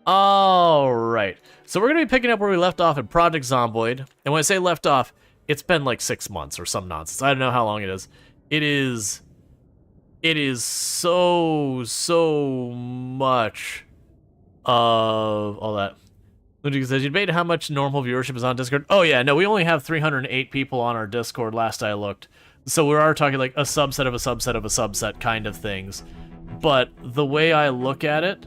All right. So we're going to be picking up where we left off in Project Zomboid. And when I say left off, it's been like 6 months or some nonsense. I don't know how long it is. It is... It is so much of all that. Ludwig says, you debated how much normal viewership is on Discord? Oh yeah, no, we only have 308 people on our Discord last I looked. So we are talking like a subset of a subset of a subset kind of things. But the way I look at it,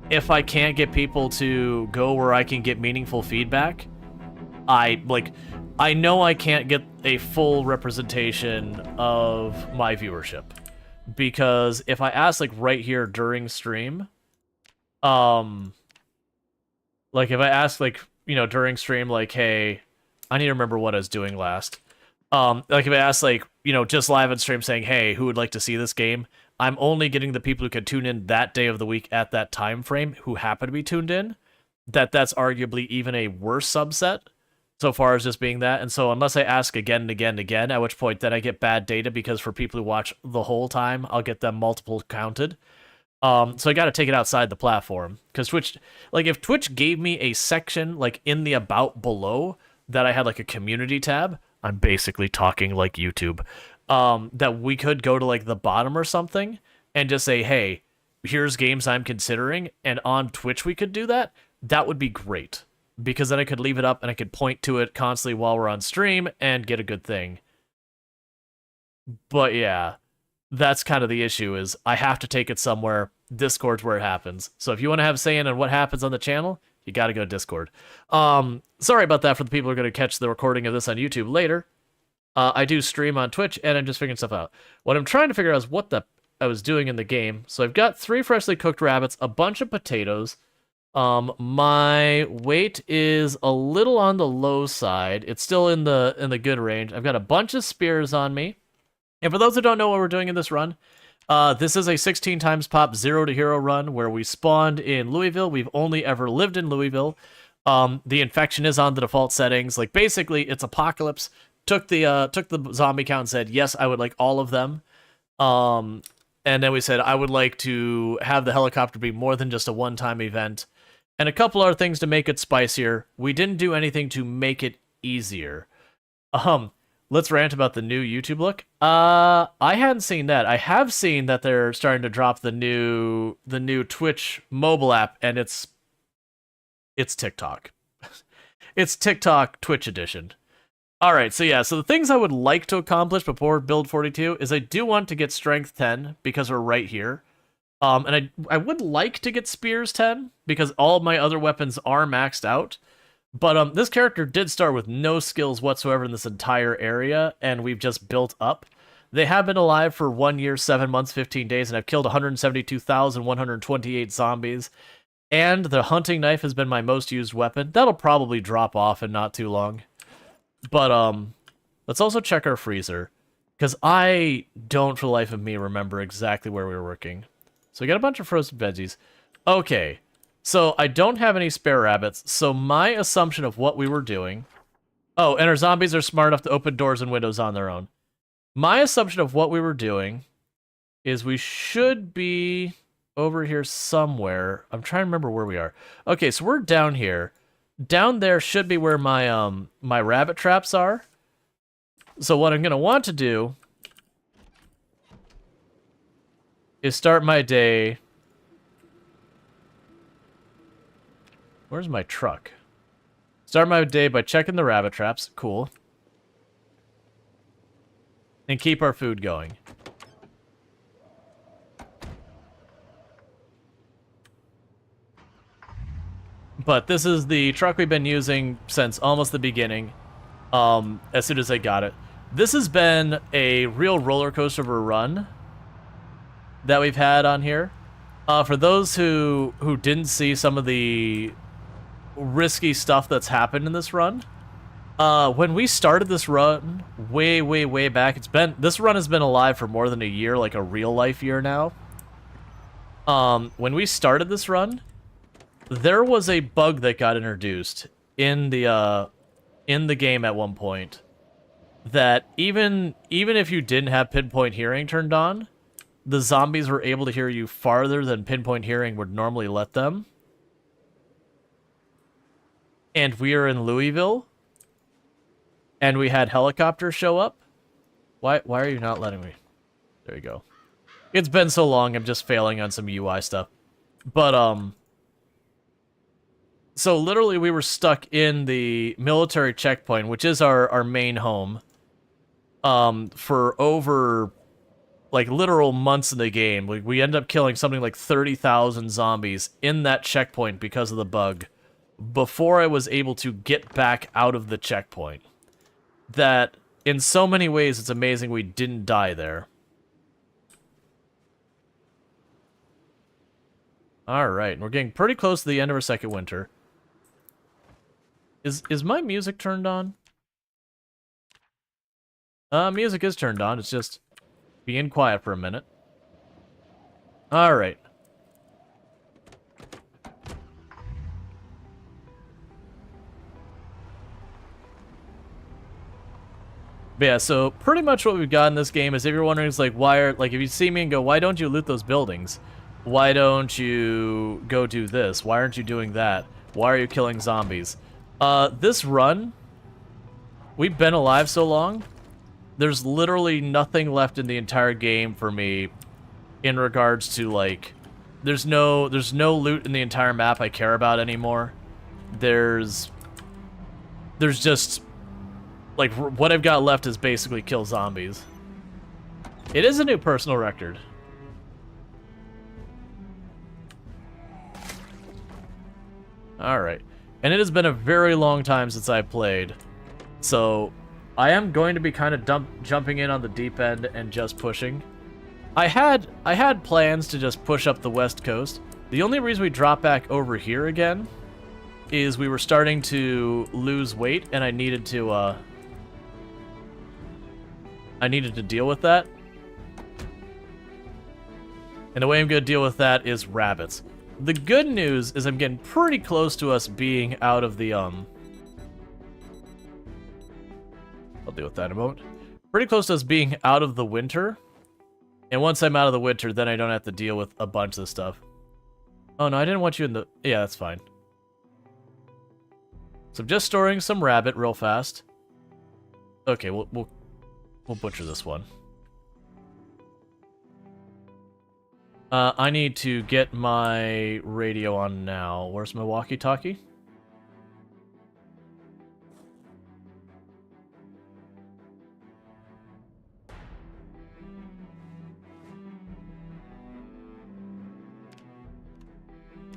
if I can't get people to go where I can get meaningful feedback, I know I can't get a full representation of my viewership. Because if I ask like right here during stream, like if I ask like, you know, during stream, like, hey, I need to remember what I was doing last. Like if I ask like, you know, just live on stream saying, hey, who would like to see this game? I'm only getting the people who can tune in that day of the week at that time frame who happen to be tuned in. That's arguably even a worse subset so far as just being that. And so unless I ask again and again and again, at which point then I get bad data because for people who watch the whole time, I'll get them multiple counted. So I got to take it outside the platform because Twitch, like if Twitch gave me a section like in the about below that I had like a community tab, I'm basically talking like YouTube, that we could go to like the bottom or something and just say, hey, here's games I'm considering. And on Twitch, we could do that. That would be great because then I could leave it up and I could point to it constantly while we're on stream and get a good thing. But yeah. That's kind of the issue is I have to take it somewhere. Discord's where it happens. So if you want to have a say in on what happens on the channel, you got to go to Discord. Sorry about that for the people who are going to catch the recording of this on YouTube later. I do stream on Twitch, and I'm just figuring stuff out. What I'm trying to figure out is what I was doing in the game. So I've got 3 freshly cooked rabbits, a bunch of potatoes. My weight is a little on the low side. It's still in the good range. I've got a bunch of spears on me. And for those who don't know what we're doing in this run, this is a 16 times pop 0 to hero run where we spawned in Louisville. We've only ever lived in Louisville. The infection is on the default settings. Like basically, it's apocalypse. Took the zombie count and said yes, I would like all of them. And then we said I would like to have the helicopter be more than just a one-time event, and a couple other things to make it spicier. We didn't do anything to make it easier. Let's rant about the new YouTube look. I hadn't seen that. I have seen that they're starting to drop the new Twitch mobile app, and it's TikTok. It's TikTok Twitch edition. All right, so yeah, so the things I would like to accomplish before build 42 is I do want to get strength 10 because we're right here. And I would like to get spears 10 because all of my other weapons are maxed out. But this character did start with no skills whatsoever in this entire area, and we've just built up. They have been alive for 1 year, 7 months, 15 days, and I've killed 172,128 zombies. And the hunting knife has been my most used weapon. That'll probably drop off in not too long. But let's also check our freezer, because I don't for the life of me remember exactly where we were working. So we got a bunch of frozen veggies. Okay. So I don't have any spare rabbits, so my assumption of what we were doing... Oh, and our zombies are smart enough to open doors and windows on their own. My assumption of what we were doing is we should be over here somewhere. I'm trying to remember where we are. Okay, so we're down here. Down there should be where my my rabbit traps are. So what I'm going to want to do is start my day... Where's my truck? Start my day by checking the rabbit traps. Cool. And keep our food going. But this is the truck we've been using since almost the beginning. As soon as I got it. This has been a real roller coaster of a run that we've had on here. For those who didn't see some of the risky stuff that's happened in this run. When we started this run way back, this run has been alive for more than a year, like a real life year now. When we started this run, there was a bug that got introduced in the game at one point that even if you didn't have pinpoint hearing turned on, the zombies were able to hear you farther than pinpoint hearing would normally let them. And we are in Louisville. And we had helicopters show up. Why are you not letting me? There you go. It's been so long, I'm just failing on some UI stuff. But, so literally we were stuck in the military checkpoint, which is our main home, for over, like, literal months in the game. We ended up killing something like 30,000 zombies in that checkpoint because of the bug, before I was able to get back out of the checkpoint. That, in so many ways, it's amazing we didn't die there. Alright, we're getting pretty close to the end of our second winter. Is my music turned on? Music is turned on, it's just being quiet for a minute. Alright. But yeah, so pretty much what we've got in this game is, if you're wondering, is like, if you see me and go, why don't you loot those buildings? Why don't you go do this? Why aren't you doing that? Why are you killing zombies? This run, we've been alive so long, there's literally nothing left in the entire game for me in regards to, like, there's no loot in the entire map I care about anymore. There's just, like, what I've got left is basically kill zombies. It is a new personal record. Alright. And it has been a very long time since I played. So, I am going to be kind of jumping in on the deep end and just pushing. I had plans to just push up the west coast. The only reason we dropped back over here again is we were starting to lose weight, and I needed to deal with that. And the way I'm going to deal with that is rabbits. The good news is I'm getting pretty close to us being out of the, I'll deal with that in a moment. Pretty close to us being out of the winter. And once I'm out of the winter, then I don't have to deal with a bunch of stuff. Oh, no, I didn't want you in the... Yeah, that's fine. So I'm just storing some rabbit real fast. Okay, we'll butcher this one. I need to get my radio on now. Where's my walkie-talkie?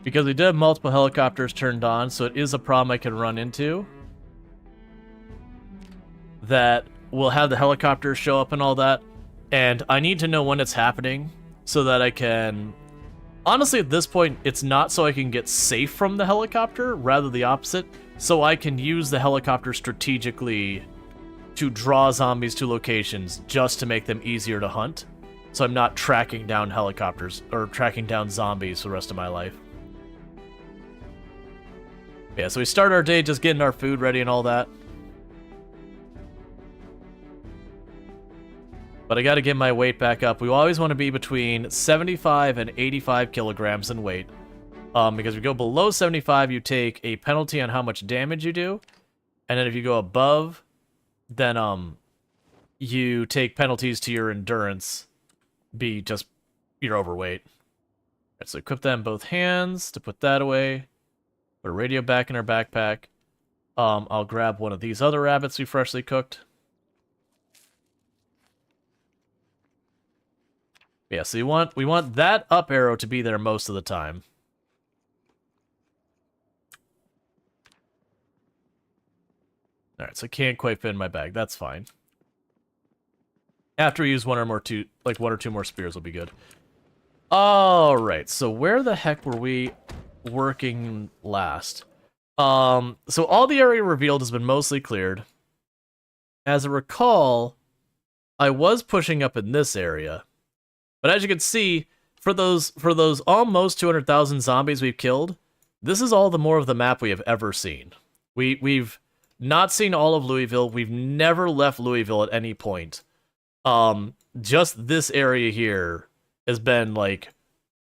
Because we did have multiple helicopters turned on, so it is a problem I can run into. That will have the helicopters show up and all that. And I need to know when it's happening so that I can... Honestly, at this point, it's not so I can get safe from the helicopter, rather the opposite. So I can use the helicopter strategically to draw zombies to locations just to make them easier to hunt. So I'm not tracking down helicopters, or tracking down zombies for the rest of my life. Yeah, so we start our day just getting our food ready and all that. But I gotta get my weight back up. We always want to be between 75 and 85 kilograms in weight. Because if you go below 75, you take a penalty on how much damage you do. And then if you go above, then you take penalties to your endurance. You're overweight. Alright, so equip that in both hands to put that away. Put a radio back in our backpack. I'll grab one of these other rabbits we freshly cooked. Yeah, so we want that up arrow to be there most of the time. Alright, so I can't quite fit in my bag. That's fine. After we use one or two more spears will be good. Alright, so where the heck were we working last? So all the area revealed has been mostly cleared. As I recall, I was pushing up in this area. But as you can see, for those almost 200,000 zombies we've killed, this is all the more of the map we have ever seen. We've not seen all of Louisville. We've never left Louisville at any point. Just this area here has been like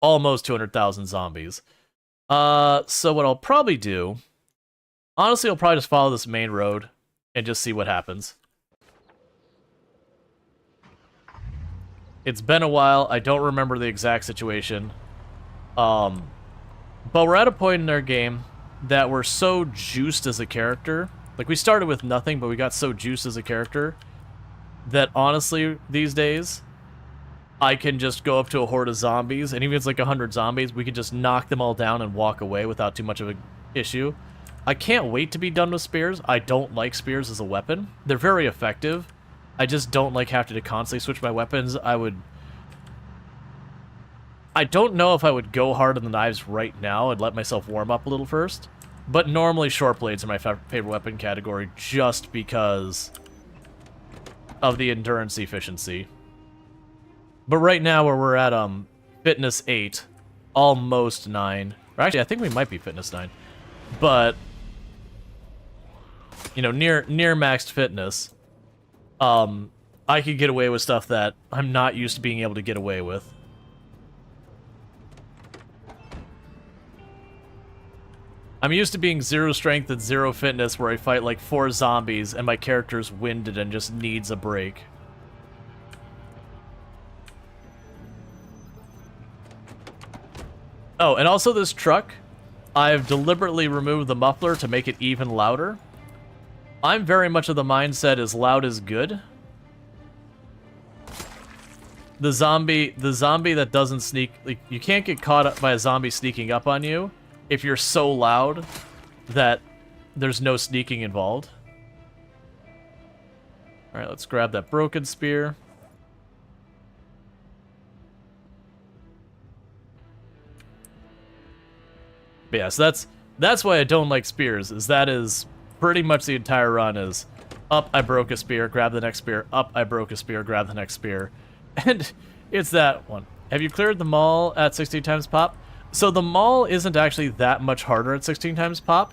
almost 200,000 zombies. So what I'll probably do, honestly, I'll probably just follow this main road and just see what happens. It's been a while. I don't remember the exact situation. But we're at a point in our game that we're so juiced as a character. Like, we started with nothing, but we got so juiced as a character that honestly, these days, I can just go up to a horde of zombies, and even if it's like 100 zombies, we can just knock them all down and walk away without too much of an issue. I can't wait to be done with spears. I don't like spears as a weapon. They're very effective. I just don't like having to constantly switch my weapons. I don't know if I would go hard on the knives right now and let myself warm up a little first, but normally short blades are my favorite weapon category just because of the endurance efficiency. But right now, where we're at fitness 8, almost 9, or actually I think we might be fitness 9, but you know, near maxed fitness, I could get away with stuff that I'm not used to being able to get away with. I'm used to being 0 strength and 0 fitness, where I fight like 4 zombies and my character's winded and just needs a break. Oh, and also this truck, I've deliberately removed the muffler to make it even louder. I'm very much of the mindset as loud is good. The zombie that doesn't sneak, like, you can't get caught up by a zombie sneaking up on you if you're so loud that there's no sneaking involved. Alright, let's grab that broken spear. But yeah, so that's why I don't like spears, is that is pretty much the entire run is up, I broke a spear, grab the next spear, up, I broke a spear, grab the next spear. And it's that one. Have you cleared the mall at 16 times pop? So the mall isn't actually that much harder at 16 times pop.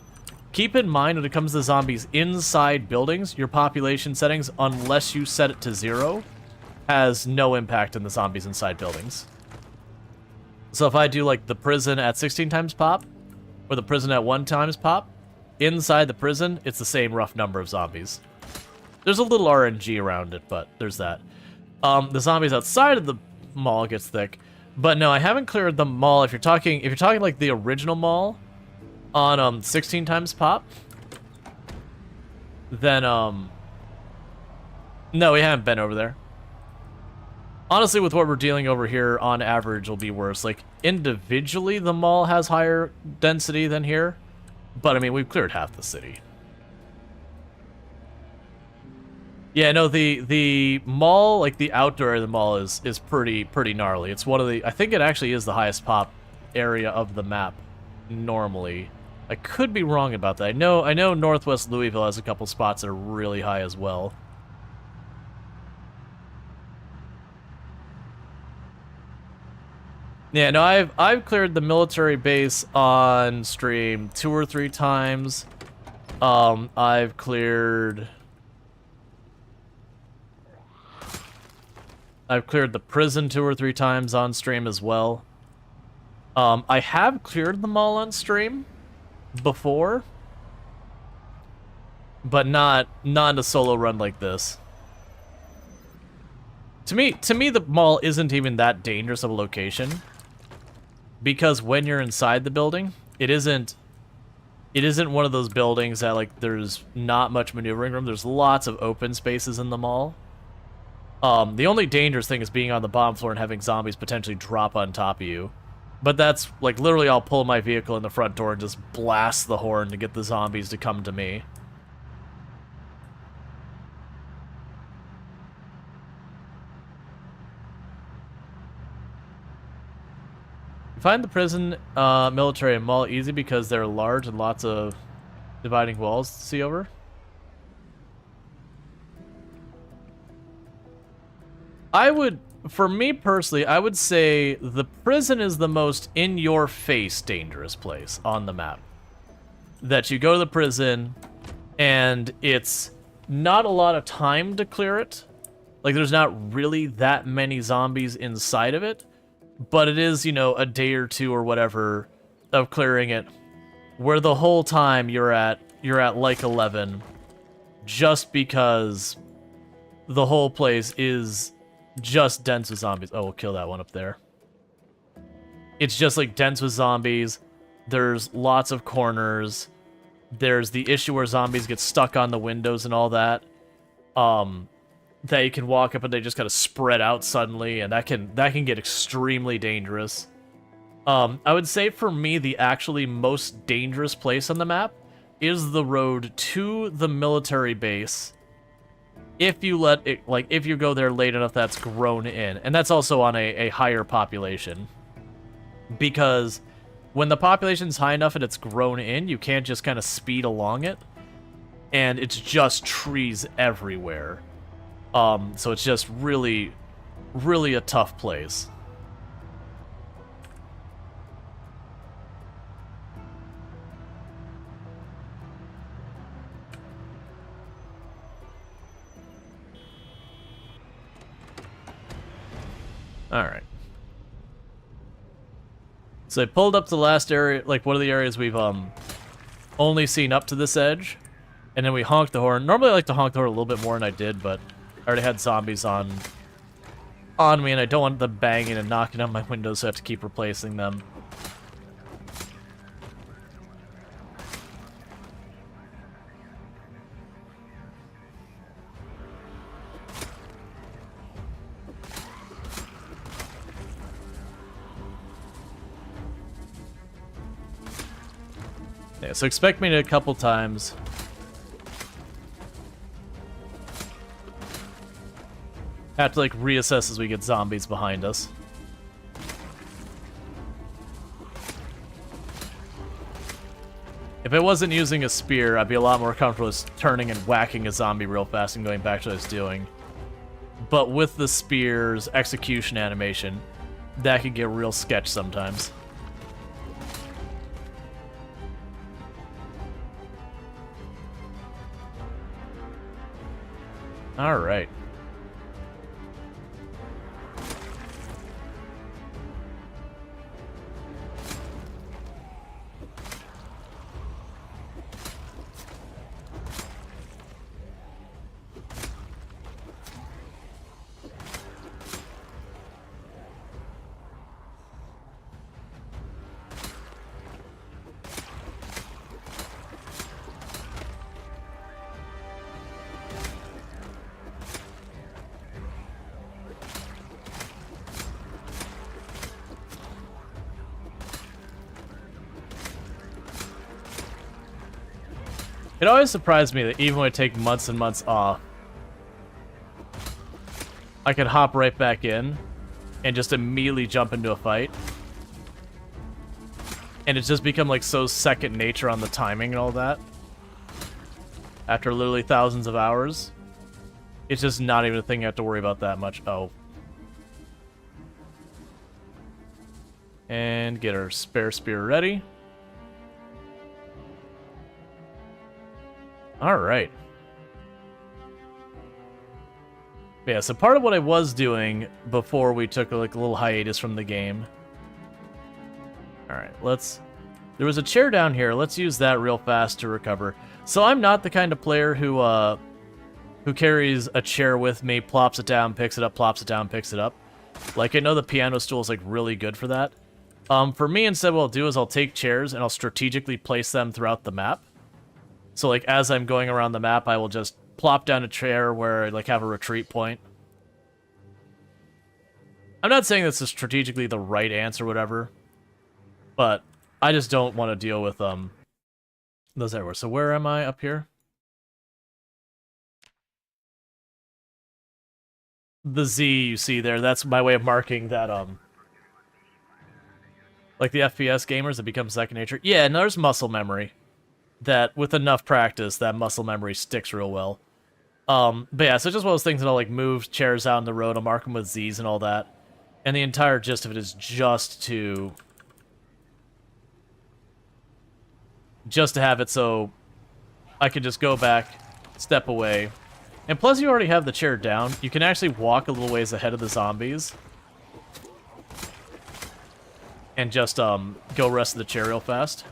Keep in mind when it comes to zombies inside buildings, your population settings, unless you set it to 0, has no impact on the zombies inside buildings. So if I do like the prison at 16 times pop, or the prison at 1 times pop, inside the prison, it's the same rough number of zombies. There's a little RNG around it, but there's that. The zombies outside of the mall gets thick. But no, I haven't cleared the mall. If you're talking like the original mall on 16 times pop, then no, we haven't been over there. Honestly, with what we're dealing over here, on average, will be worse. Like, individually, the mall has higher density than here, but I mean, we've cleared half the city. Yeah, no, the mall, like the outdoor area of the mall is pretty gnarly. It's one of the, I think it actually is the highest pop area of the map normally. I could be wrong about that. I know Northwest Louisville has a couple spots that are really high as well. Yeah, no, I've cleared the military base on stream 2 or 3 times. I've cleared the prison 2 or 3 times on stream as well. I have cleared them all on stream before, but not in a solo run like this. To me, the mall isn't even that dangerous of a location, because when you're inside the building, it isn't one of those buildings that, like, there's not much maneuvering room. There's lots of open spaces in the mall. The only dangerous thing is being on the bottom floor and having zombies potentially drop on top of you. But that's, like, literally I'll pull my vehicle in the front door and just blast the horn to get the zombies to come to me. Find the prison, military, and mall easy because they're large and lots of dividing walls to see over. For me personally, I would say the prison is the most in-your-face dangerous place on the map. That you go to the prison, and it's not a lot of time to clear it. Like, there's not really that many zombies inside of it. But it is, you know, a day or two or whatever of clearing it, where the whole time you're at like 11, just because the whole place is just dense with zombies. Oh, we'll kill that one up there. It's just like dense with zombies. There's lots of corners. There's the issue where zombies get stuck on the windows and all that. That you can walk up and they just kind of spread out suddenly, and that can get extremely dangerous. I would say for me, the actually most dangerous place on the map is the road to the military base. If you let it, like, if you go there late enough, that's grown in, and that's also on a higher population. Because when the population's high enough and it's grown in, you can't just kind of speed along it, and it's just trees everywhere. So it's just really, really a tough place. Alright. So I pulled up the last area, like one of the areas we've only seen up to this edge, and then we honked the horn. Normally I like to honk the horn a little bit more than I did, but I already had zombies on me, and I don't want them banging and knocking on my windows, so I have to keep replacing them. Yeah, so expect me to a couple times. Have to, like, reassess as we get zombies behind us. If I wasn't using a spear, I'd be a lot more comfortable just turning and whacking a zombie real fast and going back to what I was doing. But with the spear's execution animation, that can get real sketch sometimes. Alright. It always surprised me that even when I take months and months off, I could hop right back in and just immediately jump into a fight. And it's just become like so second nature on the timing and all that. After literally thousands of hours, it's just not even a thing you have to worry about that much. Oh. And get our spare spear ready. Alright. Yeah, so part of what I was doing before we took like a little hiatus from the game. Alright, there was a chair down here. Let's use that real fast to recover. So I'm not the kind of player who carries a chair with me, plops it down, picks it up, plops it down, picks it up. Like, I know the piano stool is like really good for that. For me, instead, what I'll do is I'll take chairs and I'll strategically place them throughout the map. So, like, as I'm going around the map, I will just plop down a chair where I, like, have a retreat point. I'm not saying this is strategically the right answer or whatever, but I just don't want to deal with, those everywhere. So where am I? Up here? The Z you see there, that's my way of marking that, like the FPS gamers, it becomes second nature. Yeah, and there's muscle memory. That with enough practice, that muscle memory sticks real well. But yeah, so just one of those things that I'll like move chairs out on the road, I'll mark them with Z's and all that. And the entire gist of it is just to have it so I can just go back, step away. And plus you already have the chair down, you can actually walk a little ways ahead of the zombies. and just go rest of the chair real fast.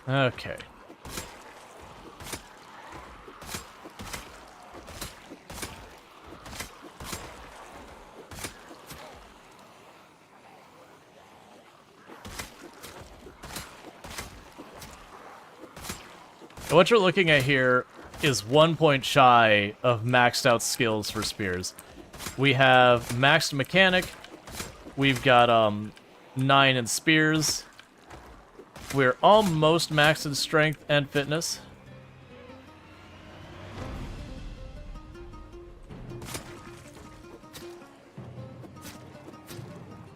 Okay. What you're looking at here is 1 point shy of maxed out skills for spears. We have maxed mechanic. We've got 9 in spears. We're almost maxed in strength and fitness.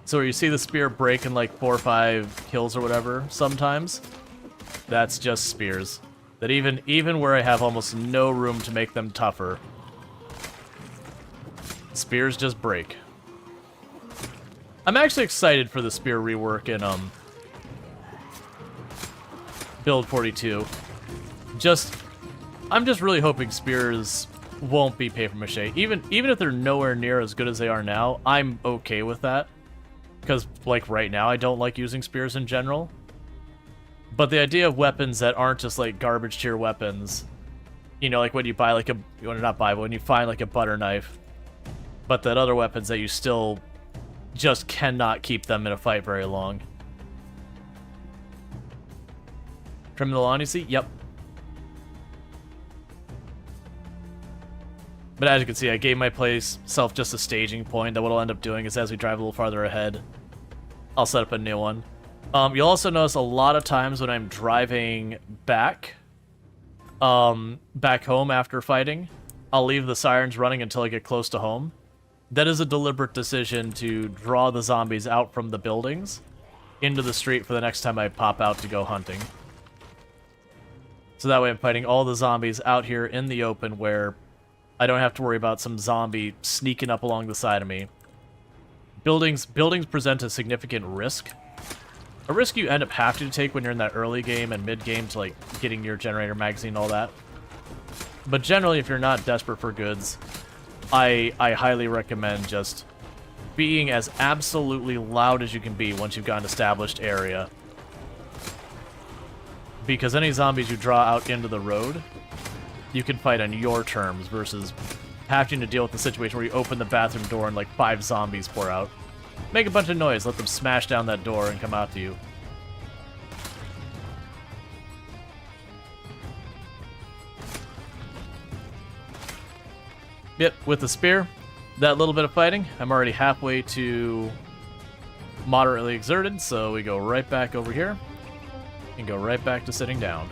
So where you see the spear break in like 4 or 5 kills or whatever sometimes, that's just spears. That even where I have almost no room to make them tougher, spears just break. I'm actually excited for the spear rework in build 42. I'm just really hoping spears won't be paper mache. Even if they're nowhere near as good as they are now, I'm okay with that. Because like right now I don't like using spears in general. But the idea of weapons that aren't just like garbage tier weapons, you know, like when you buy like when you find like a butter knife, but that other weapons that you still just cannot keep them in a fight very long. Trim the lawn, you see? Yep. But as you can see, I gave myself just a staging point that what I'll end up doing is as we drive a little farther ahead, I'll set up a new one. You'll also notice a lot of times when I'm driving back home after fighting, I'll leave the sirens running until I get close to home. That is a deliberate decision to draw the zombies out from the buildings into the street for the next time I pop out to go hunting. So that way I'm fighting all the zombies out here in the open where I don't have to worry about some zombie sneaking up along the side of me. Buildings present a significant risk. A risk you end up having to take when you're in that early game and mid game to like getting your generator magazine and all that. But generally, if you're not desperate for goods, I highly recommend just being as absolutely loud as you can be once you've got an established area. Because any zombies you draw out into the road, you can fight on your terms versus having to deal with the situation where you open the bathroom door and like 5 zombies pour out. Make a bunch of noise, let them smash down that door and come out to you. Yep, with the spear, that little bit of fighting, I'm already halfway to moderately exerted, so we go right back over here and go right back to sitting down.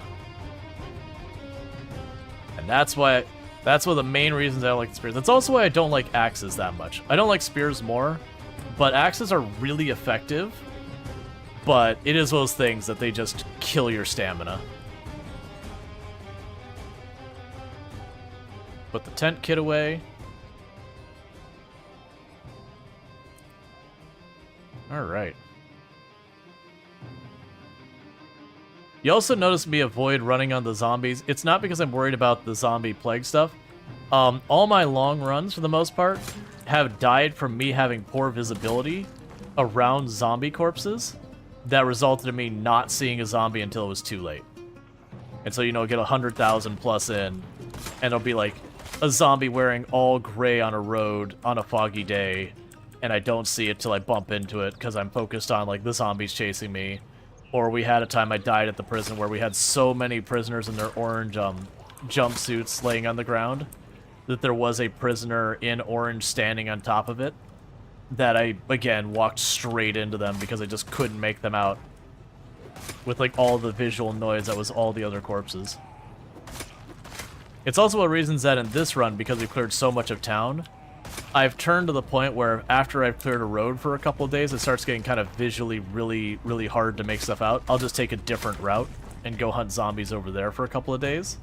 And that's one of the main reasons I don't like the spears. That's also why I don't like axes that much. I don't like spears more, but axes are really effective, but it is those things that they just kill your stamina. Put the tent kit away. Alright. You also notice me avoid running on the zombies. It's not because I'm worried about the zombie plague stuff. All my long runs, for the most part, have died from me having poor visibility around zombie corpses that resulted in me not seeing a zombie until it was too late. And so, you know, get 100,000 plus in, and it'll be like a zombie wearing all gray on a road on a foggy day, and I don't see it till I bump into it because I'm focused on, like, the zombies chasing me. Or we had a time I died at the prison where we had so many prisoners in their orange jumpsuits laying on the ground that there was a prisoner in orange standing on top of it that I, again, walked straight into them because I just couldn't make them out with, like, all the visual noise that was all the other corpses. It's also one of the reasons that in this run, because we cleared so much of town, I've turned to the point where after I've cleared a road for a couple of days, it starts getting kind of visually really, really hard to make stuff out. I'll just take a different route and go hunt zombies over there for a couple of days.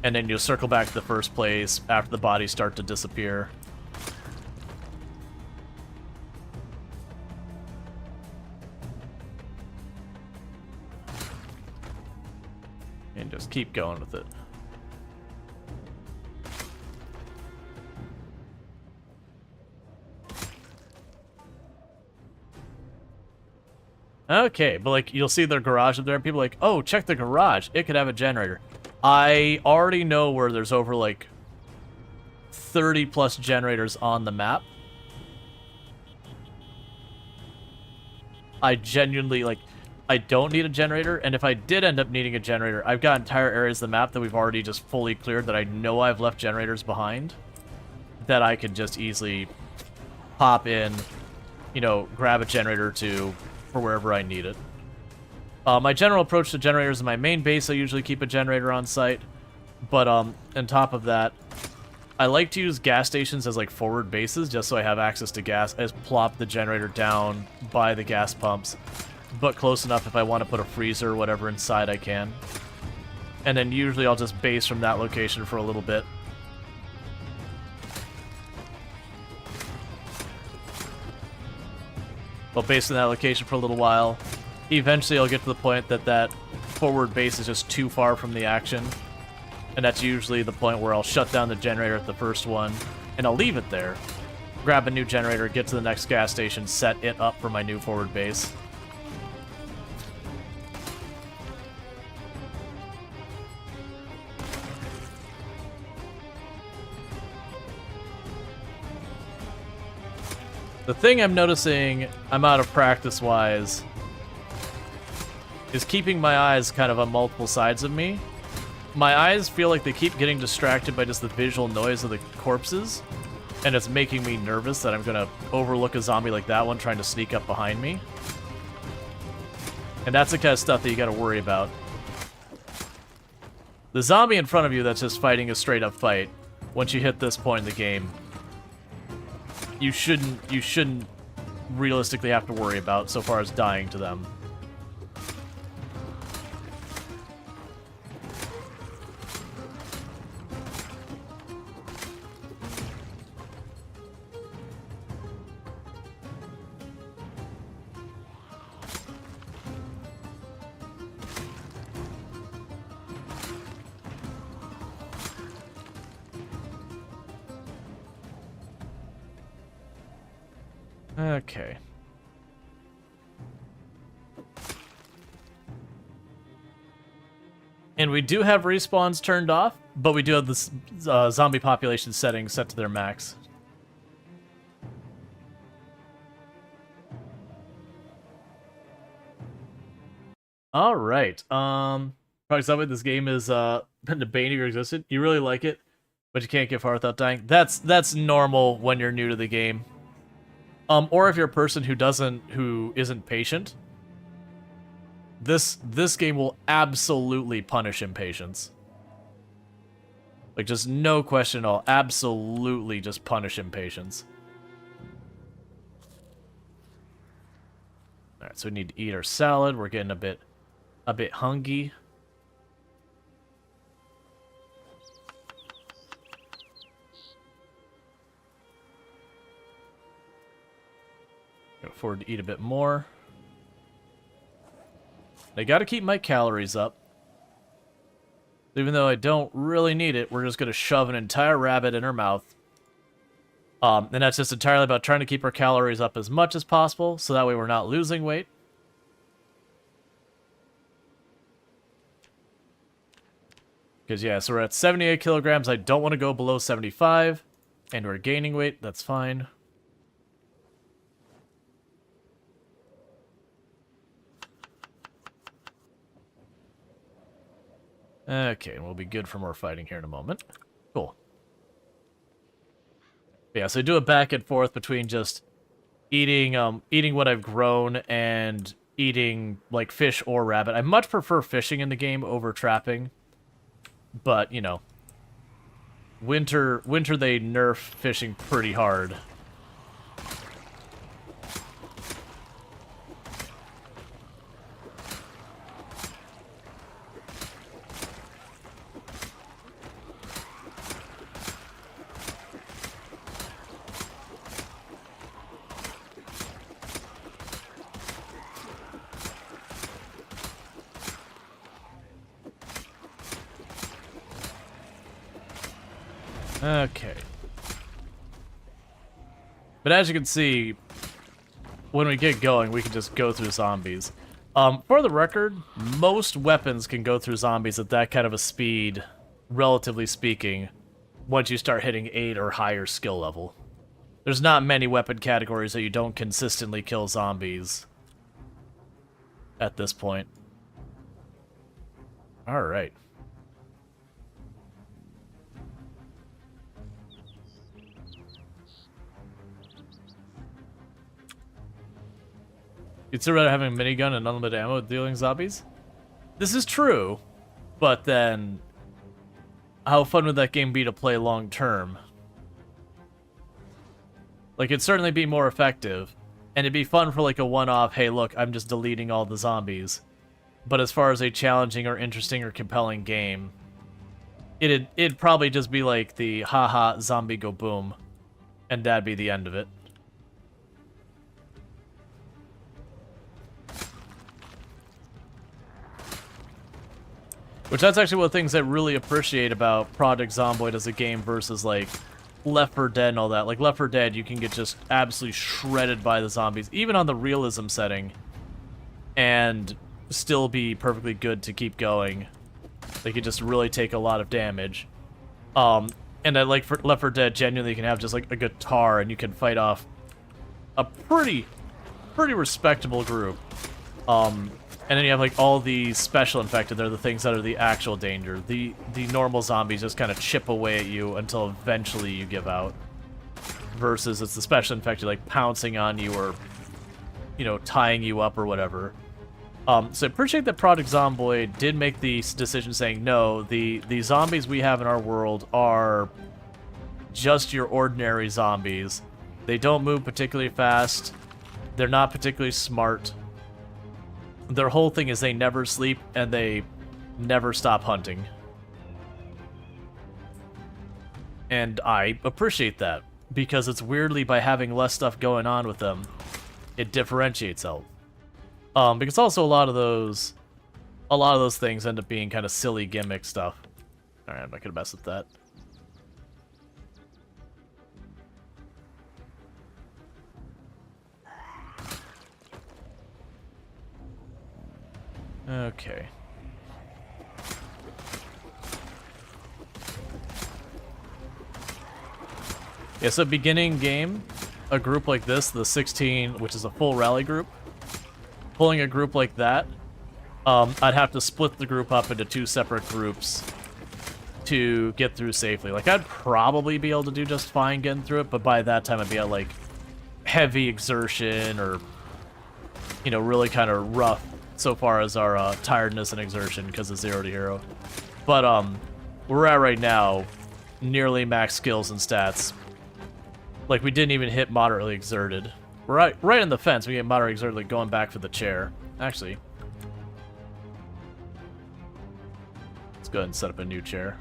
And then you'll circle back to the first place after the bodies start to disappear. Just keep going with it. Okay, but like you'll see their garage up there, and people are like, oh, check the garage. It could have a generator. I already know where there's over like 30 plus generators on the map. I genuinely, like, I don't need a generator, and if I did end up needing a generator, I've got entire areas of the map that we've already just fully cleared that I know I've left generators behind that I could just easily pop in, you know, grab a generator or two for wherever I need it. My general approach to generators in my main base, I usually keep a generator on site, but on top of that, I like to use gas stations as like forward bases just so I have access to gas. I just plop the generator down by the gas pumps, but close enough if I want to put a freezer or whatever inside I can. And then usually I'll just base from that location for a little bit. I'll base in that location for a little while. Eventually I'll get to the point that that forward base is just too far from the action. And that's usually the point where I'll shut down the generator at the first one, and I'll leave it there. Grab a new generator, get to the next gas station, set it up for my new forward base. The thing I'm noticing I'm out of practice-wise is keeping my eyes kind of on multiple sides of me. My eyes feel like they keep getting distracted by just the visual noise of the corpses, and it's making me nervous that I'm gonna overlook a zombie like that one trying to sneak up behind me. And that's the kind of stuff that you gotta worry about. The zombie in front of you that's just fighting a straight-up fight, once you hit this point in the game, you shouldn't realistically have to worry about so far as dying to them. Okay. And we do have respawns turned off, but we do have this zombie population settings set to their max. All right. Probably something this game is the bane of your existence. You really like it, but you can't get far without dying. That's normal when you're new to the game. Or if you're a person who isn't patient, this game will absolutely punish impatience. Like, just no question at all. Absolutely just punish impatience. Alright, so we need to eat our salad. We're getting a bit hungry. Can afford to eat a bit more. I gotta keep my calories up. Even though I don't really need it, we're just gonna shove an entire rabbit in her mouth. And that's just entirely about trying to keep our calories up as much as possible, so that way we're not losing weight. Because, yeah, so we're at 78 kilograms. I don't want to go below 75. And we're gaining weight. That's fine. Okay, and we'll be good for more fighting here in a moment. Cool. Yeah, so I do a back and forth between just eating what I've grown and eating, like, fish or rabbit. I much prefer fishing in the game over trapping. But, you know, winter they nerf fishing pretty hard. Okay. But as you can see, when we get going, we can just go through zombies. For the record, most weapons can go through zombies at that kind of a speed, relatively speaking, once you start hitting 8 or higher skill level. There's not many weapon categories that you don't consistently kill zombies at this point. Alright. You'd still rather having a minigun and unlimited ammo dealing zombies? This is true, but then how fun would that game be to play long term? Like, it'd certainly be more effective, and it'd be fun for like a one-off, hey look, I'm just deleting all the zombies. But as far as a challenging or interesting or compelling game, it'd probably just be like the haha zombie go boom, and that'd be the end of it. Which that's actually one of the things I really appreciate about Project Zomboid as a game versus like Left 4 Dead and all that. Like Left 4 Dead, you can get just absolutely shredded by the zombies, even on the realism setting, and still be perfectly good to keep going. They could just really take a lot of damage. And I like for Left 4 Dead, genuinely you can have just like a guitar and you can fight off a pretty respectable group. And then you have like all the special infected, they're the things that are the actual danger. The normal zombies just kind of chip away at you until eventually you give out. Versus it's the special infected like pouncing on you or, you know, tying you up or whatever. So I appreciate that Project Zomboid did make the decision saying, no, the zombies we have in our world are just your ordinary zombies. They don't move particularly fast. They're not particularly smart. Their whole thing is they never sleep and they never stop hunting. And I appreciate that, because it's weirdly by having less stuff going on with them, it differentiates out. Because also a lot of those things end up being kind of silly gimmick stuff. Alright, I'm not gonna mess with that. Okay. Yeah, so beginning game, a group like this, the 16, which is a full rally group, pulling a group like that, I'd have to split the group up into 2 separate groups to get through safely. Like, I'd probably be able to do just fine getting through it, but by that time I'd be at, like, heavy exertion or, you know, really kind of rough so far as our tiredness and exertion because of 0 to hero. But where we're at right now, nearly max skills and stats. Like, we didn't even hit moderately exerted. We're right in the fence. We get moderately exerted, like going back for the chair. Actually, let's go ahead and set up a new chair.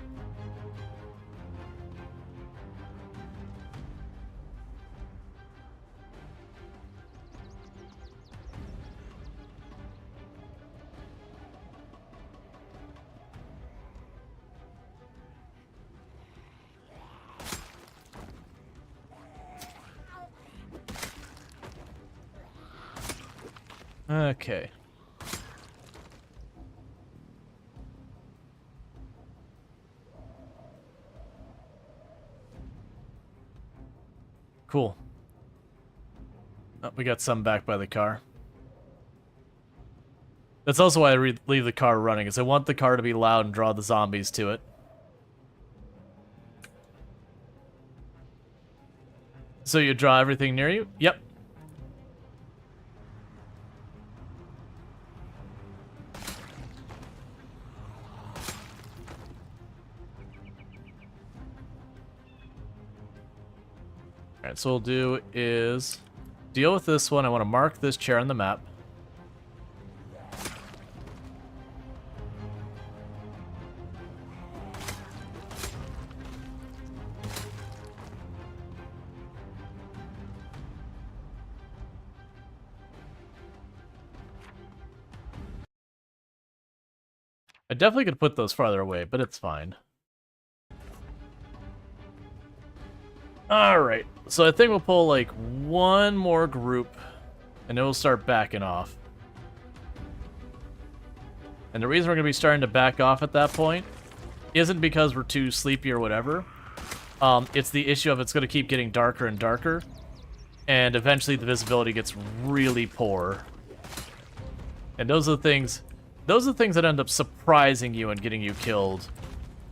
Okay. Cool. Oh, we got some back by the car. That's also why I leave the car running, is I want the car to be loud and draw the zombies to it. So you draw everything near you? Yep. Alright, so what we'll do is deal with this one. I want to mark this chair on the map. I definitely could put those farther away, but it's fine. Alright, so I think we'll pull like one more group and then we'll start backing off. And the reason we're going to be starting to back off at that point isn't because we're too sleepy or whatever. It's the issue of it's going to keep getting darker and darker, and eventually the visibility gets really poor. And those are the things that end up surprising you and getting you killed,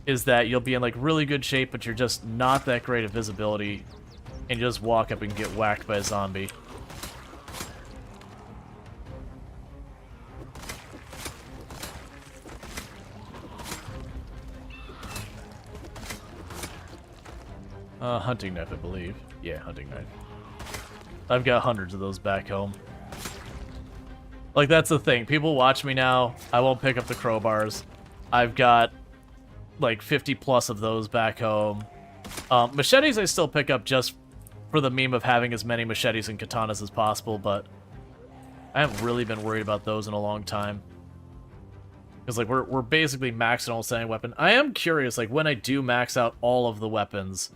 is that you'll be in like really good shape, but you're just not that great at visibility, and you just walk up and get whacked by a zombie. Hunting knife, I believe. Yeah, hunting knife. I've got hundreds of those back home. Like, that's the thing. People watch me now. I won't pick up the crowbars. I've got, like, 50 plus of those back home. Machetes I still pick up just for the meme of having as many machetes and katanas as possible, but I haven't really been worried about those in a long time. Because, like, we're basically maxing almost any weapon. I am curious, like, when I do max out all of the weapons,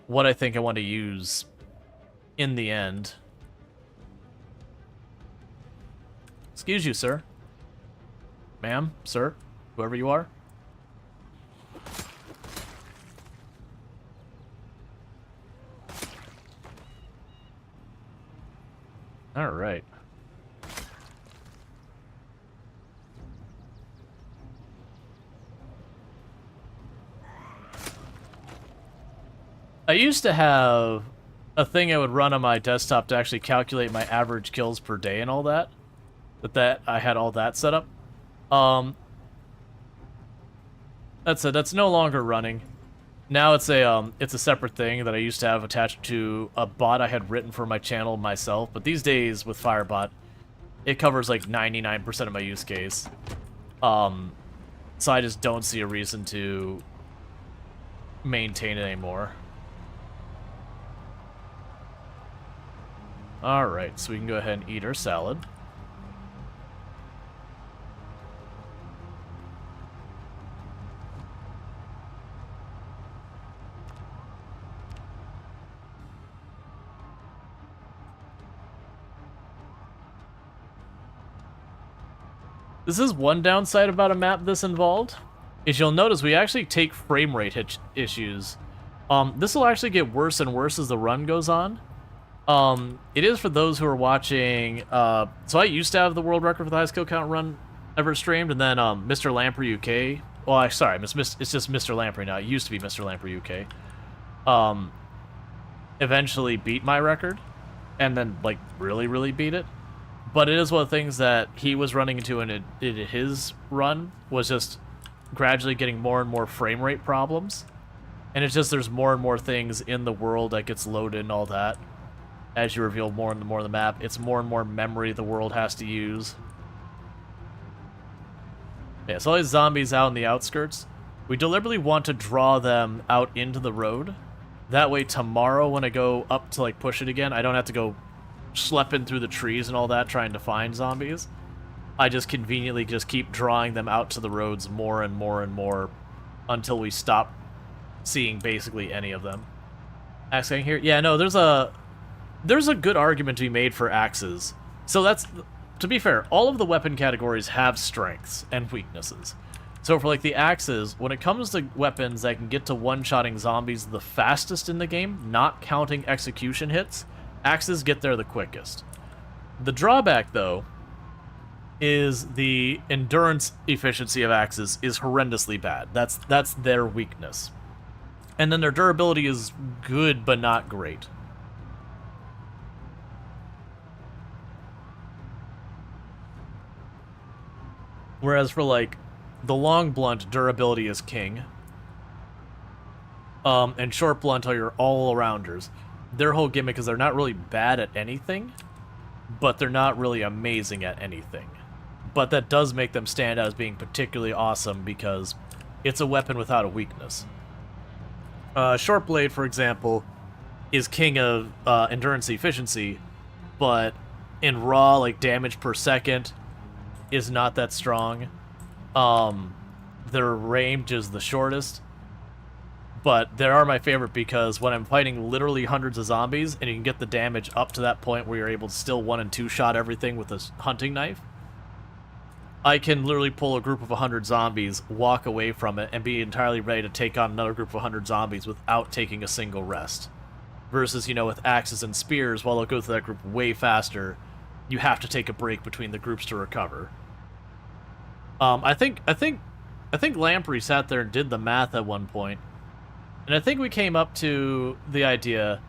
what I think I want to use in the end. Excuse you, sir. Ma'am, sir, whoever you are. All right. I used to have a thing I would run on my desktop to actually calculate my average kills per day and all that. That I had all that set up. That's no longer running. Now it's a separate thing that I used to have attached to a bot I had written for my channel myself. But these days with Firebot, it covers like 99% of my use case. So I just don't see a reason to maintain it anymore. Alright, so we can go ahead and eat our salad. This is one downside about a map this involved, is you'll notice we actually take frame rate issues. This will actually get worse and worse as the run goes on. It is for those who are watching, so I used to have the world record for the highest kill count run ever streamed, and then, Mr. Lamprey UK, well, sorry, it's just Mr. Lamprey now, it used to be Mr. Lamprey UK, eventually beat my record, and then, like, really beat it, but it is one of the things that he was running into in his run, was just gradually getting more and more frame rate problems, and it's just there's more and more things in the world that gets loaded and all that. As you reveal more and more of the map, it's more and more memory the world has to use. Yeah, so all these zombies out in the outskirts, we deliberately want to draw them out into the road. That way tomorrow when I go up to like push it again, I don't have to go schlepping through the trees and all that trying to find zombies. I just conveniently just keep drawing them out to the roads more and more and more until we stop seeing basically any of them. Asking here? Yeah, no, there's a good argument to be made for axes. So that's, to be fair, all of the weapon categories have strengths and weaknesses. So for like the axes, when it comes to weapons that can get to one-shotting zombies the fastest in the game, not counting execution hits, axes get there the quickest. The drawback, though, is the endurance efficiency of axes is horrendously bad. That's their weakness. And then their durability is good, but not great. Whereas for, like, the long blunt, durability is king. And short blunt are your all-arounders. Their whole gimmick is they're not really bad at anything, but they're not really amazing at anything. But that does make them stand out as being particularly awesome because it's a weapon without a weakness. Short blade, for example, is king of endurance efficiency, but in raw, like, damage per second is not that strong. Their range is the shortest, But they are my favorite because when I'm fighting literally hundreds of zombies and you can get the damage up to that point where you're able to still 1- and 2-shot everything with a hunting knife, I can literally pull a group of 100 zombies, walk away from it, and be entirely ready to take on another group of 100 zombies without taking a single rest. Versus, you know, with axes and spears, while they'll go through that group way faster, you have to take a break between the groups to recover. I think Lamprey sat there and did the math at one point, and I think we came up to the idea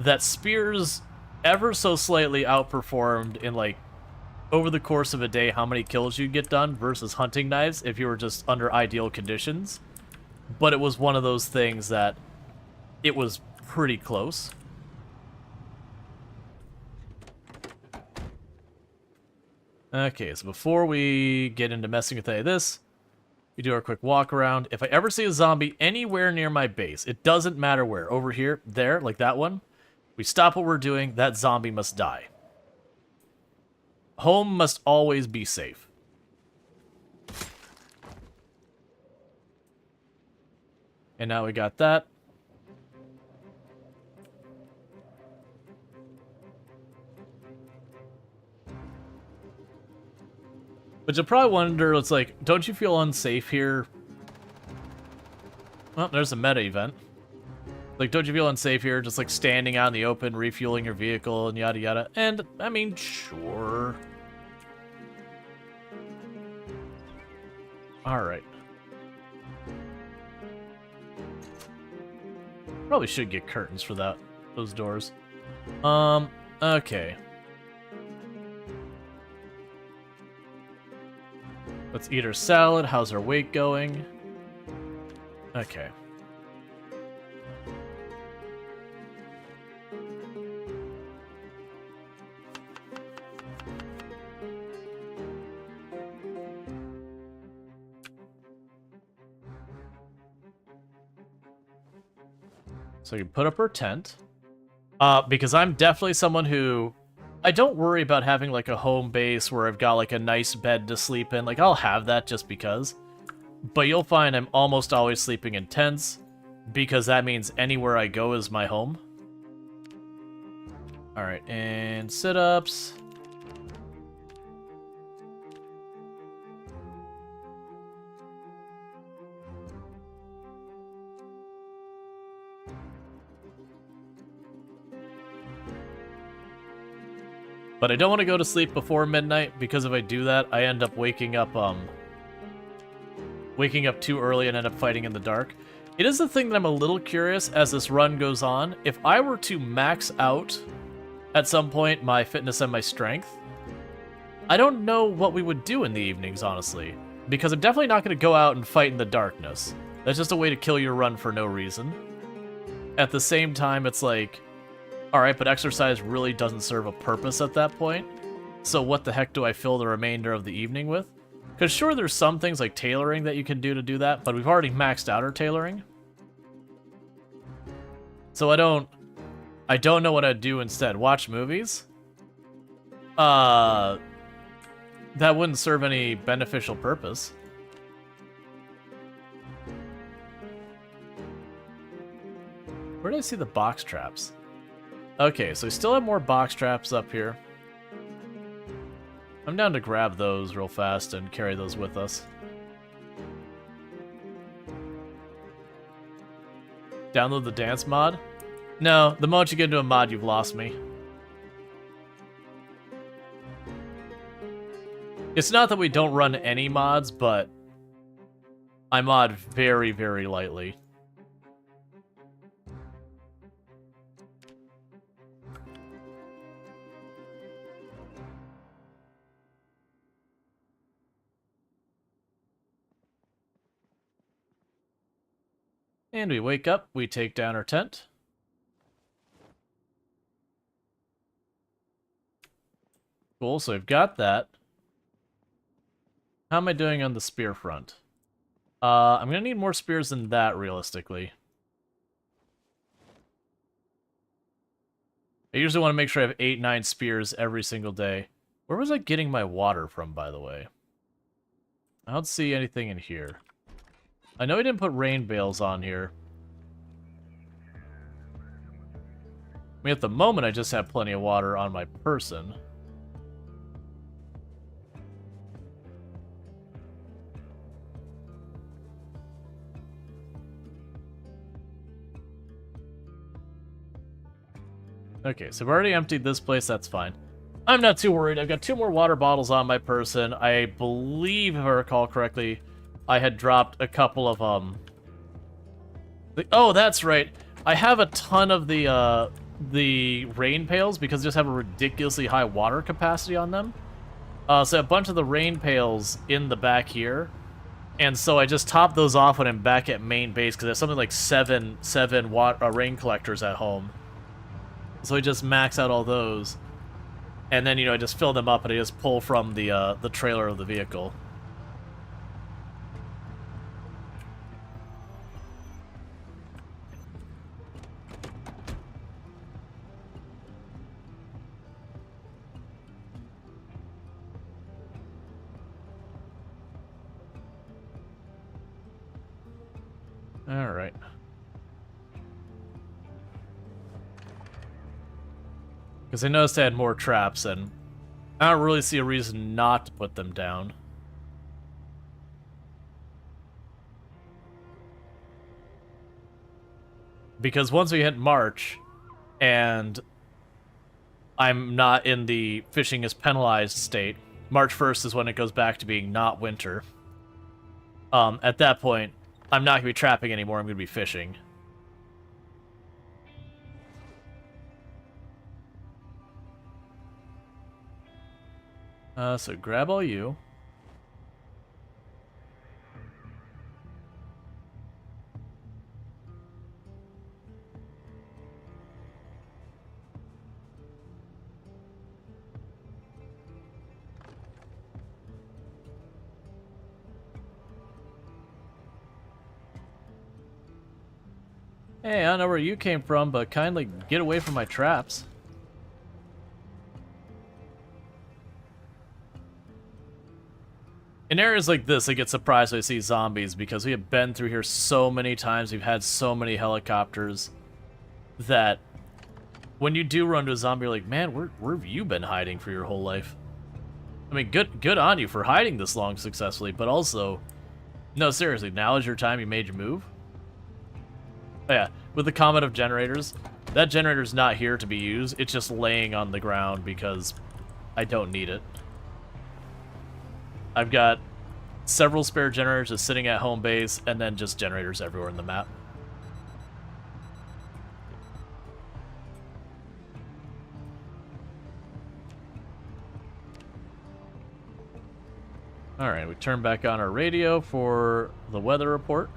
that spears ever so slightly outperformed in, like, over the course of a day how many kills you'd get done versus hunting knives if you were just under ideal conditions. But it was one of those things that it was pretty close. Okay, so before we get into messing with any of this, we do our quick walk around. If I ever see a zombie anywhere near my base, it doesn't matter where, over here, there, like that one, we stop what we're doing, that zombie must die. Home must always be safe. And now we got that. But you'll probably wonder, it's like, don't you feel unsafe here? Well, there's a meta event. Like, don't you feel unsafe here, just like standing out in the open, refueling your vehicle, and yada yada? And, I mean, sure. Alright. Probably should get curtains for that, those doors. Okay. Let's eat our salad. How's our weight going? Okay. So you put up our tent. Because I'm definitely someone who... I don't worry about having, like, a home base where I've got, like, a nice bed to sleep in. Like, I'll have that just because. But you'll find I'm almost always sleeping in tents, because that means anywhere I go is my home. Alright, and sit-ups. But I don't want to go to sleep before midnight, because if I do that, I end up waking up too early and end up fighting in the dark. It is the thing that I'm a little curious as this run goes on. If I were to max out at some point my fitness and my strength, I don't know what we would do in the evenings, honestly. Because I'm definitely not going to go out and fight in the darkness. That's just a way to kill your run for no reason. At the same time, it's like... Alright, but exercise really doesn't serve a purpose at that point. So what the heck do I fill the remainder of the evening with? Because sure, there's some things like tailoring that you can do to do that, but we've already maxed out our tailoring. So I don't know what I'd do instead. Watch movies? That wouldn't serve any beneficial purpose. Where did I see the box traps? Okay, so we still have more box traps up here. I'm down to grab those real fast and carry those with us. Download the dance mod? No, the moment you get into a mod, you've lost me. It's not that we don't run any mods, but I mod very, very lightly. And we wake up, we take down our tent. Cool, so we've got that. How am I doing on the spear front? I'm gonna need more spears than that, realistically. I usually want to make sure I have 8-9 spears every single day. Where was I getting my water from, by the way? I don't see anything in here. I know we didn't put rain bales on here. I mean, at the moment, I just have plenty of water on my person. Okay, so I've already emptied this place, that's fine. I'm not too worried. I've got 2 more water bottles on my person. I believe, if I recall correctly, I had dropped a couple of, oh, that's right. I have a ton of the rain pails because they just have a ridiculously high water capacity on them. So a bunch of the rain pails in the back here. And so I just top those off when I'm back at main base because there's something like seven rain collectors at home. So I just max out all those. And then, you know, I just fill them up and I just pull from the trailer of the vehicle. All right. Because I noticed I had more traps, and I don't really see a reason not to put them down. Because once we hit March, and I'm not in the fishing is penalized state, March 1st is when it goes back to being not winter. At that point, I'm not going to be trapping anymore, I'm going to be fishing. So grab all you. Hey, I don't know where you came from, but kindly get away from my traps. In areas like this, I get surprised when I see zombies because we have been through here so many times, we've had so many helicopters, that when you do run to a zombie, you're like, man, where have you been hiding for your whole life? I mean, good on you for hiding this long successfully, but also, no, seriously, now is your time, you made your move? Oh yeah, with the comment of generators, that generator's not here to be used, it's just laying on the ground because I don't need it. I've got several spare generators just sitting at home base, and then just generators everywhere in the map. Alright, we turn back on our radio for the weather report.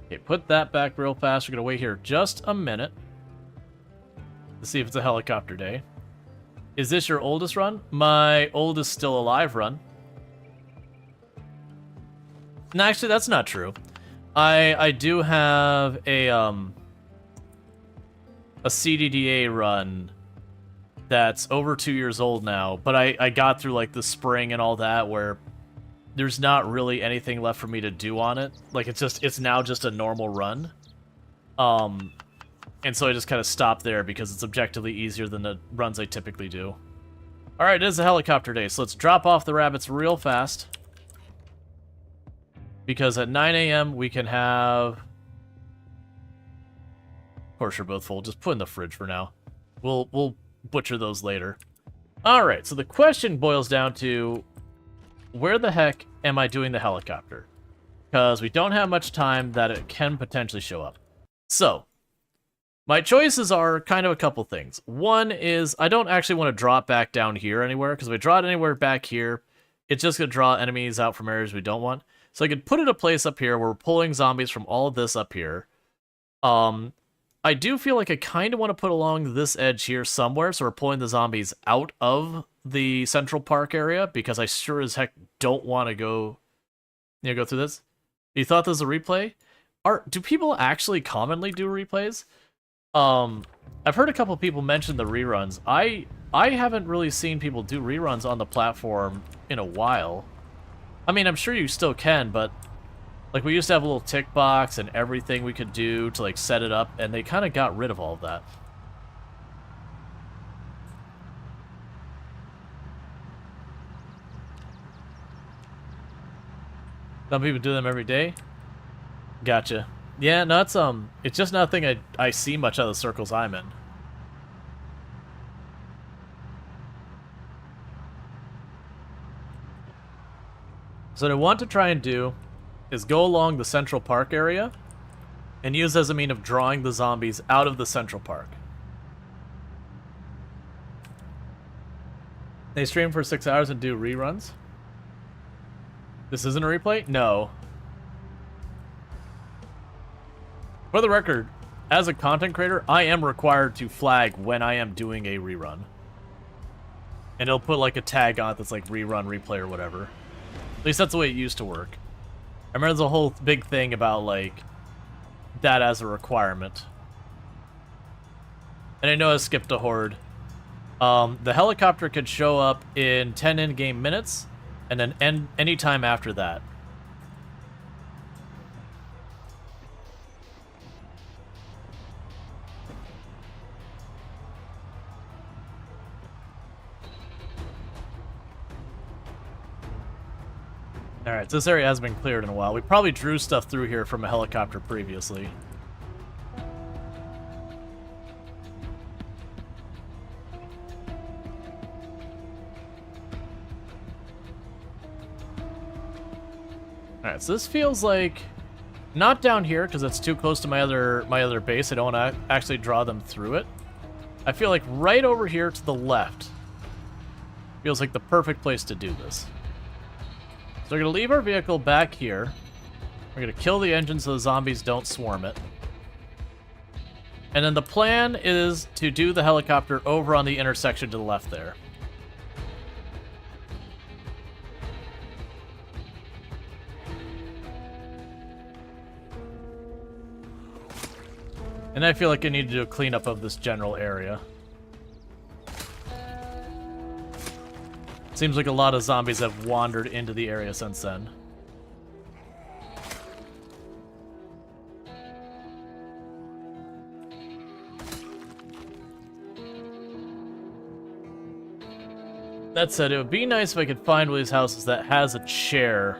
Okay, put that back real fast. We're going to wait here just a minute to see if it's a helicopter day. Is this your oldest run? My oldest still alive run. No, actually, that's not true. I do have a CDDA run that's over 2 years old now, but I got through, like, the spring and all that where there's not really anything left for me to do on it. Like, it's now just a normal run. And so I just kind of stopped there because it's objectively easier than the runs I typically do. Alright, it is a helicopter day, so let's drop off the rabbits real fast. Because at 9 a.m. we can have... Of course, you're both full. Just put in the fridge for now. We'll butcher those later. Alright, so the question boils down to... where the heck am I doing the helicopter? Because we don't have much time that it can potentially show up. So, my choices are kind of a couple things. One is, I don't actually want to drop back down here anywhere, because if I draw it anywhere back here, it's just going to draw enemies out from areas we don't want. So I could put it a place up here where we're pulling zombies from all of this up here. I do feel like I kind of want to put along this edge here somewhere, so we're pulling the zombies out of the Central Park area, because I sure as heck don't want to go through this. You thought this was a replay? Do people actually commonly do replays? I've heard a couple people mention the reruns. I haven't really seen people do reruns on the platform in a while. I mean, I'm sure you still can, but like we used to have a little tick box and everything we could do to like set it up, and they kind of got rid of all of that. Some people do them every day. Gotcha. Yeah, no, it's just not a thing I see much out of the circles I'm in. So what I want to try and do is go along the Central Park area and use as a mean of drawing the zombies out of the Central Park. They stream for 6 hours and do reruns. This isn't a replay? No. For the record, as a content creator, I am required to flag when I am doing a rerun. And it'll put like a tag on it that's like rerun, replay, or whatever. At least that's the way it used to work. I remember there's a whole big thing about like that as a requirement. And I know I skipped a horde. The helicopter could show up in 10 in-game minutes, and then end any time after that. Alright, so this area hasn't been cleared in a while. We probably drew stuff through here from a helicopter previously. Alright, so this feels like not down here because it's too close to my other base. I don't want to actually draw them through it. I feel like right over here to the left feels like the perfect place to do this. So we're going to leave our vehicle back here. We're going to kill the engine so the zombies don't swarm it. And then the plan is to do the helicopter over on the intersection to the left there. And I feel like I need to do a cleanup of this general area. Seems like a lot of zombies have wandered into the area since then. That said, it would be nice if I could find one of these houses that has a chair.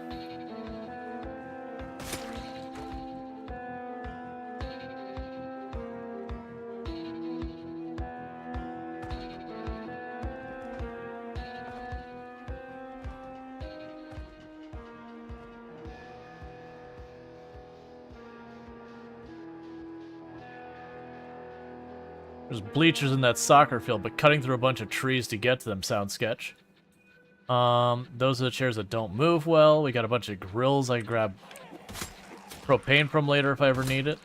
There's bleachers in that soccer field, but cutting through a bunch of trees to get to them sounds sketch. Those are the chairs that don't move well. We got a bunch of grills I can grab propane from later if I ever need it.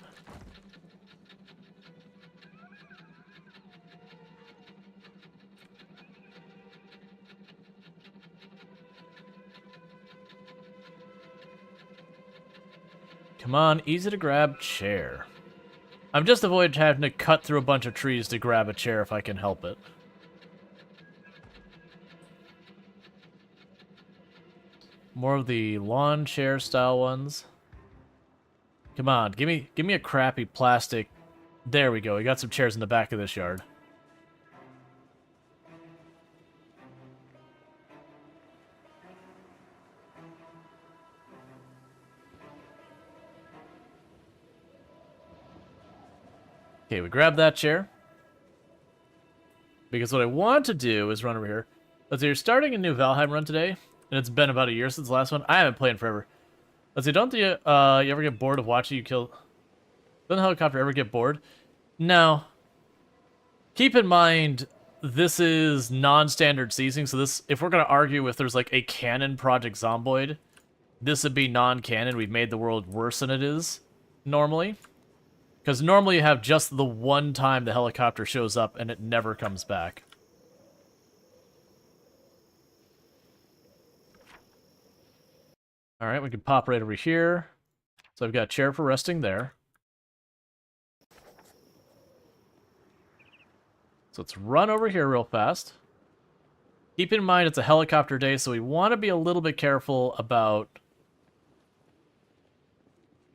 Come on, easy to grab chair. I'm just avoiding having to cut through a bunch of trees to grab a chair if I can help it. More of the lawn chair style ones. Come on, give me a crappy plastic. There we go. We got some chairs in the back of this yard. Okay, we grab that chair. Because what I want to do is run over here. Let's see, you're starting a new Valheim run today, and it's been about a year since the last one. I haven't played in forever. Let's see, don't you ever get bored of watching you kill... Doesn't the helicopter ever get bored? No. Keep in mind, this is non-standard seasoning, so this, if we're going to argue if there's like a canon Project Zomboid, this would be non-canon. We've made the world worse than it is normally. Because normally you have just the one time the helicopter shows up and it never comes back. Alright, we can pop right over here. So I've got a chair for resting there. So let's run over here real fast. Keep in mind it's a helicopter day, so we want to be a little bit careful about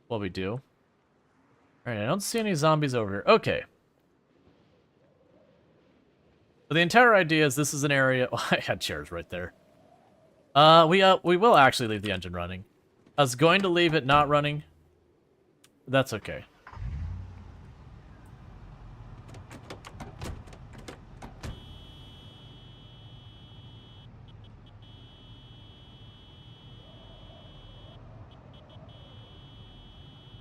what we do. Alright, I don't see any zombies over here. Okay. So the entire idea is this is an area... Oh, I had chairs right there. We will actually leave the engine running. I was going to leave it not running. That's okay.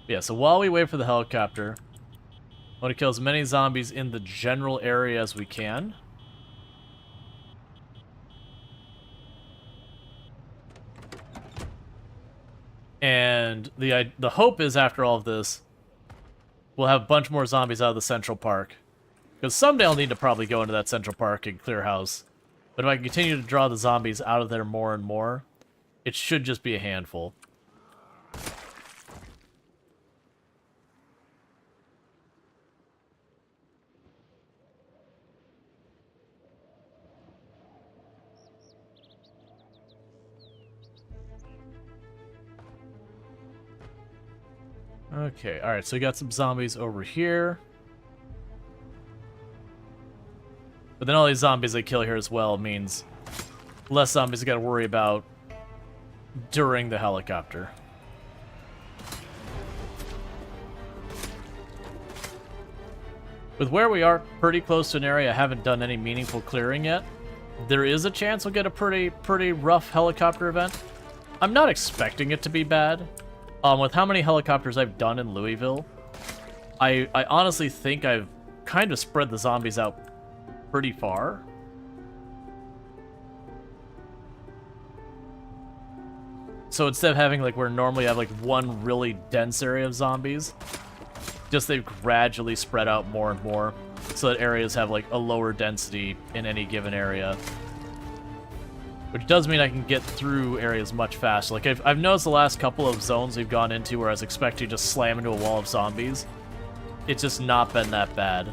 Yeah, so while we wait for the helicopter, I want to kill as many zombies in the general area as we can. And the hope is, after all of this, we'll have a bunch more zombies out of the Central Park. Because someday I'll need to probably go into that Central Park and clear house. But if I continue to draw the zombies out of there more and more, it should just be a handful. Okay, alright, so we got some zombies over here. But then all these zombies I kill here as well means less zombies I gotta worry about during the helicopter. With where we are pretty close to an area I haven't done any meaningful clearing yet, there is a chance we'll get a pretty rough helicopter event. I'm not expecting it to be bad. With how many helicopters I've done in Louisville, I honestly think I've kind of spread the zombies out pretty far. So instead of having like where normally I have like one really dense area of zombies, just they've gradually spread out more and more so that areas have like a lower density in any given area. Which does mean I can get through areas much faster. Like, I've noticed the last couple of zones we've gone into where I was expecting to just slam into a wall of zombies. It's just not been that bad.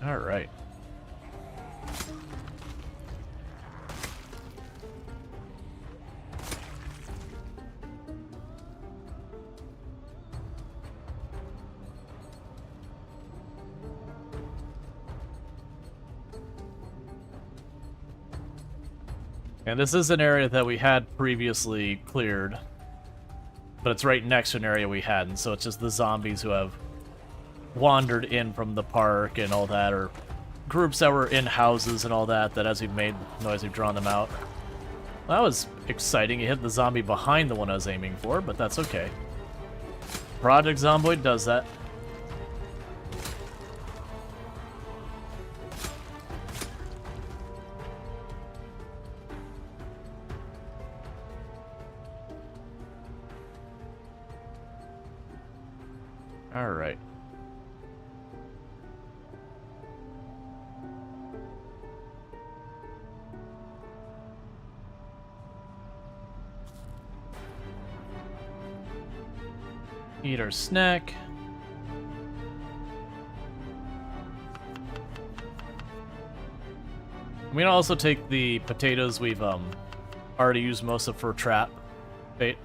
Alright. And this is an area that we had previously cleared, but it's right next to an area we hadn't, so it's just the zombies who have wandered in from the park and all that, or groups that were in houses and all that, that as we've made noise, we've drawn them out. Well, that was exciting. It hit the zombie behind the one I was aiming for, but that's okay. Project Zomboid does that. Alright. Eat our snack. We can also take the potatoes we've already used most of for trap bait.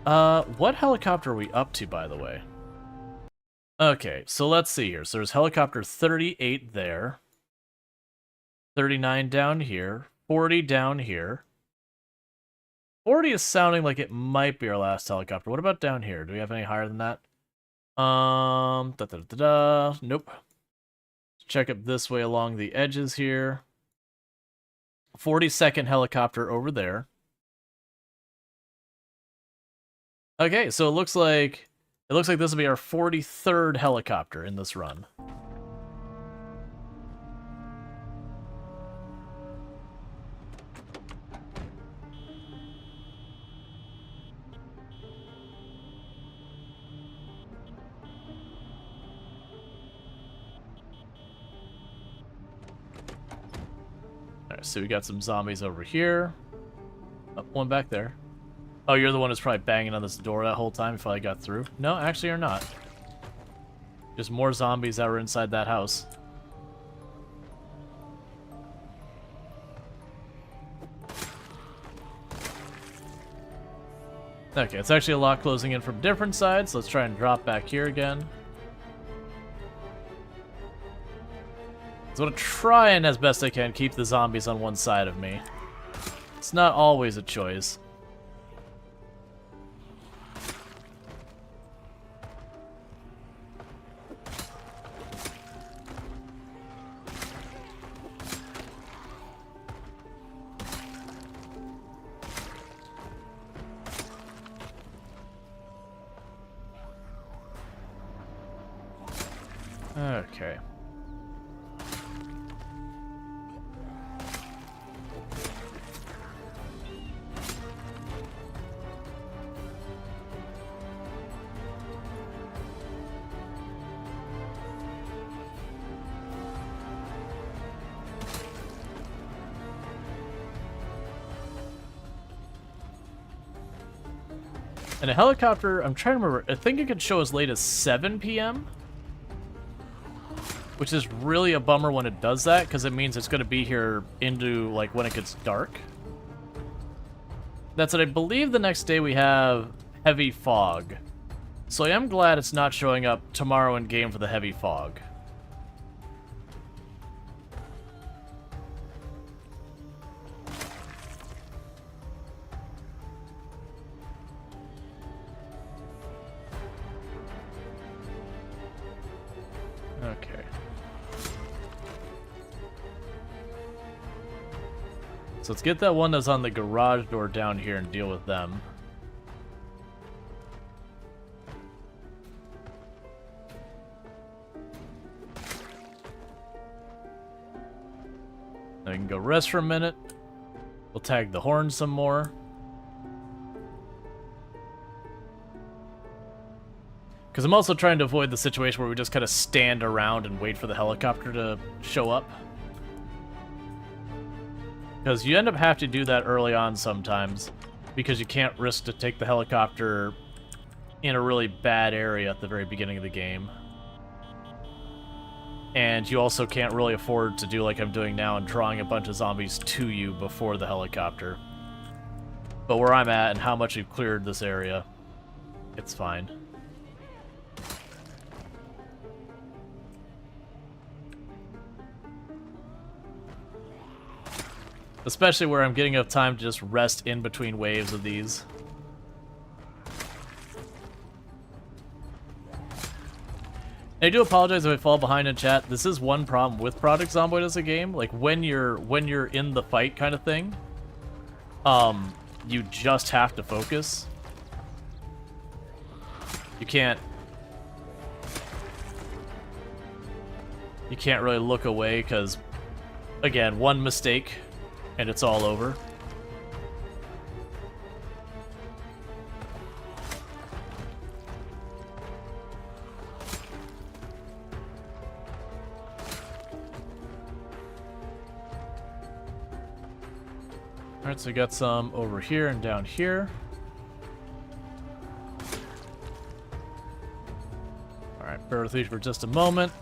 What helicopter are we up to, by the way? Okay, so let's see here. So there's helicopter 38 there. 39 down here. 40 down here. 40 is sounding like it might be our last helicopter. What about down here? Do we have any higher than that? Nope. Check up this way along the edges here. 42nd helicopter over there. Okay, so it looks like this will be our 43rd helicopter in this run. Alright, so we got some zombies over here. Oh, one back there. Oh, you're the one who's probably banging on this door that whole time if I got through? No, actually you're not. Just more zombies that were inside that house. Okay, it's actually a lot closing in from different sides. Let's try and drop back here again. So I'm gonna try and, as best I can, keep the zombies on one side of me. It's not always a choice. Okay. And a helicopter, I'm trying to remember, I think it could show as late as 7 p.m.? Which is really a bummer when it does that, because it means it's going to be here into, like, when it gets dark. That's it. I believe the next day we have heavy fog. So I am glad it's not showing up tomorrow in game for the heavy fog. Okay. So let's get that one that's on the garage door down here and deal with them. Then we can go rest for a minute. We'll tag the horn some more. Because I'm also trying to avoid the situation where we just kind of stand around and wait for the helicopter to show up. Because you end up having to do that early on sometimes, because you can't risk to take the helicopter in a really bad area at the very beginning of the game. And you also can't really afford to do like I'm doing now and drawing a bunch of zombies to you before the helicopter. But where I'm at and how much we've cleared this area, it's fine. Especially where I'm getting enough time to just rest in between waves of these. And I do apologize if I fall behind in chat. This is one problem with Project Zomboid as a game. Like when you're in the fight kind of thing, you just have to focus. You can't really look away because, again, one mistake and it's all over. Alright, so we got some over here and down here. Alright, bear with me for just a moment.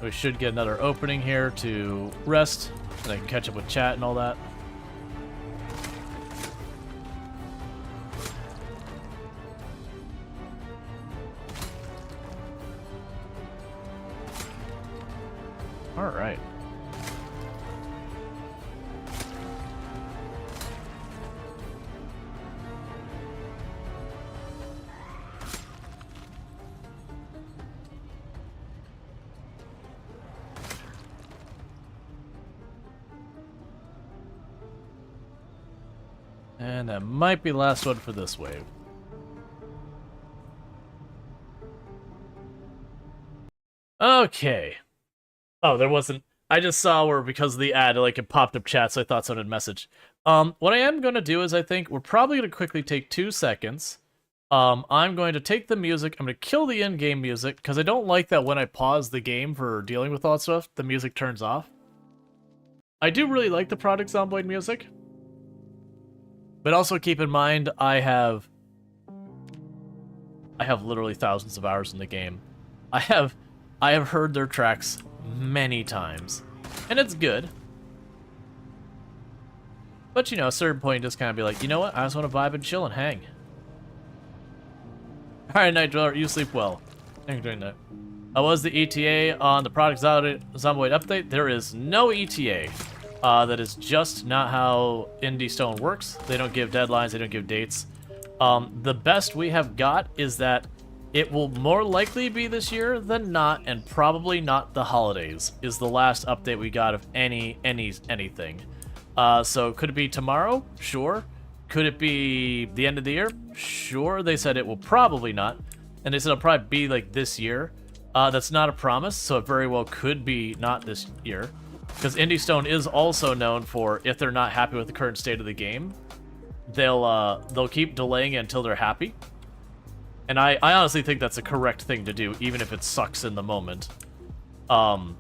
We should get another opening here to rest, and I can catch up with chat and all that. Alright. And that might be the last one for this wave. Okay. Oh, there wasn't... I just saw where, because of the ad, like, it popped up chat, so I thought someone had message. What I am going to do is, I think, we're probably going to quickly take 2 seconds. I'm going to take the music, I'm going to kill the in-game music, because I don't like that when I pause the game for dealing with all that stuff, the music turns off. I do really like the Project Zomboid music. But also keep in mind, I have literally thousands of hours in the game. I have heard their tracks many times, and it's good. But you know, a certain point, just kind of be like, you know what? I just want to vibe and chill and hang. All right, Night Dweller, you sleep well. Thanks for doing that. Was the ETA on the Product Zomboid update? There is no ETA. That is just not how Indie Stone works. They don't give deadlines, they don't give dates. The best we have got is that it will more likely be this year than not, and probably not the holidays, is the last update we got of anything. So could it be tomorrow? Sure. Could it be the end of the year? Sure. They said it will probably not. And they said it'll probably be like this year. That's not a promise, so it very well could be not this year. Because Indie Stone is also known for, if they're not happy with the current state of the game, they'll keep delaying it until they're happy. And I honestly think that's a correct thing to do, even if it sucks in the moment. But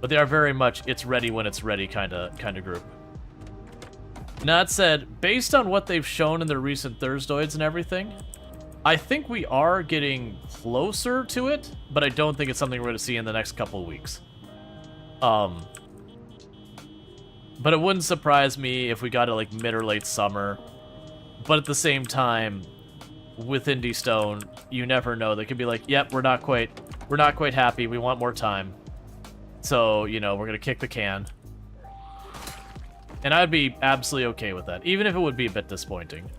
they are very much it's ready when it's ready kind of group. Now, that said, based on what they've shown in their recent Thursdoids and everything, I think we are getting closer to it, but I don't think it's something we're going to see in the next couple of weeks. But it wouldn't surprise me if we got it like mid or late summer. But at the same time, with Indie Stone, you never know. They could be like, yep, we're not quite happy. We want more time. So, you know, we're going to kick the can. And I'd be absolutely okay with that, even if it would be a bit disappointing.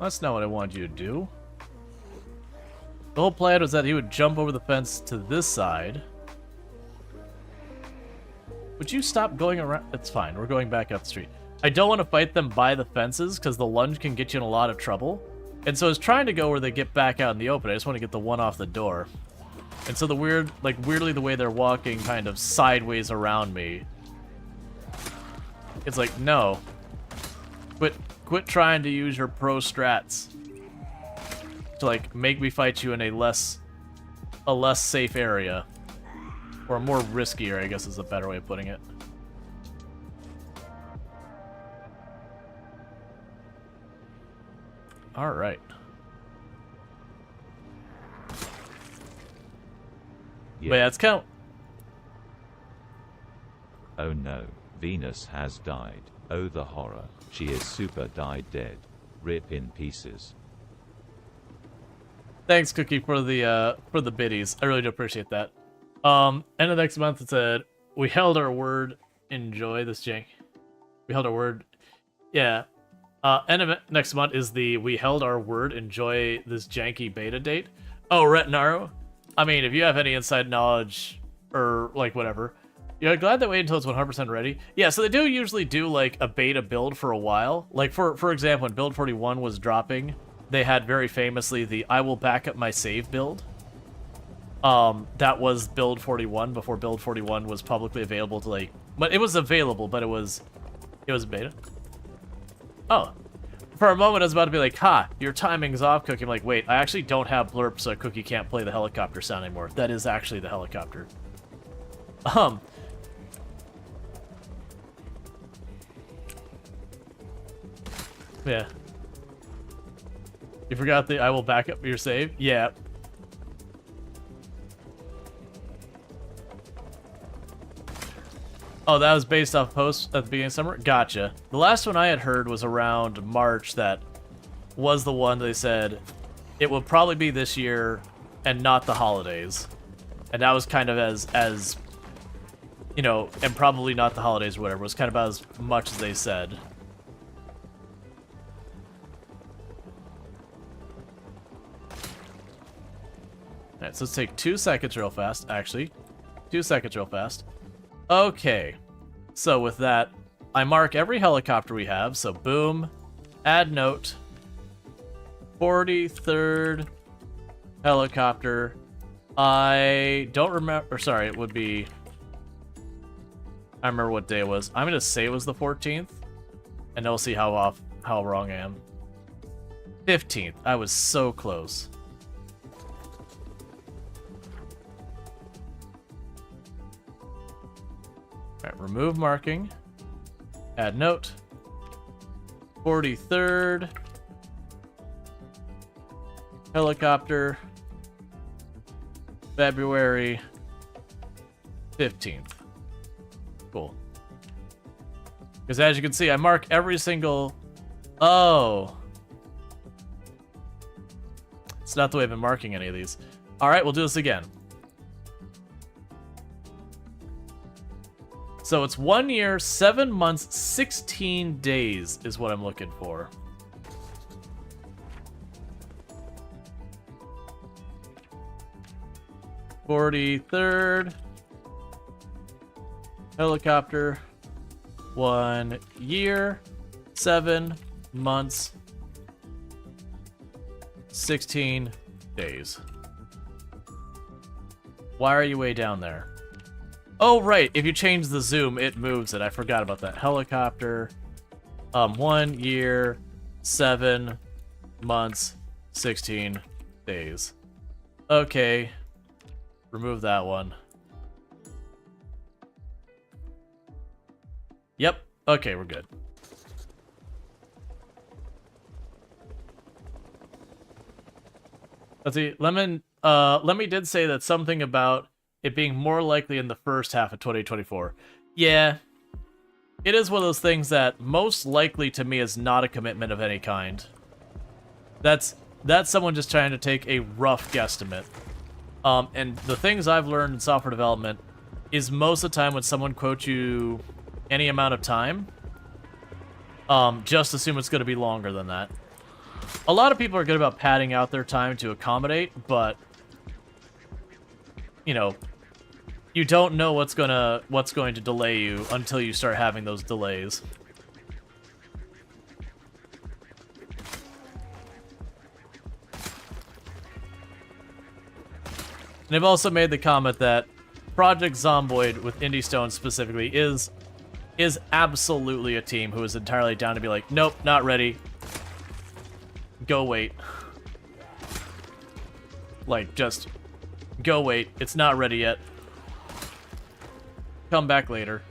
That's not what I wanted you to do. The whole plan was that he would jump over the fence to this side. Would you stop going around? It's fine. We're going back up the street. I don't want to fight them by the fences because the lunge can get you in a lot of trouble. And so I was trying to go where they get back out in the open. I just want to get the one off the door. And so the weirdly the way they're walking kind of sideways around me. It's like, no. Quit trying to use your pro strats to like make me fight you in a less safe area, or a more riskier, I guess is a better way of putting it. All right. Yeah. But yeah, it's count. Oh no, Venus has died. Oh, the horror. She is super died dead. Rip in pieces. Thanks, Cookie, for the biddies. I really do appreciate that. End of next month, it said, we held our word. Enjoy this jank. We held our word. Yeah. End of next month is the we held our word. Enjoy this janky beta date. Oh, Retinaru. I mean, if you have any inside knowledge or like whatever, you're glad they wait until it's 100% ready. Yeah, so they do usually do like a beta build for a while. Like for example, when Build 41 was dropping, they had very famously the I will back up my save build. That was Build 41 before Build 41 was publicly available to like, but it was available, but it was beta. Oh, for a moment I was about to be like, ha, your timing's off, Cookie. I'm like, wait, I actually don't have blurb, so Cookie can't play the helicopter sound anymore. That is actually the helicopter. Yeah. You forgot the I will back up your save? Yeah. Oh, that was based off posts at the beginning of summer? Gotcha. The last one I had heard was around March that was the one they said it will probably be this year and not the holidays. And that was kind of as you know, and probably not the holidays or whatever. It was kind of about as much as they said. Alright, so let's take 2 seconds real fast, actually. 2 seconds real fast. Okay. So with that, I mark every helicopter we have. So boom, add note, 43rd helicopter I don't remember, or sorry, it would be, I remember what day it was. I'm gonna say it was the 14th, and we'll see how wrong I am. 15th, I was so close. Alright, remove marking. Add note. 43rd. Helicopter. February 15th. Cool. Because as you can see, I mark every single... Oh. It's not the way I've been marking any of these. Alright, we'll do this again. So it's 1 year, 7 months, 16 days is what I'm looking for. (43rd) helicopter, 1 year, 7 months, 16 days. Why are you way down there? Oh, right. If you change the zoom, it moves it. I forgot about that. Helicopter. 1 year, 7 months, 16 days. Okay. Remove that one. Yep. Okay, we're good. Let's see. Lemmy did say that something about it being more likely in the first half of 2024. Yeah. It is one of those things that most likely to me is not a commitment of any kind. That's someone just trying to take a rough guesstimate. And the things I've learned in software development is most of the time when someone quotes you any amount of time, just assume it's going to be longer than that. A lot of people are good about padding out their time to accommodate, but you know, you don't know what's going to delay you until you start having those delays. And they've also made the comment that Project Zomboid with Indie Stone specifically is absolutely a team who is entirely down to be like, nope, not ready. Go wait. Like, just go wait. It's not ready yet. Come back later.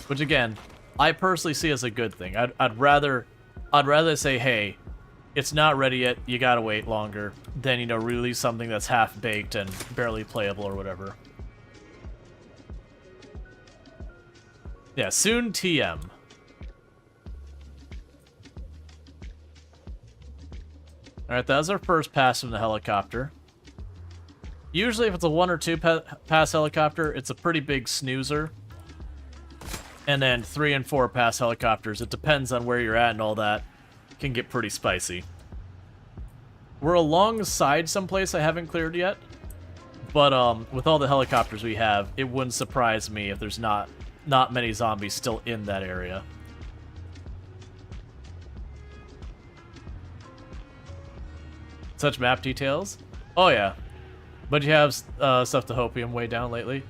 Which again, I personally see as a good thing. I'd rather say, hey, it's not ready yet, you gotta wait longer, than, you know, release something that's half-baked and barely playable or whatever. Yeah, soon TM. Alright, that was our first pass from the helicopter. Usually if it's a 1 or 2 pass helicopter, it's a pretty big snoozer. And then 3 and 4 pass helicopters, it depends on where you're at and all that, can get pretty spicy. We're alongside someplace I haven't cleared yet, but with all the helicopters we have, it wouldn't surprise me if there's not many zombies still in that area. Such map details? Oh yeah. But you have stuff to hopium way down lately?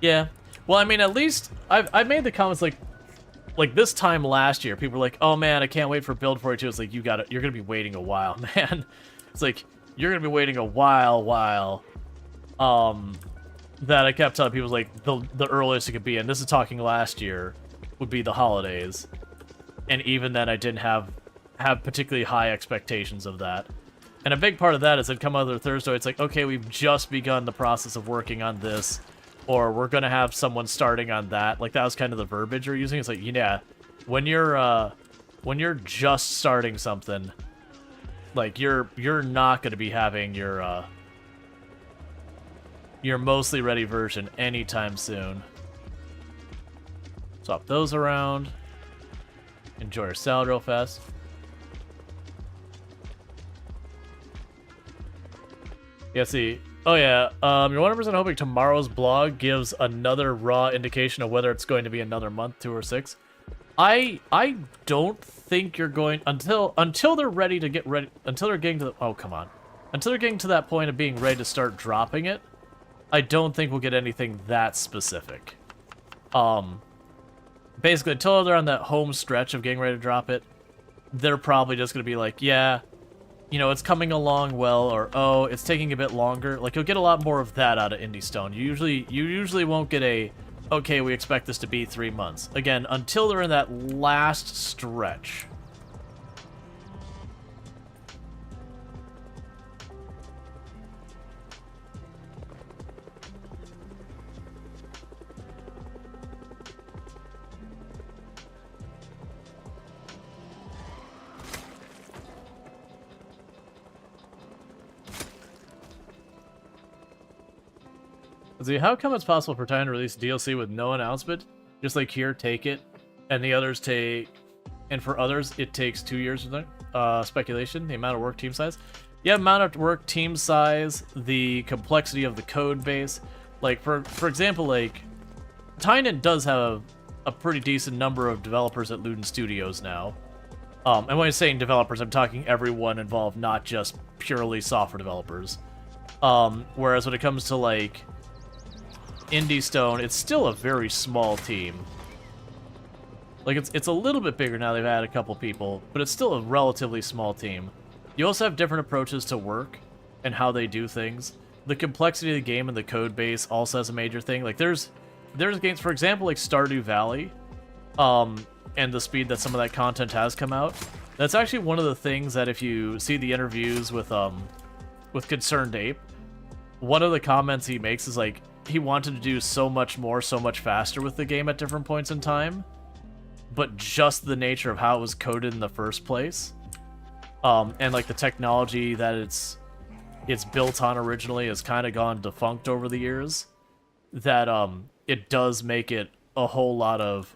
Yeah. Well, I mean, at least I've made the comments like this time last year, people were like, "Oh man, I can't wait for Build 42." It's like, you're gonna be waiting a while, man. It's like you're gonna be waiting a while. That I kept telling people, like, the earliest it could be, and this is talking last year, would be the holidays. And even then, I didn't have particularly high expectations of that. And a big part of that is it'd come out of Thursday. It's like, okay, we've just begun the process of working on this, or we're gonna have someone starting on that. Like, that was kind of the verbiage we're using. It's like, yeah, when you're just starting something, like, you're not gonna be having your mostly ready version anytime soon. Swap those around. Enjoy your salad real fast. Yeah, see. Oh yeah, you're 100% hoping tomorrow's blog gives another raw indication of whether it's going to be another month, 2 or 6. I don't think you're going until they're ready to get ready, until they're getting to the, oh come on, until they're getting to that point of being ready to start dropping it. I don't think we'll get anything that specific. Basically until they're on that home stretch of getting ready to drop it, they're probably just gonna be like, yeah, you know, it's coming along well, or oh, it's taking a bit longer. Like, you'll get a lot more of that out of Indie Stone. You usually won't get a, okay, we expect this to be 3 months. Again, until they're in that last stretch. Let's see, how come it's possible for Titan to release DLC with no announcement? Just like here, take it, and the others take, and for others, it takes 2 years or something? Speculation, the amount of work, team size. Yeah, amount of work, team size, the complexity of the code base. Like, for example, like, Titan does have a pretty decent number of developers at Luden Studios now. And when I'm saying developers, I'm talking everyone involved, not just purely software developers. Whereas when it comes to, like, Indie Stone, it's still a very small team. Like, it's a little bit bigger now, they've added a couple people, but it's still a relatively small team. You also have different approaches to work and how they do things. The complexity of the game and the code base also has a major thing. Like, there's games, for example, like Stardew Valley, and the speed that some of that content has come out. That's actually one of the things that if you see the interviews with Concerned Ape, one of the comments he makes is like, he wanted to do so much more, so much faster with the game at different points in time, but just the nature of how it was coded in the first place, and like the technology that it's built on originally has kind of gone defunct over the years, that it does make it a whole lot of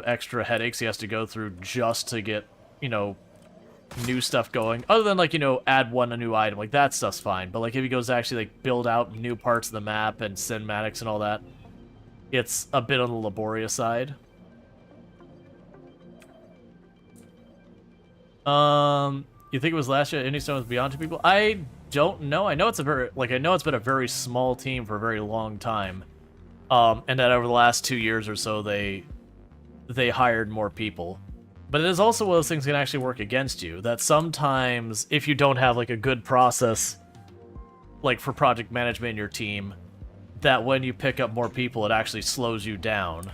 extra headaches he has to go through just to get, you know, new stuff going, other than, like, you know, add a new item. Like, that stuff's fine, but like if he goes to actually like build out new parts of the map and cinematics and all that, it's a bit on the laborious side. You think it was last year Indie Stone was beyond 2 people? I don't know. I know it's been a very small team for a very long time, and that over the last 2 years or so they hired more people. But it is also one of those things that can actually work against you, that sometimes if you don't have like a good process, like for project management in your team, that when you pick up more people, it actually slows you down,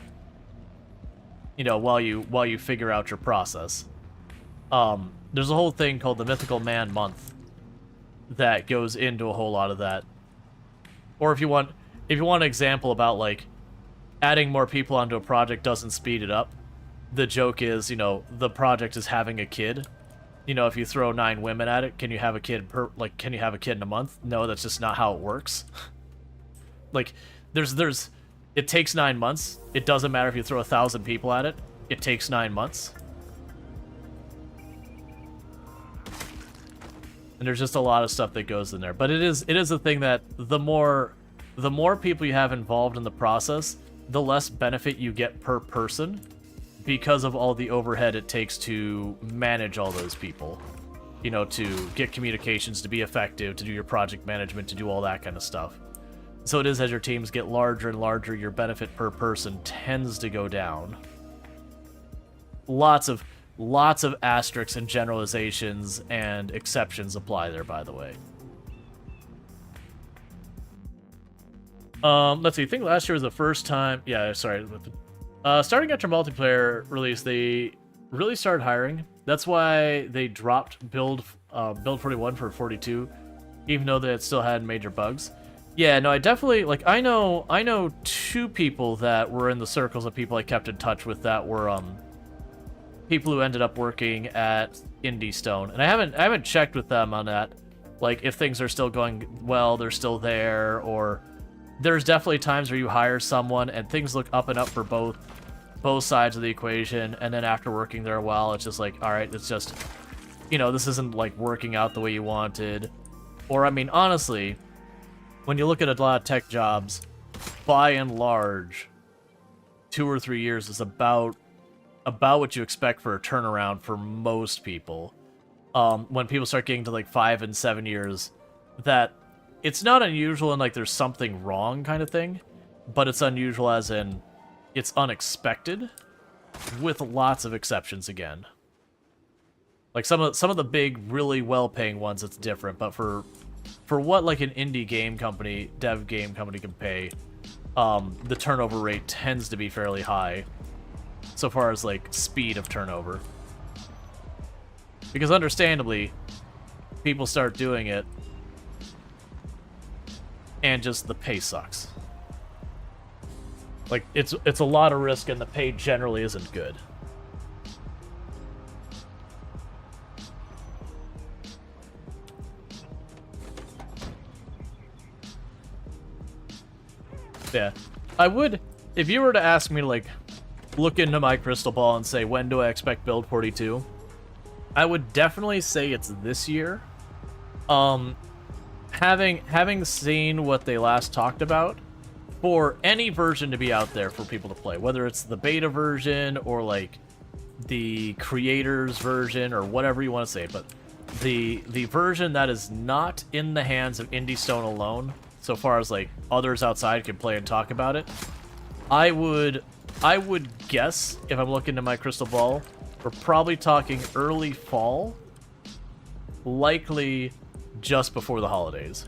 you know, while you figure out your process. There's a whole thing called the Mythical Man Month that goes into a whole lot of that. Or if you want an example about like adding more people onto a project doesn't speed it up, the joke is, you know, the project is having a kid. You know, if you throw 9 women at it, can you have a kid in a month? No, that's just not how it works. Like, it takes 9 months. It doesn't matter if you throw 1,000 people at it. It takes 9 months. And there's just a lot of stuff that goes in there. But it is a thing that the more people you have involved in the process, the less benefit you get per person, because of all the overhead it takes to manage all those people. You know, to get communications to be effective, to do your project management, to do all that kind of stuff. So it is, as your teams get larger and larger, your benefit per person tends to go down. Lots of asterisks and generalizations and exceptions apply there, by the way. Let's see, I think last year was the first time... Yeah, sorry. Starting after multiplayer release, they really started hiring. That's why they dropped build 41 for 42, even though they still had major bugs. Yeah, no, I definitely, like, I know 2 people that were in the circles of people I kept in touch with that were people who ended up working at Indie Stone, and I haven't checked with them on that, like if things are still going well, they're still there, or there's definitely times where you hire someone and things look up and up for both sides of the equation, and then after working there a while, it's just like, all right, it's just, you know, this isn't like working out the way you wanted. Or, I mean, honestly, when you look at a lot of tech jobs, by and large, 2 or 3 years is about about what you expect for a turnaround for most people. When people start getting to like 5 and 7 years, that it's not unusual and like there's something wrong kind of thing, but it's unusual as in it's unexpected, with lots of exceptions again. Like some of the big, really well-paying ones, it's different. But for what like an indie game company, dev game company can pay, the turnover rate tends to be fairly high, so far as like speed of turnover. Because understandably, people start doing it, and just the pay sucks. Like it's a lot of risk, and the pay generally isn't good. Yeah, I would, if you were to ask me to like look into my crystal ball and say when do I expect Build 42, I would definitely say it's this year. Having seen what they last talked about, for any version to be out there for people to play, whether it's the beta version or like the creators version or whatever you want to say, but the version that is not in the hands of Indie Stone alone, so far as like others outside can play and talk about it, I would guess, if I'm looking to my crystal ball, we're probably talking early fall, likely just before the holidays.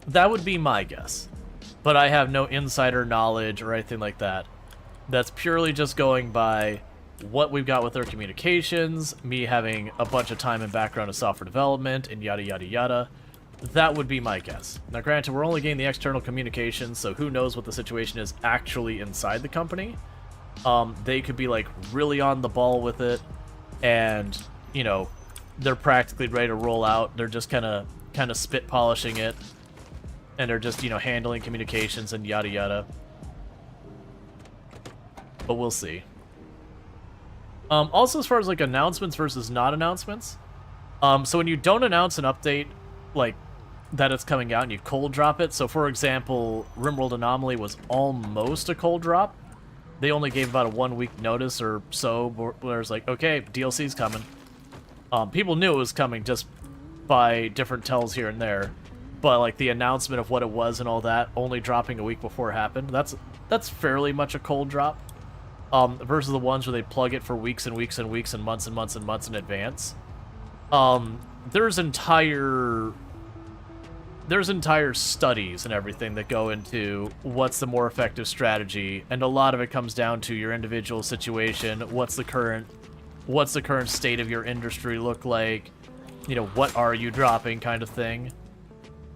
That would be my guess, but I have no insider knowledge or anything like that. That's purely just going by what we've got with our communications, me having a bunch of time and background in software development, and yada yada yada. That would be my guess. Now granted, we're only getting the external communications, so who knows what the situation is actually inside the company. They could be like really on the ball with it, and you know, they're practically ready to roll out. They're just kind of spit polishing it, and they're just, you know, handling communications and yada yada. But we'll see. Also, as far as like announcements versus not announcements, so when you don't announce an update like that it's coming out and you cold drop it, so for example, RimWorld Anomaly was almost a cold drop. They only gave about a 1 week notice or so, where it's like, okay, DLC's coming. People knew it was coming just by different tells here and there, but like the announcement of what it was and all that only dropping a week before it happened, that's fairly much a cold drop. Versus the ones where they plug it for weeks and weeks and weeks and months and months and months in advance. There's entire studies and everything that go into what's the more effective strategy, and a lot of it comes down to your individual situation. What's the current state of your industry look like? You know, what are you dropping, kind of thing.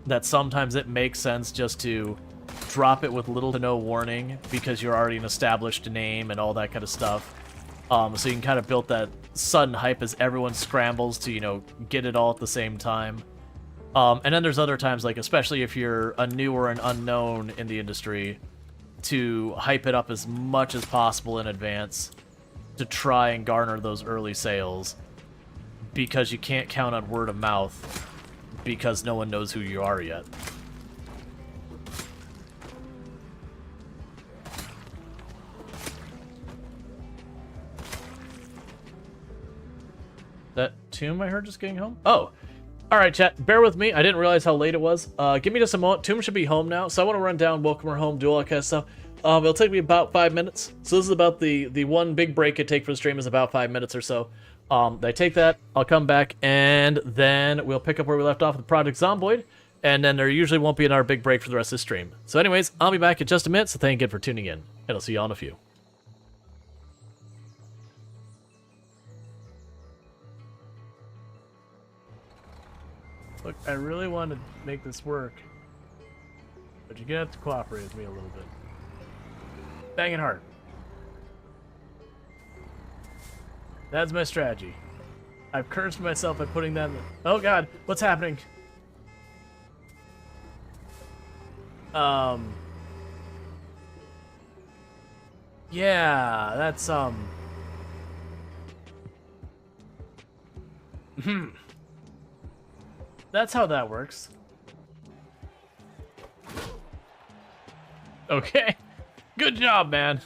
That sometimes it makes sense just to drop it with little to no warning because you're already an established name and all that kind of stuff. So you can kind of build that sudden hype as everyone scrambles to, you know, get it all at the same time. And then there's other times, like especially if you're a new or an unknown in the industry, to hype it up as much as possible in advance to try and garner those early sales, because you can't count on word of mouth because no one knows who you are yet. That Tomb I heard just getting home? Oh! Alright, chat. Bear with me. I didn't realize how late it was. Give me just a moment. Tomb should be home now, so I want to run down, welcome her home, do all that kind of stuff. It'll take me about 5 minutes. So this is about the one big break I take for the stream is about 5 minutes or so. I take that, I'll come back, and then we'll pick up where we left off with Project Zomboid, and then there usually won't be another big break for the rest of the stream. So anyways, I'll be back in just a minute, so thank you again for tuning in, and I'll see y'all in a few. Look, I really want to make this work, but you're gonna have to cooperate with me a little bit. Banging hard. That's my strategy. I've cursed myself by putting that in the... Oh god, what's happening? Yeah, that's, That's how that works. Okay. Good job, man.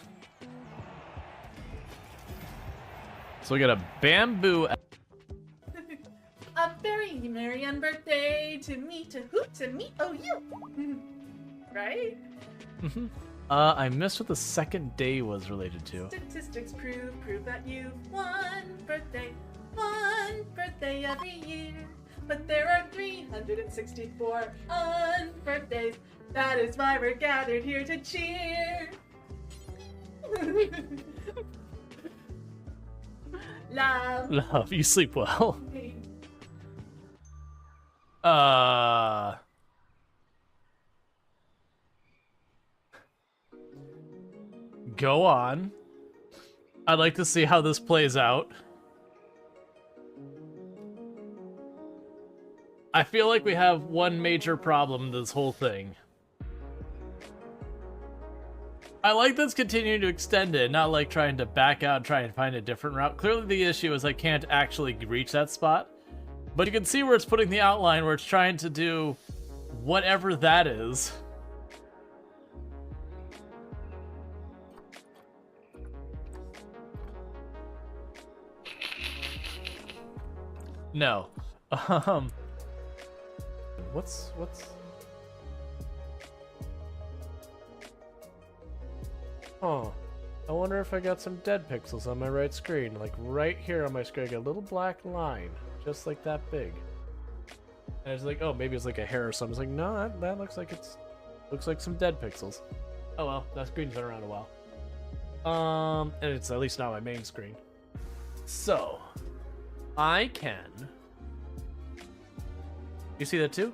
So we got a bamboo. A very merry on birthday to me, to who, to me, oh you. Right? I missed what the second day was related to. Statistics prove that you've one birthday every year. But there are 364 birthdays. That is why we're gathered here to cheer. Love. Love, you sleep well. Go on. I'd like to see how this plays out. I feel like we have one major problem in this whole thing. I like this continuing to extend it, not like trying to back out and try and find a different route. Clearly the issue is I can't actually reach that spot. But you can see where it's putting the outline, where it's trying to do whatever that is. No. What's... Oh, I wonder if I got some dead pixels on my right screen. Like right here on my screen, I got a little black line, just like that big. And it's like, oh, maybe it's like a hair or something. It's like, no, that looks like looks like some dead pixels. Oh well, that screen's been around a while. And it's at least not my main screen. So, I can. You see that too?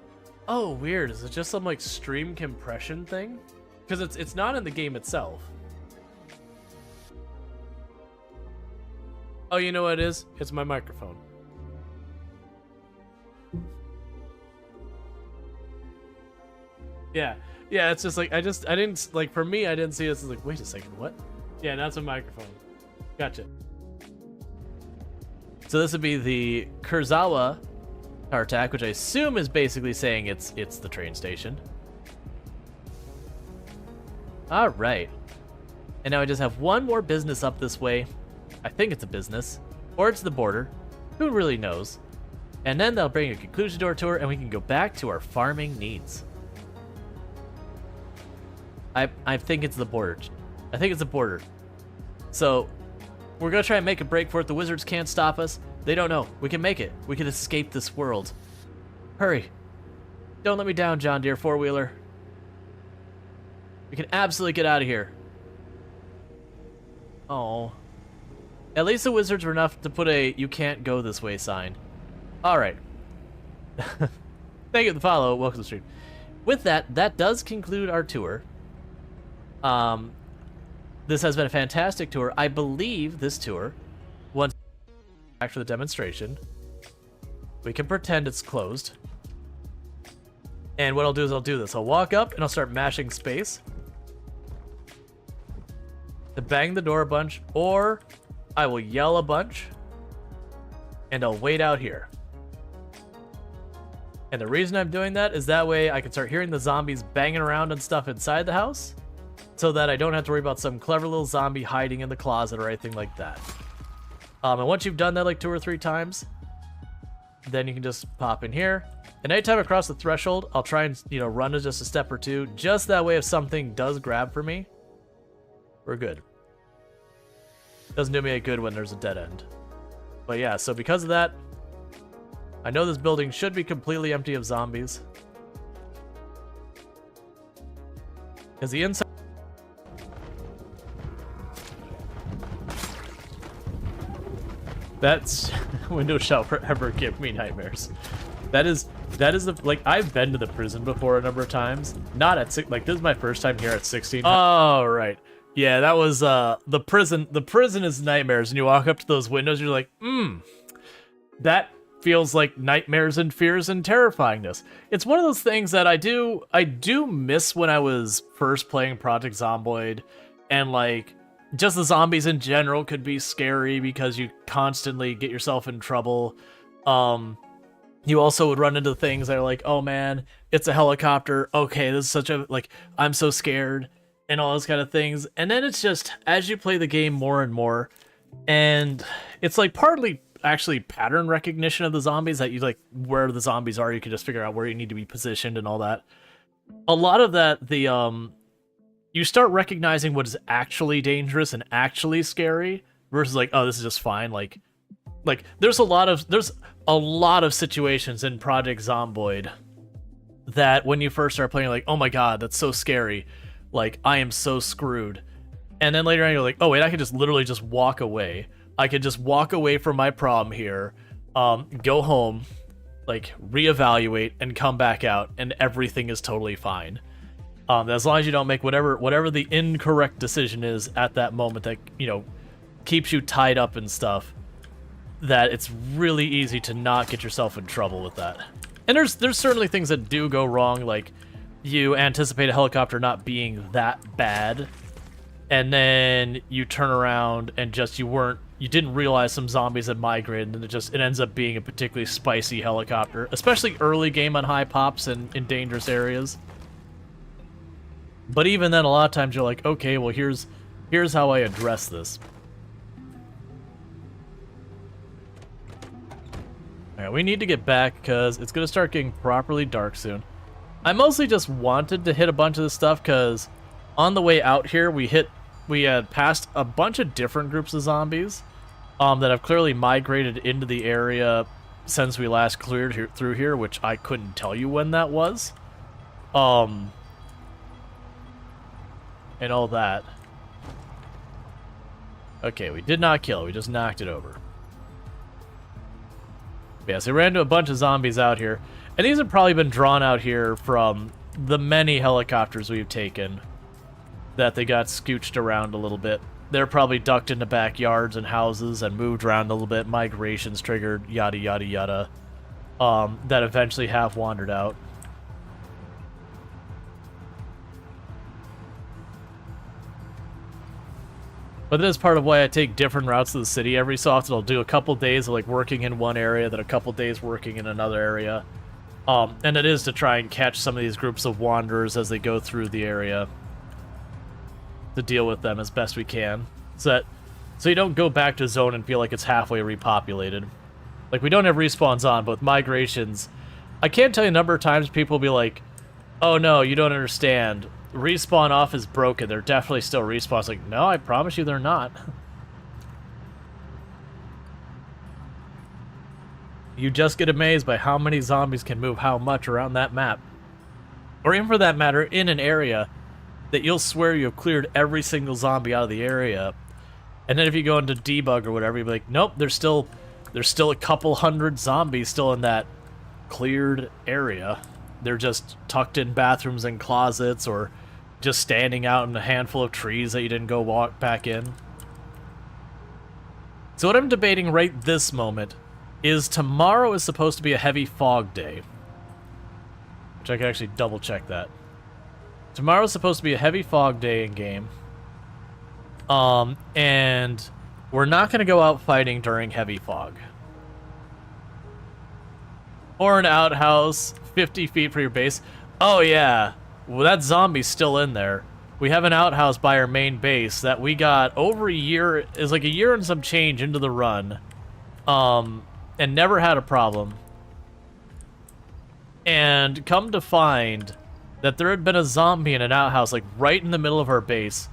Oh, weird. Is it just some like stream compression thing? Because it's not in the game itself. Oh, you know what it is? It's my microphone. Yeah, it's just like, I didn't, like, for me, I didn't see this. It's like, wait a second, what? Yeah, that's a microphone. Gotcha. So this would be the Kurzawa Tartak, which I assume is basically saying it's the train station. All right. And now I just have one more business up this way. I think it's a business, or it's the border. Who really knows? And then they'll bring a conclusion to our tour, and we can go back to our farming needs. I think it's the border. I think it's the border. So we're gonna try and make a break for it. The wizards can't stop us. They don't know. We can make it. We can escape this world. Hurry. Don't let me down, John Deere four-wheeler. We can absolutely get out of here. Oh. At least the wizards were enough to put a "you can't go this way" sign. Alright. Thank you for the follow. Welcome to the stream. With that, that does conclude our tour. This has been a fantastic tour. I believe this tour, once back for the demonstration, we can pretend it's closed. And what I'll do is I'll do this. I'll walk up and I'll start mashing space to bang the door a bunch, or I will yell a bunch and I'll wait out here. And the reason I'm doing that is that way I can start hearing the zombies banging around and stuff inside the house, so that I don't have to worry about some clever little zombie hiding in the closet or anything like that. And once you've done that like 2 or 3 times, then you can just pop in here. And anytime I cross the threshold, I'll try and, run just a step or two, just that way if something does grab for me, we're good. Doesn't do me any good when there's a dead end. But yeah, so because of that, I know this building should be completely empty of zombies. Because the inside... That's... Windows shall forever give me nightmares. That is the... Like, I've been to the prison before a number of times. Not at... Like, this is my first time here at 16. Oh, right. Yeah, that was, the prison. The prison is nightmares, and you walk up to those windows, you're like, that feels like nightmares and fears and terrifyingness. It's one of those things that I do miss when I was first playing Project Zomboid, and like, just the zombies in general could be scary because you constantly get yourself in trouble. You also would run into things that are like, oh man, it's a helicopter. Okay, this is such a, like, I'm so scared, and all those kind of things. And then it's just, as you play the game more and more, And it's like partly actually pattern recognition of the zombies, that you like where the zombies are, you can just figure out where you need to be positioned and all that. A lot of that, you start recognizing what is actually dangerous and actually scary versus like, oh, this is just fine. Like there's a lot of situations in Project Zomboid that when you first start playing, you're like, oh my god, that's so scary. Like, I am so screwed. And then later on, you're like, oh wait, I could just literally just walk away. I could just walk away from my problem here, go home, like reevaluate, and come back out, and everything is totally fine. As long as you don't make whatever the incorrect decision is at that moment that, you know, keeps you tied up and stuff, that it's really easy to not get yourself in trouble with that. And there's certainly things that do go wrong, like you anticipate a helicopter not being that bad, and then you turn around and just you didn't realize some zombies had migrated, and it ends up being a particularly spicy helicopter, especially early game on high pops and in dangerous areas. But even then, a lot of times you're like, okay, well here's how I address this. Alright, we need to get back because it's going to start getting properly dark soon. I mostly just wanted to hit a bunch of this stuff because on the way out here, we had passed a bunch of different groups of zombies that have clearly migrated into the area since we last cleared through here, which I couldn't tell you when that was. And all that. Okay, we did not kill it, we just knocked it over. Yeah, so we ran into a bunch of zombies out here. And these have probably been drawn out here from the many helicopters we've taken, that they got scooched around a little bit. They're probably ducked into backyards and houses and moved around a little bit. Migrations triggered, yada, yada, yada. That eventually have wandered out. But that is part of why I take different routes to the city. Every so often I'll do a couple days of like working in one area, then a couple days working in another area. And it is to try and catch some of these groups of wanderers as they go through the area, to deal with them as best we can, so you don't go back to zone and feel like it's halfway repopulated. Like, we don't have respawns on, but with migrations, I can't tell you a number of times people will be like, oh no, you don't understand. Respawn off is broken. They're definitely still respawns. Like, no, I promise you they're not. You just get amazed by how many zombies can move how much around that map. Or even for that matter, in an area that you'll swear you've cleared every single zombie out of the area. And then if you go into debug or whatever, you'll be like, nope, there's still a couple hundred zombies still in that cleared area. They're just tucked in bathrooms and closets, or just standing out in a handful of trees that you didn't go walk back in. So what I'm debating right this moment is tomorrow is supposed to be a heavy fog day. Which I can actually double check that. Tomorrow's supposed to be a heavy fog day in game. And we're not going to go out fighting during heavy fog. Or an outhouse 50 feet from your base. Oh yeah, well that zombie's still in there. We have an outhouse by our main base that we got over a year, is like a year and some change into the run. And never had a problem. And come to find that there had been a zombie in an outhouse like right in the middle of our base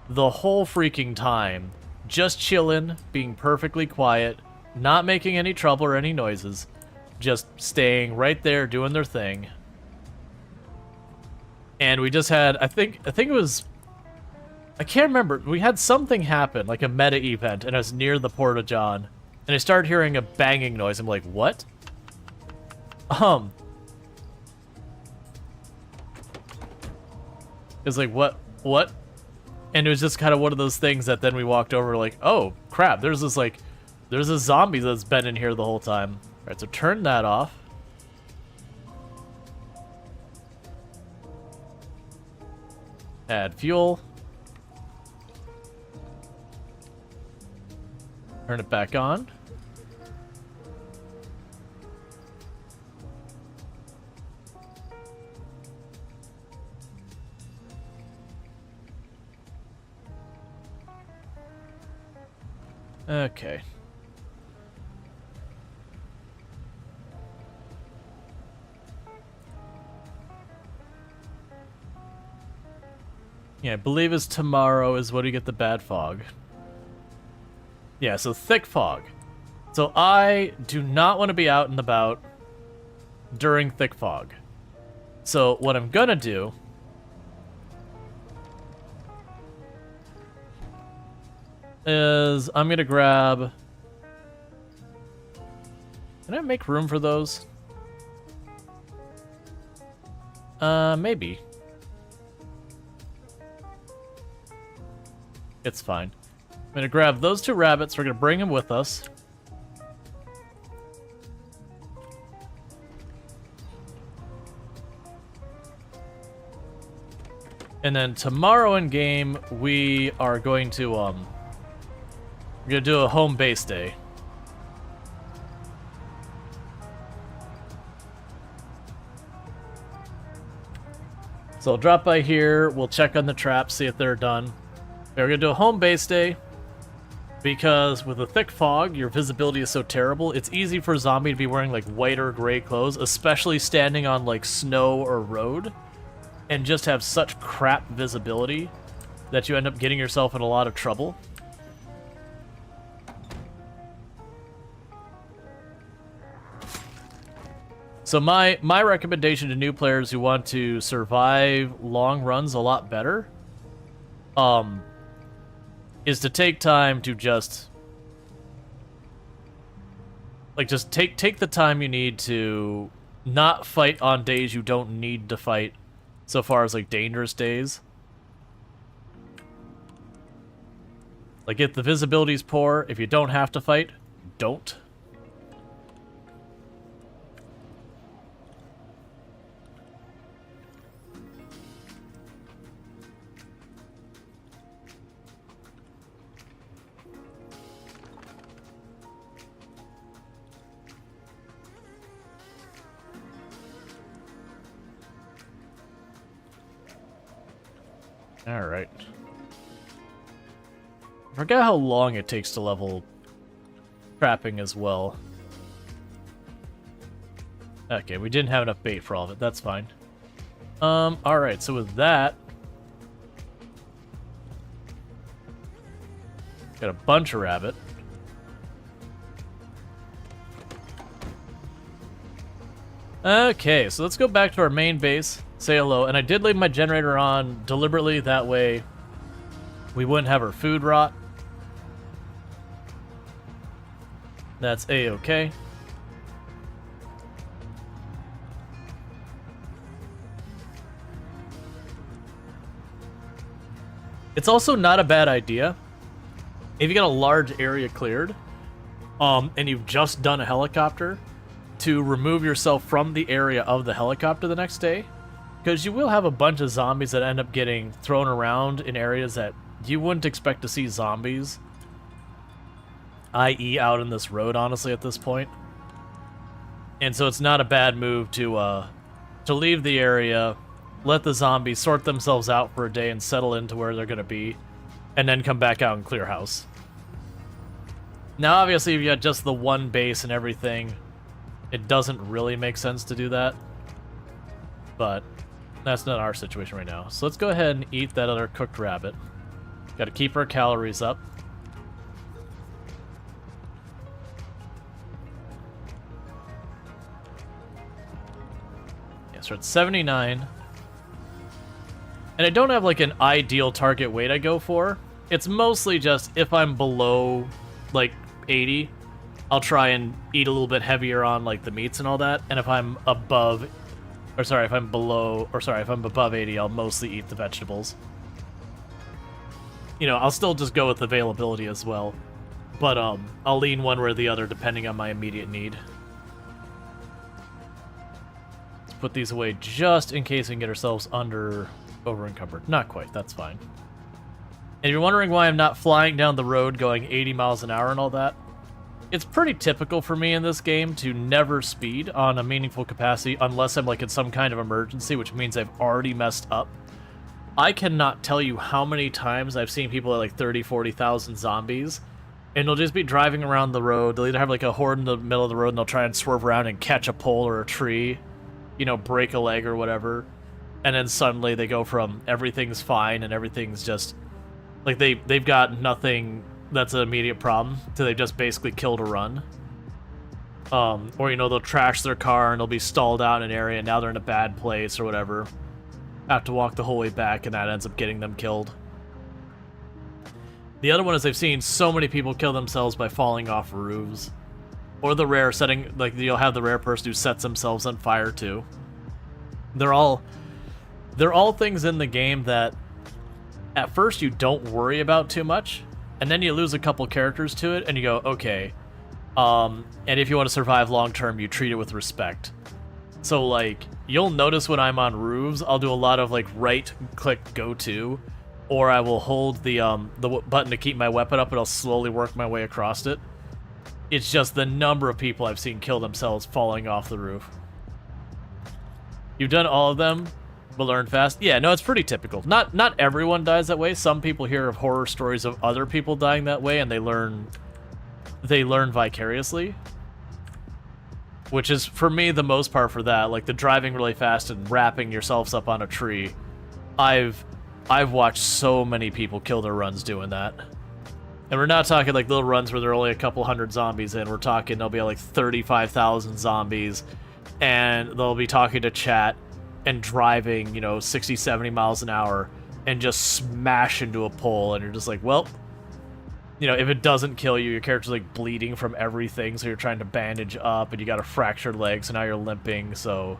the whole freaking time. Just chilling, being perfectly quiet, not making any trouble or any noises. Just staying right there doing their thing. And we just had, I think it was, I can't remember, we had something happen, like a meta event, and I was near the Porta-John, and I started hearing a banging noise. I'm like, what? It's like, what? And it was just kind of one of those things that then we walked over like, oh, crap, there's a zombie that's been in here the whole time. All right, so turn that off. Add fuel. Turn it back on. Okay. Yeah, I believe it's tomorrow is when you get the bad fog. Yeah, so thick fog. So I do not want to be out and about during thick fog. So what I'm gonna do is I'm gonna grab... Can I make room for those? Maybe. It's fine. I'm gonna grab those 2 rabbits. We're gonna bring them with us. And then tomorrow in game, we are going to we're gonna do a home base day. So I'll drop by here. We'll check on the traps, see if they're done. We're gonna do a home base day because with a thick fog, your visibility is so terrible. It's easy for a zombie to be wearing like white or gray clothes, especially standing on like snow or road, and just have such crap visibility that you end up getting yourself in a lot of trouble. So my recommendation to new players who want to survive long runs a lot better, is to take time to just take the time you need to not fight on days you don't need to fight, so far as like dangerous days. Like if the visibility is poor, if you don't have to fight, don't. Alright. I forget how long it takes to level trapping as well. Okay, we didn't have enough bait for all of it. That's fine. Alright, so with that... Got a bunch of rabbit. Okay, so let's go back to our main base. Say hello, and I did leave my generator on deliberately, that way we wouldn't have our food rot. That's a-okay. It's also not a bad idea if you got a large area cleared, and you've just done a helicopter, to remove yourself from the area of the helicopter the next day. Because you will have a bunch of zombies that end up getting thrown around in areas that you wouldn't expect to see zombies. I.e. out in this road, honestly, at this point. And so it's not a bad move to leave the area, let the zombies sort themselves out for a day and settle into where they're going to be, and then come back out and clear house. Now, obviously, if you had just the one base and everything, it doesn't really make sense to do that. But that's not our situation right now. So let's go ahead and eat that other cooked rabbit. Got to keep our calories up. Yeah, so we're at 79. And I don't have like an ideal target weight I go for. It's mostly just if I'm below like 80, I'll try and eat a little bit heavier on like the meats and all that. And if I'm above... if I'm above 80, I'll mostly eat the vegetables. You know, I'll still just go with availability as well. But, I'll lean one way or the other depending on my immediate need. Let's put these away just in case we can get ourselves over-encumbered. Not quite, that's fine. And if you're wondering why I'm not flying down the road going 80 miles an hour and all that, it's pretty typical for me in this game to never speed on a meaningful capacity unless I'm like in some kind of emergency, which means I've already messed up. I cannot tell you how many times I've seen people at like 30, 40,000 zombies And they'll just be driving around the road. They'll either have like a horde in the middle of the road and they'll try and swerve around and catch a pole or a tree, you know, break a leg or whatever. And then suddenly they go from everything's fine and everything's just like they've got nothing that's an immediate problem to they've just basically killed a run. Or, you know, they'll trash their car and they'll be stalled out in an area and now they're in a bad place or whatever. Have to walk the whole way back and that ends up getting them killed. The other one is I've seen so many people kill themselves by falling off roofs. Or the rare setting, like you'll have the rare person who sets themselves on fire too. They're all things in the game that at first you don't worry about too much, and then you lose a couple characters to it and you go, okay. And if you want to survive long term, you treat it with respect. So like, you'll notice when I'm on roofs, I'll do a lot of like right click go to, or I will hold the button to keep my weapon up and I'll slowly work my way across it. It's just the number of people I've seen kill themselves falling off the roof. You've done all of them, but learn fast? Yeah, no, it's pretty typical. Not everyone dies that way. Some people hear of horror stories of other people dying that way and they learn vicariously. Which is, for me, the most part for that. Like the driving really fast and wrapping yourselves up on a tree. I've watched so many people kill their runs doing that. And we're not talking like little runs where there are only a couple hundred zombies in. We're talking there'll be like 35,000 zombies. And they'll be talking to chat and driving, you know, 60, 70 miles an hour and just smash into a pole. And you're just like, well, you know, if it doesn't kill you, your character's like bleeding from everything. So you're trying to bandage up and you got a fractured leg. So now you're limping. So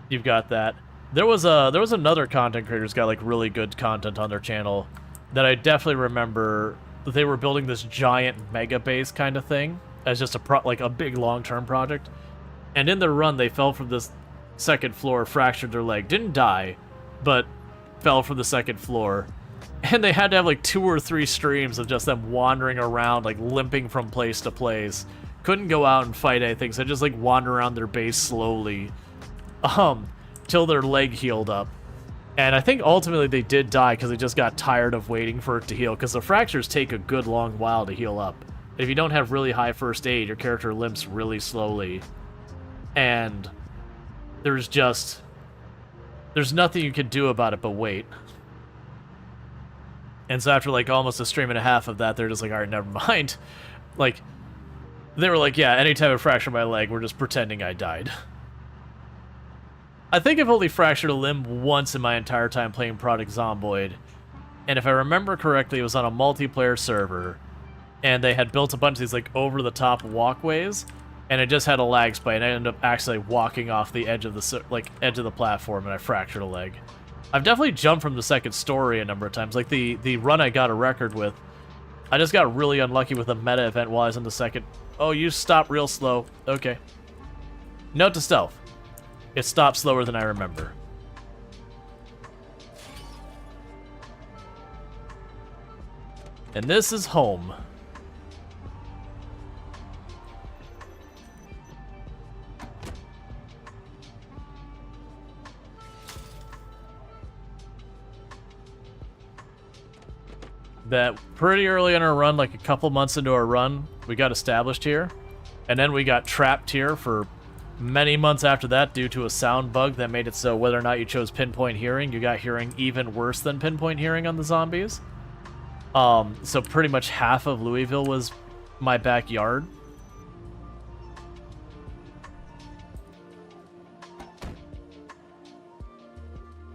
you've got that. There was another content creator who's got like really good content on their channel that I definitely remember. They were building this giant mega base kind of thing as just a big long-term project. And in their run, they fell from this second floor, fractured their leg, didn't die, but fell from the second floor. And they had to have like 2 or 3 streams of just them wandering around, like limping from place to place. Couldn't go out and fight anything, so just like wander around their base slowly. Till their leg healed up. And I think ultimately they did die because they just got tired of waiting for it to heal, because the fractures take a good long while to heal up. If you don't have really high first aid, your character limps really slowly. And there's nothing you can do about it but wait. And so after like almost a stream and a half of that, they're just like, alright, never mind. Like, they were like, yeah, anytime I fracture my leg, we're just pretending I died. I think I've only fractured a limb once in my entire time playing Project Zomboid. And if I remember correctly, it was on a multiplayer server. And they had built a bunch of these like over-the-top walkways. And it just had a lag spike, and I ended up actually walking off the edge of the platform, and I fractured a leg. I've definitely jumped from the second story a number of times. Like the run I got a record with, I just got really unlucky with a meta event while I was in the second. Oh, you stop real slow. Okay. Note to stealth. It stopped slower than I remember. And this is home. That pretty early in our run, like a couple months into our run, we got established here. And then we got trapped here for many months after that due to a sound bug that made it so whether or not you chose pinpoint hearing, you got hearing even worse than pinpoint hearing on the zombies. So pretty much half of Louisville was my backyard.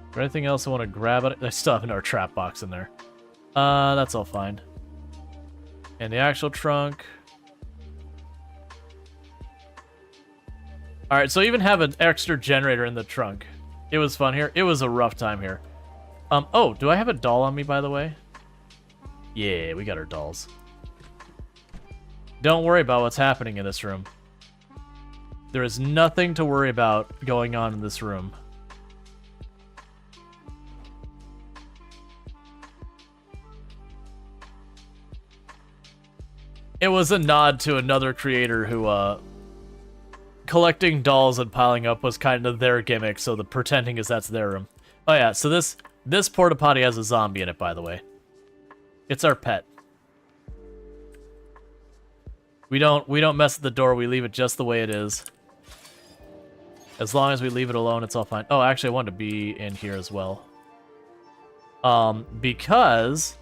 Is there anything else I want to grab? I still have another trap box in there. That's all fine. And the actual trunk. Alright, so I even have an extra generator in the trunk. It was fun here. It was a rough time here. Oh, do I have a doll on me, by the way? Yeah, we got our dolls. Don't worry about what's happening in this room. There is nothing to worry about going on in this room. It was a nod to another creator who, collecting dolls and piling up was kind of their gimmick, so the pretending is that's their room. Oh yeah, so this porta potty has a zombie in it, by the way. It's our pet. We don't mess with the door. We leave it just the way it is. As long as we leave it alone, it's all fine. Oh, actually, I wanted to be in here as well. Because,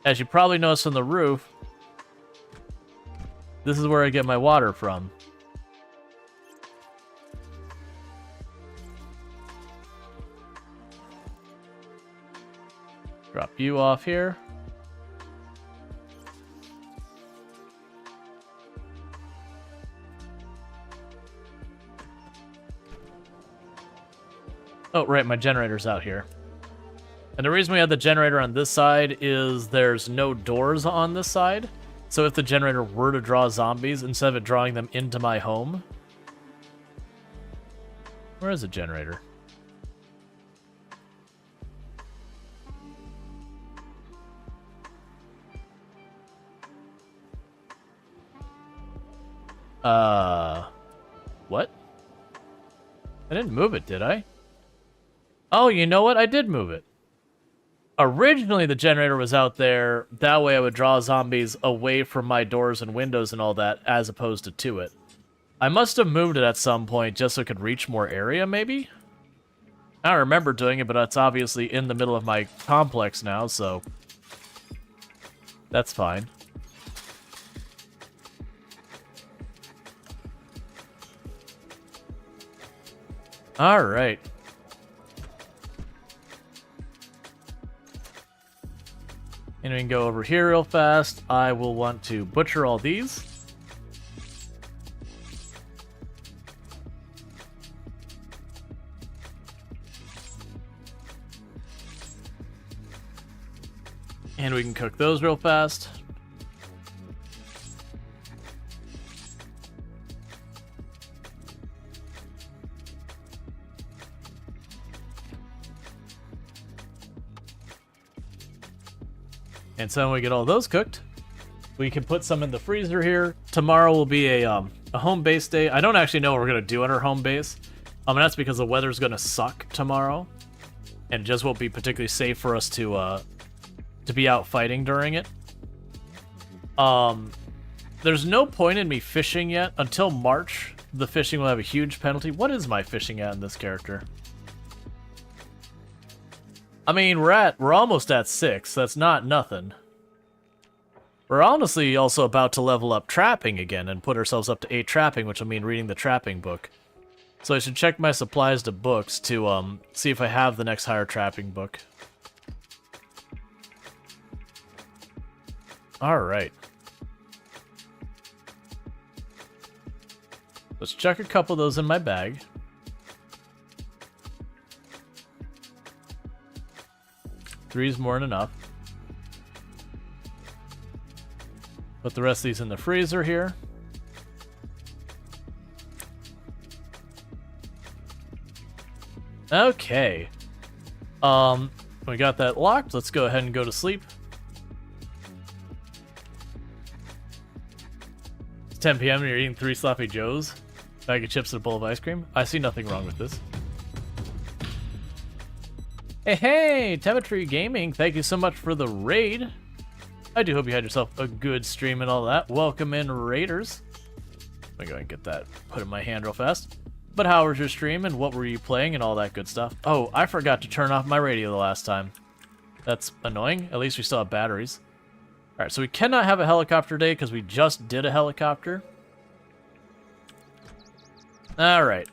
as you probably noticed on the roof, this is where I get my water from. Drop you off here. Oh, right, my generator's out here. And the reason we have the generator on this side is there's no doors on this side. So if the generator were to draw zombies, instead of it drawing them into my home... Where is the generator? What? I didn't move it, did I? Oh, you know what? I did move it. Originally, the generator was out there. That way I would draw zombies away from my doors and windows and all that, as opposed to it. I must have moved it at some point just so it could reach more area, maybe? I don't remember doing it, but it's obviously in the middle of my complex now, so... That's fine. Alright. And we can go over here real fast. I will want to butcher all these. And we can cook those real fast. And so when we get all those cooked, we can put some in the freezer here. Tomorrow will be a home base day. I don't actually know what we're gonna do on our home base. And that's because the weather's gonna suck tomorrow, and it just won't be particularly safe for us to be out fighting during it. There's no point in me fishing yet until March. The fishing will have a huge penalty. What is my fishing at in this character? I mean, we're almost at 6. That's not nothing. We're honestly also about to level up trapping again and put ourselves up to 8 trapping, which will mean reading the trapping book. So I should check my supplies to books to see if I have the next higher trapping book. Alright. Let's chuck a couple of those in my bag. Three's more than enough. Put the rest of these in the freezer here. Okay. We got that locked. Let's go ahead and go to sleep. It's 10 p.m. and you're eating 3 sloppy joes, bag of chips, and a bowl of ice cream. I see nothing wrong with this. Hey, Temetry Gaming, thank you so much for the raid. I do hope you had yourself a good stream and all that. Welcome in, raiders. Let me go and get that put in my hand real fast. But how was your stream, and what were you playing, and all that good stuff? Oh, I forgot to turn off my radio the last time. That's annoying. At least we still have batteries. Alright, so we cannot have a helicopter day because we just did a helicopter. Alright.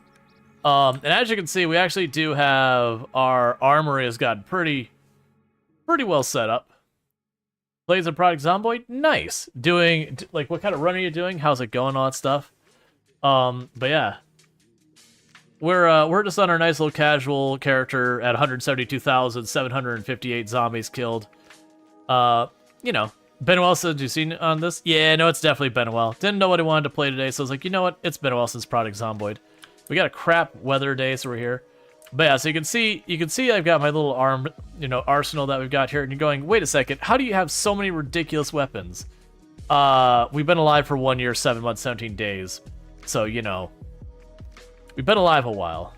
And as you can see, we actually do have our armory has gotten pretty well set up. Plays a product Zomboid, nice. Doing like, what kind of run are you doing? How's it going? All that stuff. But yeah, we're just on our nice little casual character at 172,758 zombies killed. You know, Benuel said, you seen on this? Yeah, no, it's definitely Benuel. Didn't know what he wanted to play today, so I was like, you know what? It's Benuel since Product Zomboid. We got a crap weather day, so we're here. But yeah, so you can see I've got my little arsenal that we've got here, and you're going, wait a second, how do you have so many ridiculous weapons? We've been alive for 1 year, 7 months, 17 days. So, you know, we've been alive a while.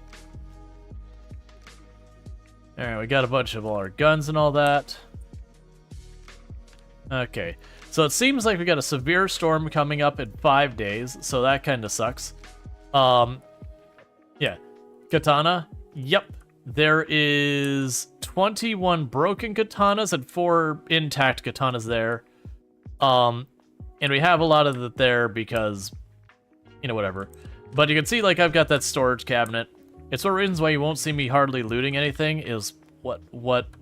Alright, we got a bunch of all our guns and all that. Okay. So it seems like we got a severe storm coming up in 5 days, so that kind of sucks. Yeah. Katana, yep. There is 21 broken katanas and 4 intact katanas there. And we have a lot of it there because, you know, whatever. But you can see, like, I've got that storage cabinet. It's one of the reasons why you won't see me hardly looting anything is what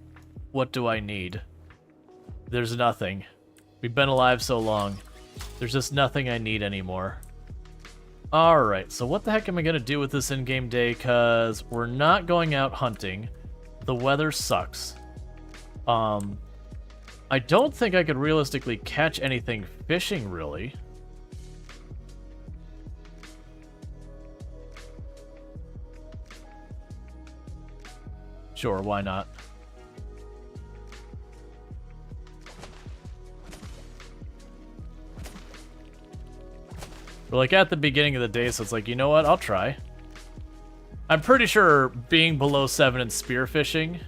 do I need? There's nothing. We've been alive so long. There's just nothing I need anymore. Alright, so what the heck am I going to do with this in-game day? Because we're not going out hunting. The weather sucks. I don't think I could realistically catch anything fishing, really. Sure, why not? We're like at the beginning of the day, so it's like, you know what? I'll try. I'm pretty sure being below 7 and spearfishing.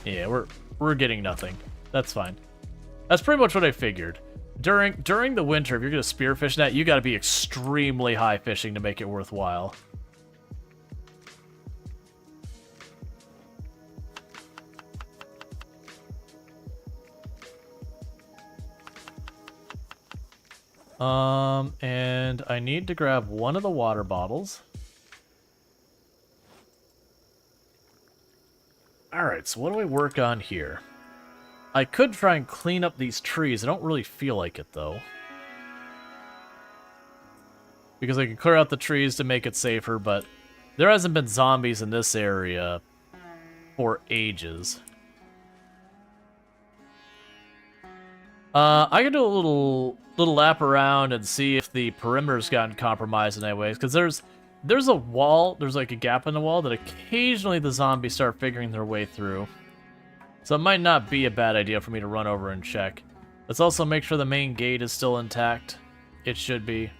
Yeah, we're getting nothing. That's fine. That's pretty much what I figured. During the winter, if you're gonna spearfish that, you gotta be extremely high fishing to make it worthwhile. And I need to grab one of the water bottles. Alright, so what do I work on here? I could try and clean up these trees. I don't really feel like it, though. Because I can clear out the trees to make it safer, but there hasn't been zombies in this area for ages. I can do a little lap around and see if the perimeter's gotten compromised in any ways, because there's a wall, there's like a gap in the wall that occasionally the zombies start figuring their way through. So it might not be a bad idea for me to run over and check. Let's also make sure the main gate is still intact. It should be.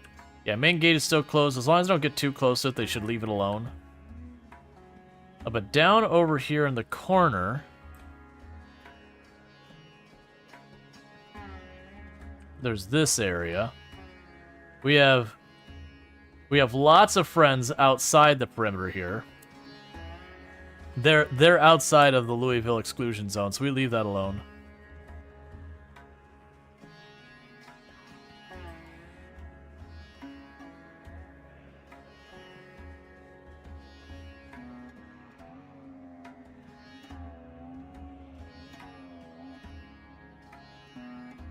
Yeah, main gate is still closed. As long as I don't get too close to it, they should leave it alone. But down over here in the corner, there's this area. We have lots of friends outside the perimeter here. They're outside of the Louisville exclusion zone, so we leave that alone.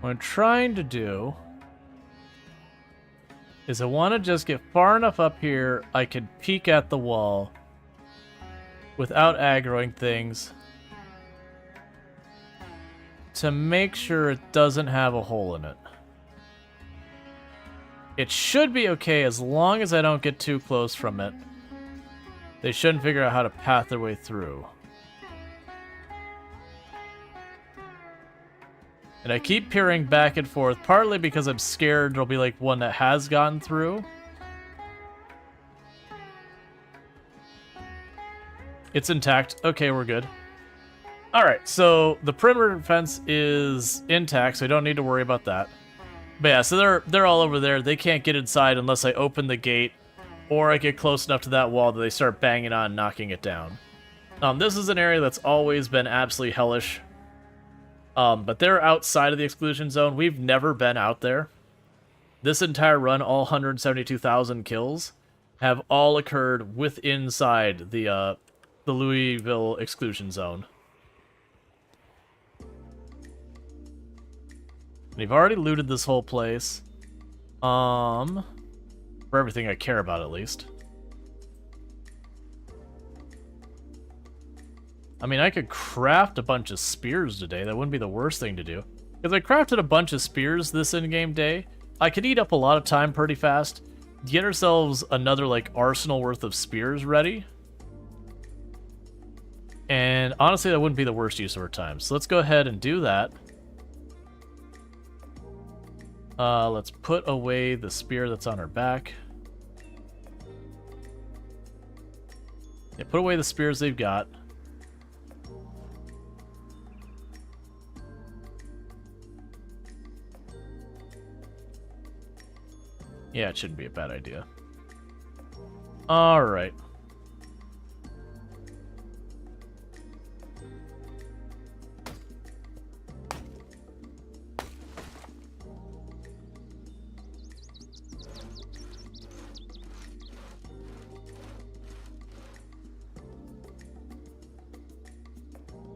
What I'm trying to do is I want to just get far enough up here I can peek at the wall without aggroing things to make sure it doesn't have a hole in it. It should be okay as long as I don't get too close from it. They shouldn't figure out how to path their way through. And I keep peering back and forth, partly because I'm scared there'll be like one that has gotten through. It's intact. Okay, we're good. Alright, so the perimeter fence is intact, so I don't need to worry about that. But yeah, so they're all over there. They can't get inside unless I open the gate, or I get close enough to that wall that they start banging on, knocking it down. This is an area that's always been absolutely hellish. But they're outside of the exclusion zone. We've never been out there. This entire run, all 172,000 kills, have all occurred inside the Louisville exclusion zone. We've already looted this whole place. For everything I care about, at least. I mean, I could craft a bunch of spears today. That wouldn't be the worst thing to do. If I crafted a bunch of spears this in-game day, I could eat up a lot of time pretty fast. Get ourselves another, like, arsenal worth of spears ready. And honestly, that wouldn't be the worst use of our time. So let's go ahead and do that. Let's put away the spear that's on our back. Yeah, put away the spears they've got. Yeah, it shouldn't be a bad idea. Alright.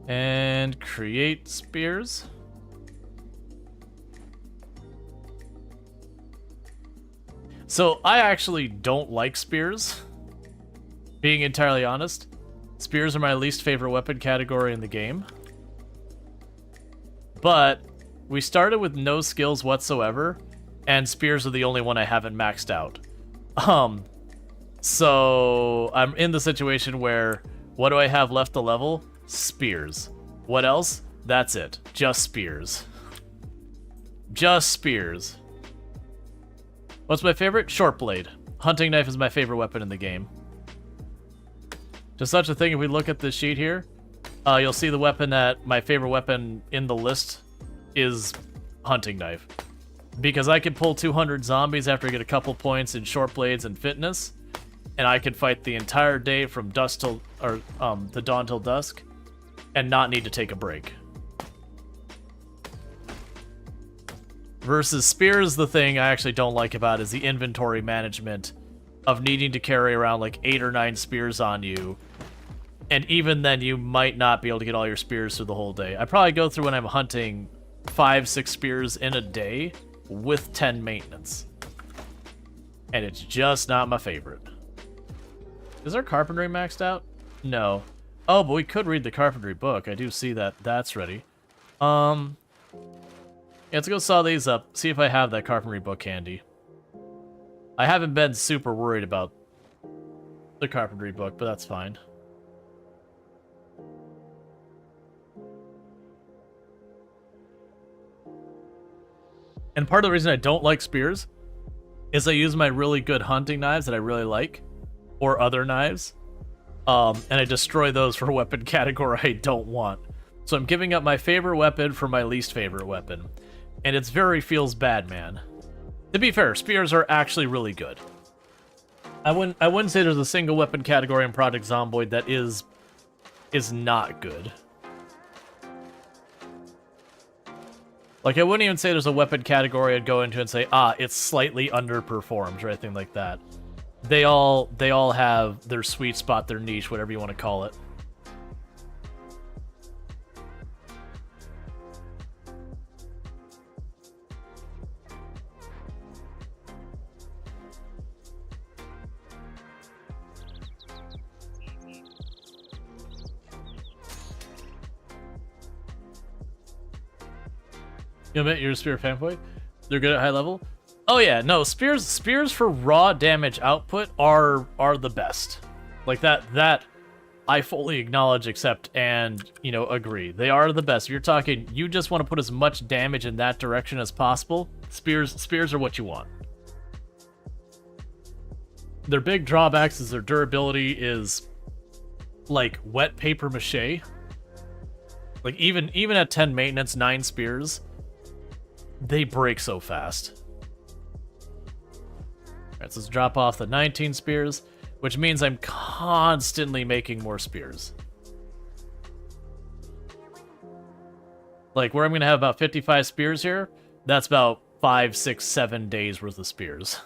And create spears. So I actually don't like spears, being entirely honest. Spears are my least favorite weapon category in the game. But we started with no skills whatsoever, and spears are the only one I haven't maxed out. So I'm in the situation where, what do I have left to level? Spears. What else? That's it. Just spears. Just spears. What's my favorite? Short blade. Hunting knife is my favorite weapon in the game. Just such a thing, if we look at this sheet here, you'll see the weapon that my favorite weapon in the list is hunting knife. Because I can pull 200 zombies after I get a couple points in short blades and fitness, and I can fight the entire day from dusk till, or the dawn till dusk, and not need to take a break. Versus spears, the thing I actually don't like about is the inventory management of needing to carry around like 8 or 9 spears on you. And even then, you might not be able to get all your spears through the whole day. I probably go through when I'm hunting 5-6 spears in a day with 10 maintenance. And it's just not my favorite. Is our carpentry maxed out? No. Oh, but we could read the carpentry book. I do see that that's ready. Yeah, let's go saw these up, see if I have that carpentry book handy. I haven't been super worried about the carpentry book, but that's fine. And part of the reason I don't like spears is I use my really good hunting knives that I really like, or other knives, and I destroy those for a weapon category I don't want. So I'm giving up my favorite weapon for my least favorite weapon. And it's very feels bad, man. To be fair, spears are actually really good. I wouldn't say there's a single weapon category in Project Zomboid that is not good. Like, I wouldn't even say there's a weapon category I'd go into and say, it's slightly underperformed or anything like that. They all have their sweet spot, their niche, whatever you want to call it. You admit you're a spear fanboy? They're good at high level? Oh yeah, no, spears for raw damage output are the best. Like that I fully acknowledge, accept, and, agree. They are the best. If you're talking, you just want to put as much damage in that direction as possible, spears are what you want. Their big drawbacks is their durability is like wet paper mache. Like even at 10 maintenance, 9 spears, they break so fast. Alright, so let's drop off the 19 spears, which means I'm constantly making more spears. Like, where I'm going to have about 55 spears here, that's about 5, 6, 7 days worth of spears.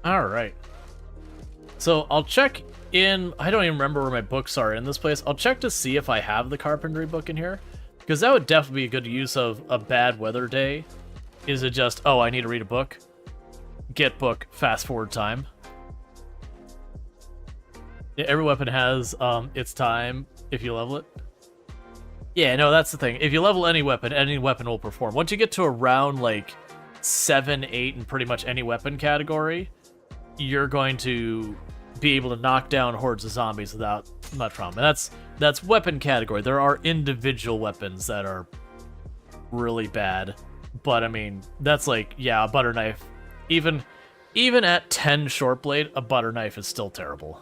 Alright. So I'll check in... I don't even remember where my books are in this place. I'll check to see if I have the carpentry book in here. Because that would definitely be a good use of a bad weather day. Is it just, oh, I need to read a book? Get book, fast forward time. Yeah, every weapon has its time if you level it. Yeah, no, that's the thing. If you level any weapon will perform. Once you get to around, like, 7, 8 in pretty much any weapon category, you're going to be able to knock down hordes of zombies without much problem. And that's weapon category. There are individual weapons that are really bad, but I mean, that's like, yeah, a butter knife Even at 10 short blade, a butter knife is still terrible.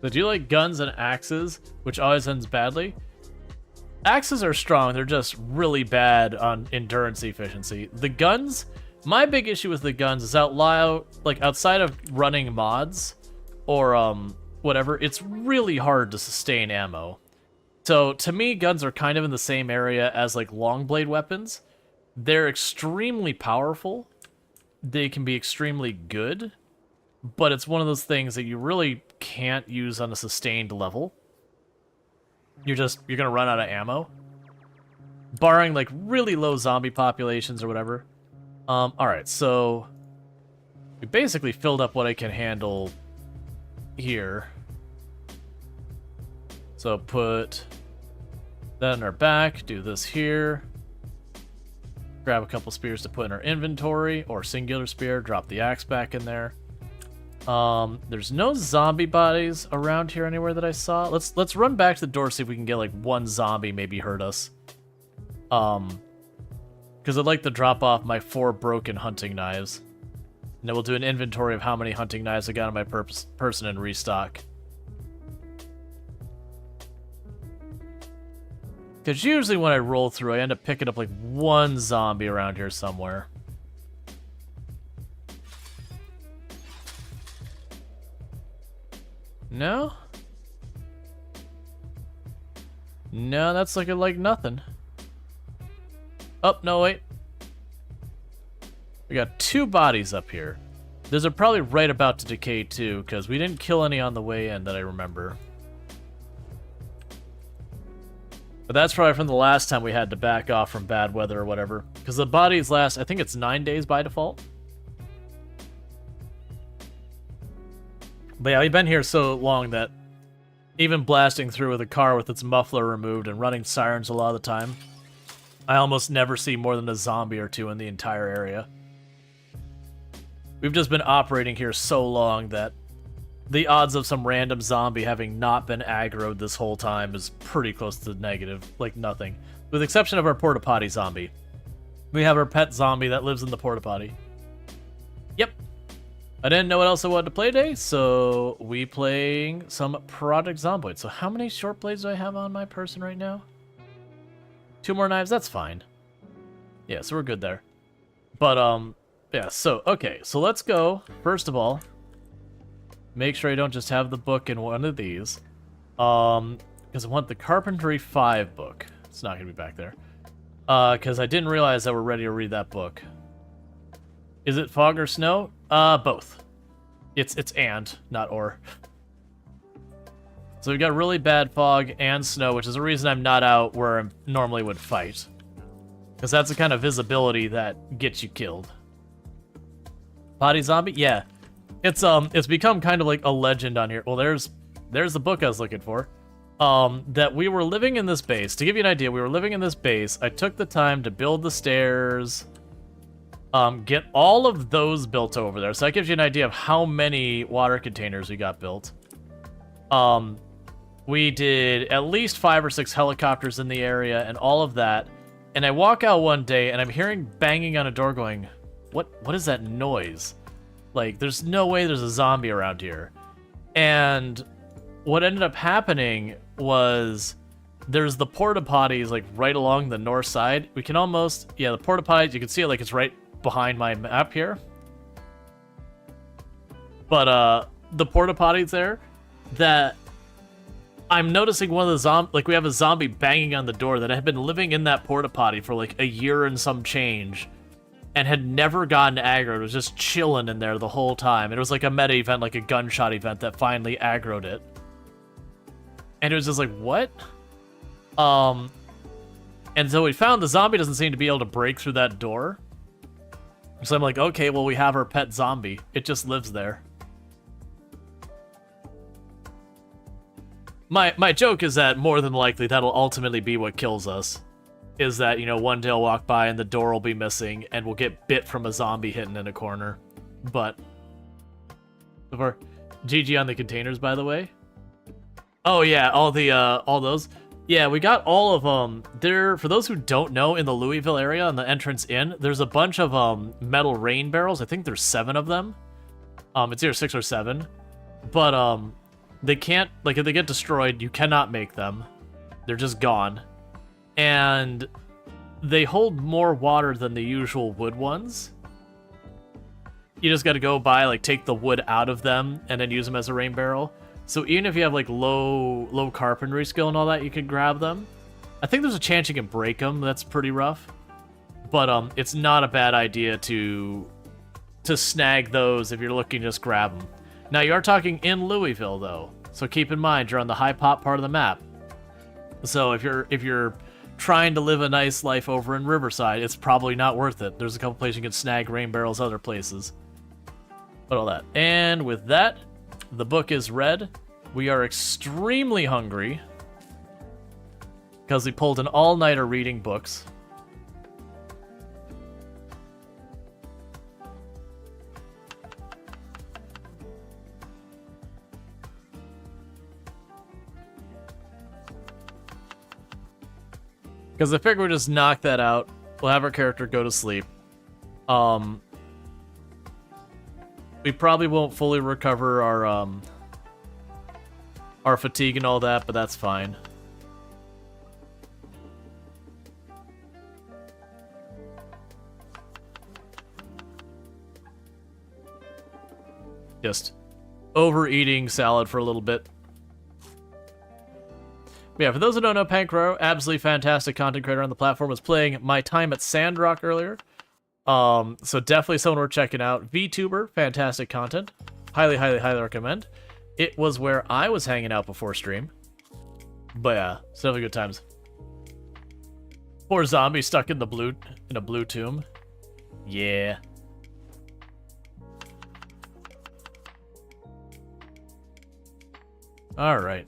So do you like guns and axes, which always ends badly? Axes are strong, they're just really bad on endurance efficiency. The guns, my big issue with the guns is outside of running mods or whatever, it's really hard to sustain ammo. So to me, guns are kind of in the same area as like long blade weapons. They're extremely powerful. They can be extremely good, but it's one of those things that you really can't use on a sustained level. You're gonna run out of ammo. Barring like really low zombie populations or whatever. Alright, so we basically filled up what I can handle here. So put that in our back, do this here. Grab a couple spears to put in our inventory, or singular spear, drop the axe back in there. There's no zombie bodies around here anywhere that I saw. Let's run back to the door, see if we can get like one zombie maybe hurt us. Because I'd like to drop off my 4 broken hunting knives. And then we'll do an inventory of how many hunting knives I got on my person and restock. Because usually when I roll through, I end up picking up like one zombie around here somewhere. No? No, that's looking like nothing. Oh, no, wait. We got 2 bodies up here. Those are probably right about to decay too, because we didn't kill any on the way in that I remember. But that's probably from the last time we had to back off from bad weather or whatever. Because the bodies last, I think it's 9 days by default. But yeah, we've been here so long that even blasting through with a car with its muffler removed and running sirens a lot of the time, I almost never see more than a zombie or 2 in the entire area. We've just been operating here so long that the odds of some random zombie having not been aggroed this whole time is pretty close to negative, like nothing. With the exception of our porta potty zombie. We have our pet zombie that lives in the porta potty. Yep. I didn't know what else I wanted to play today, so we playing some Project Zomboid. So how many short blades do I have on my person right now? 2 more knives, that's fine. Yeah, so we're good there. But, yeah, so, okay, so let's go. First of all, make sure I don't just have the book in one of these. Because I want the Carpentry 5 book. It's not going to be back there. Because I didn't realize that we're ready to read that book. Is it fog or snow? Both. It's and, not or. So we've got really bad fog and snow, which is the reason I'm not out where I normally would fight. Because that's the kind of visibility that gets you killed. Body zombie? Yeah. It's become kind of like a legend on here. Well, there's the book I was looking for. That we were living in this base. To give you an idea, we were living in this base. I took the time to build the stairs, get all of those built over there. So that gives you an idea of how many water containers we got built. We did at least 5 or 6 helicopters in the area and all of that. And I walk out one day and I'm hearing banging on a door going, what is that noise? Like, there's no way there's a zombie around here. And what ended up happening was there's the porta potties like right along the north side. We can almost, yeah, the porta potties, you can see it like it's right behind my map here. But the porta potties there, that I'm noticing one of the we have a zombie banging on the door that had been living in that porta potty for like a year and some change and had never gotten aggroed. It was just chilling in there the whole time. It was like a meta event, like a gunshot event that finally aggroed it. And it was just like, what? And so we found the zombie doesn't seem to be able to break through that door. So I'm like, okay, well, we have our pet zombie. It just lives there. My joke is that more than likely that'll ultimately be what kills us. Is that, you know, one day I'll walk by and the door will be missing and we'll get bit from a zombie hidden in a corner. But Before, GG on the containers, by the way. Oh yeah, all those. Yeah, we got all of them. There, for those who don't know, in the Louisville area, on the entrance in, there's a bunch of metal rain barrels. I think there's 7 of them. It's either 6 or 7. But they can't, like, if they get destroyed, you cannot make them. They're just gone. And they hold more water than the usual wood ones. You just got to go by, like, take the wood out of them and then use them as a rain barrel. So even if you have, like, low carpentry skill and all that, you can grab them. I think there's a chance you can break them. That's pretty rough. But it's not a bad idea to snag those if you're looking to just grab them. Now, you are talking in Louisville, though. So keep in mind, you're on the high pop part of the map. So if you're trying to live a nice life over in Riverside, it's probably not worth it. There's a couple places you can snag rain barrels other places. But all that. And with that, the book is read. We are extremely hungry because we pulled an all-nighter reading books. Because I figure we'll just knock that out. We'll have our character go to sleep. We probably won't fully recover our fatigue and all that, but that's fine. Just overeating salad for a little bit. But yeah, for those who don't know, Pancro, absolutely fantastic content creator on the platform, was playing My Time at Sandrock earlier. So definitely someone worth checking out. VTuber, fantastic content. Highly, highly, highly recommend. It was where I was hanging out before stream. But yeah, it's definitely good times. Poor zombie stuck in a blue tomb. Yeah. Alright.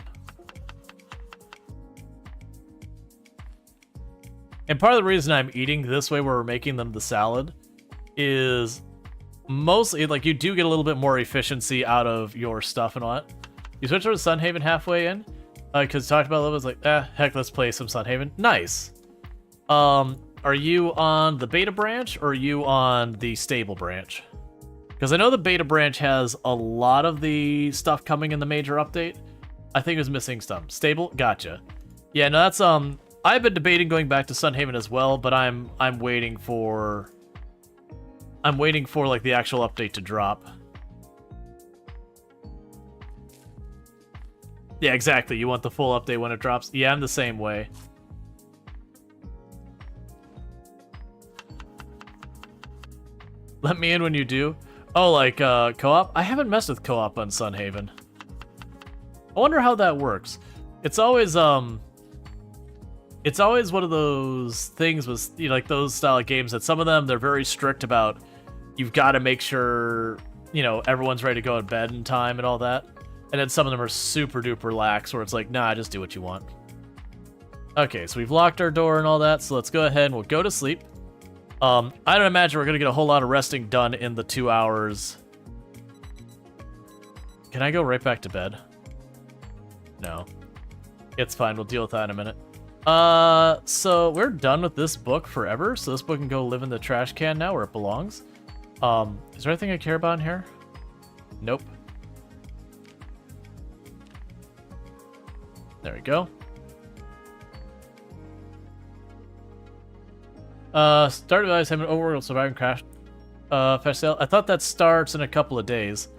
And part of the reason I'm eating this way where we're making them the salad is mostly, like, you do get a little bit more efficiency out of your stuff and all that. You switch over to Sunhaven halfway in, because talked about a little bit, it's like, heck, let's play some Sunhaven. Nice. Are you on the beta branch, or are you on the stable branch? Because I know the beta branch has a lot of the stuff coming in the major update. I think it was missing some. Stable? Gotcha. Yeah, no, that's, I've been debating going back to Sunhaven as well, but I'm waiting for like the actual update to drop. Yeah, exactly. You want the full update when it drops. Yeah, I'm the same way. Let me in when you do. Oh, like co-op? I haven't messed with co-op on Sunhaven. I wonder how that works. It's always one of those things with, you know, like those style of games that some of them, they're very strict about, you've got to make sure, you know, everyone's ready to go to bed in time and all that. And then some of them are super duper lax where it's like, nah, just do what you want. Okay, so we've locked our door and all that, so let's go ahead and we'll go to sleep. I don't imagine we're going to get a whole lot of resting done in the 2 hours. Can I go right back to bed? No. It's fine, we'll deal with that in a minute. So we're done with this book forever, so this book can go live in the trash can now where it belongs. Is there anything I care about in here? Nope. There we go. Started by having an overworld surviving crash flash sale. I thought that starts in a couple of days.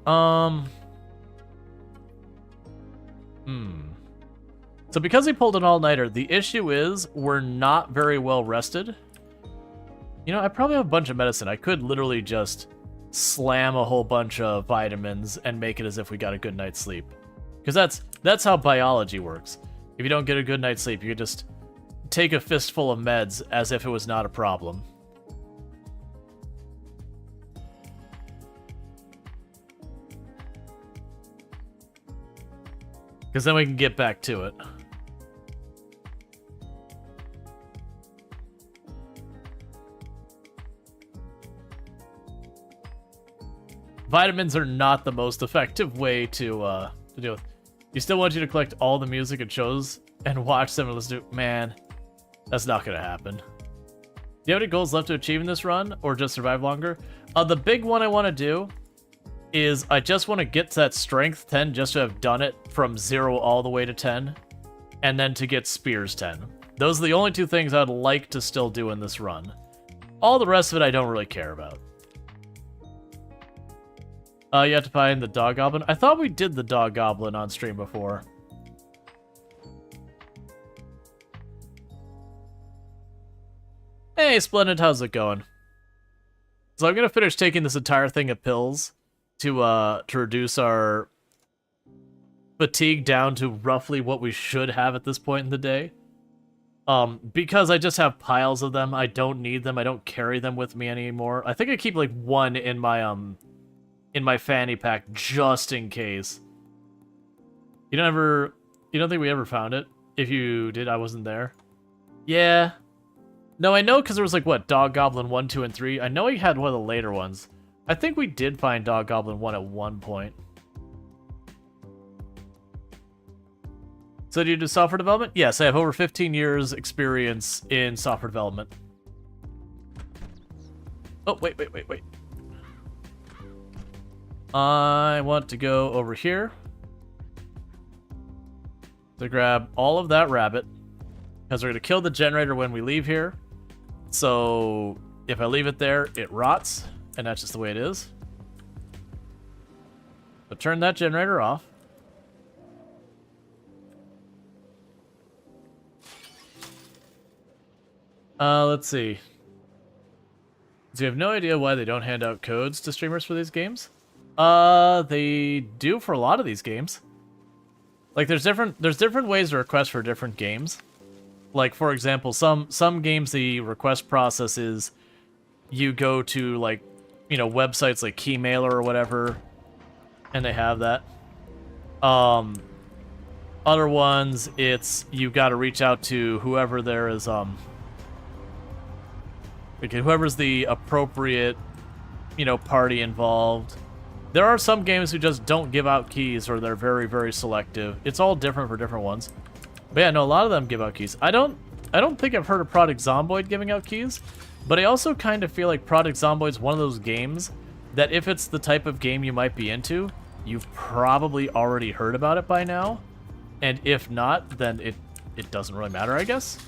So because we pulled an all-nighter, the issue is we're not very well rested. You know, I probably have a bunch of medicine. I could literally just slam a whole bunch of vitamins and make it as if we got a good night's sleep. Because that's how biology works. If you don't get a good night's sleep, you could just take a fistful of meds as if it was not a problem. Because then we can get back to it. Vitamins are not the most effective way to deal with. You still want you to collect all the music and shows and watch them and listen to. Man, that's not gonna happen. Do you have any goals left to achieve in this run, or just survive longer? The big one I want to do is I just want to get to that strength 10 just to have done it from 0 all the way to 10, and then to get spears 10. Those are the only two things I'd like to still do in this run. All the rest of it I don't really care about. You have to find the dog goblin. I thought we did the dog goblin on stream before. Hey, Splendid, how's it going? So I'm gonna finish taking this entire thing of pills to reduce our fatigue down to roughly what we should have at this point in the day. Because I just have piles of them. I don't need them. I don't carry them with me anymore. I think I keep like one in my fanny pack just in case. You don't think we ever found it? If you did, I wasn't there. Yeah. No, I know because there was like, what, Dog Goblin 1, 2, and 3. I know he had one of the later ones. I think we did find Dog Goblin 1 at one point. So do you do software development? Yes, I have over 15 years experience in software development. Oh, wait. I want to go over here to grab all of that rabbit, because we're going to kill the generator when we leave here. So if I leave it there, it rots, and that's just the way it is. So turn that generator off. Let's see. So you have no idea why they don't hand out codes to streamers for these games? They do for a lot of these games. Like there's different ways to request for different games. Like for example, some games the request process is you go to like, you know, websites like Keymailer or whatever, and they have that. Other ones it's you got to reach out to whoever there is whoever's the appropriate, you know, party involved. There are some games who just don't give out keys, or they're very, very selective. It's all different for different ones. But yeah, no, a lot of them give out keys. I don't think I've heard of Project Zomboid giving out keys, but I also kind of feel like Project Zomboid's one of those games that if it's the type of game you might be into, you've probably already heard about it by now. And if not, then it doesn't really matter, I guess.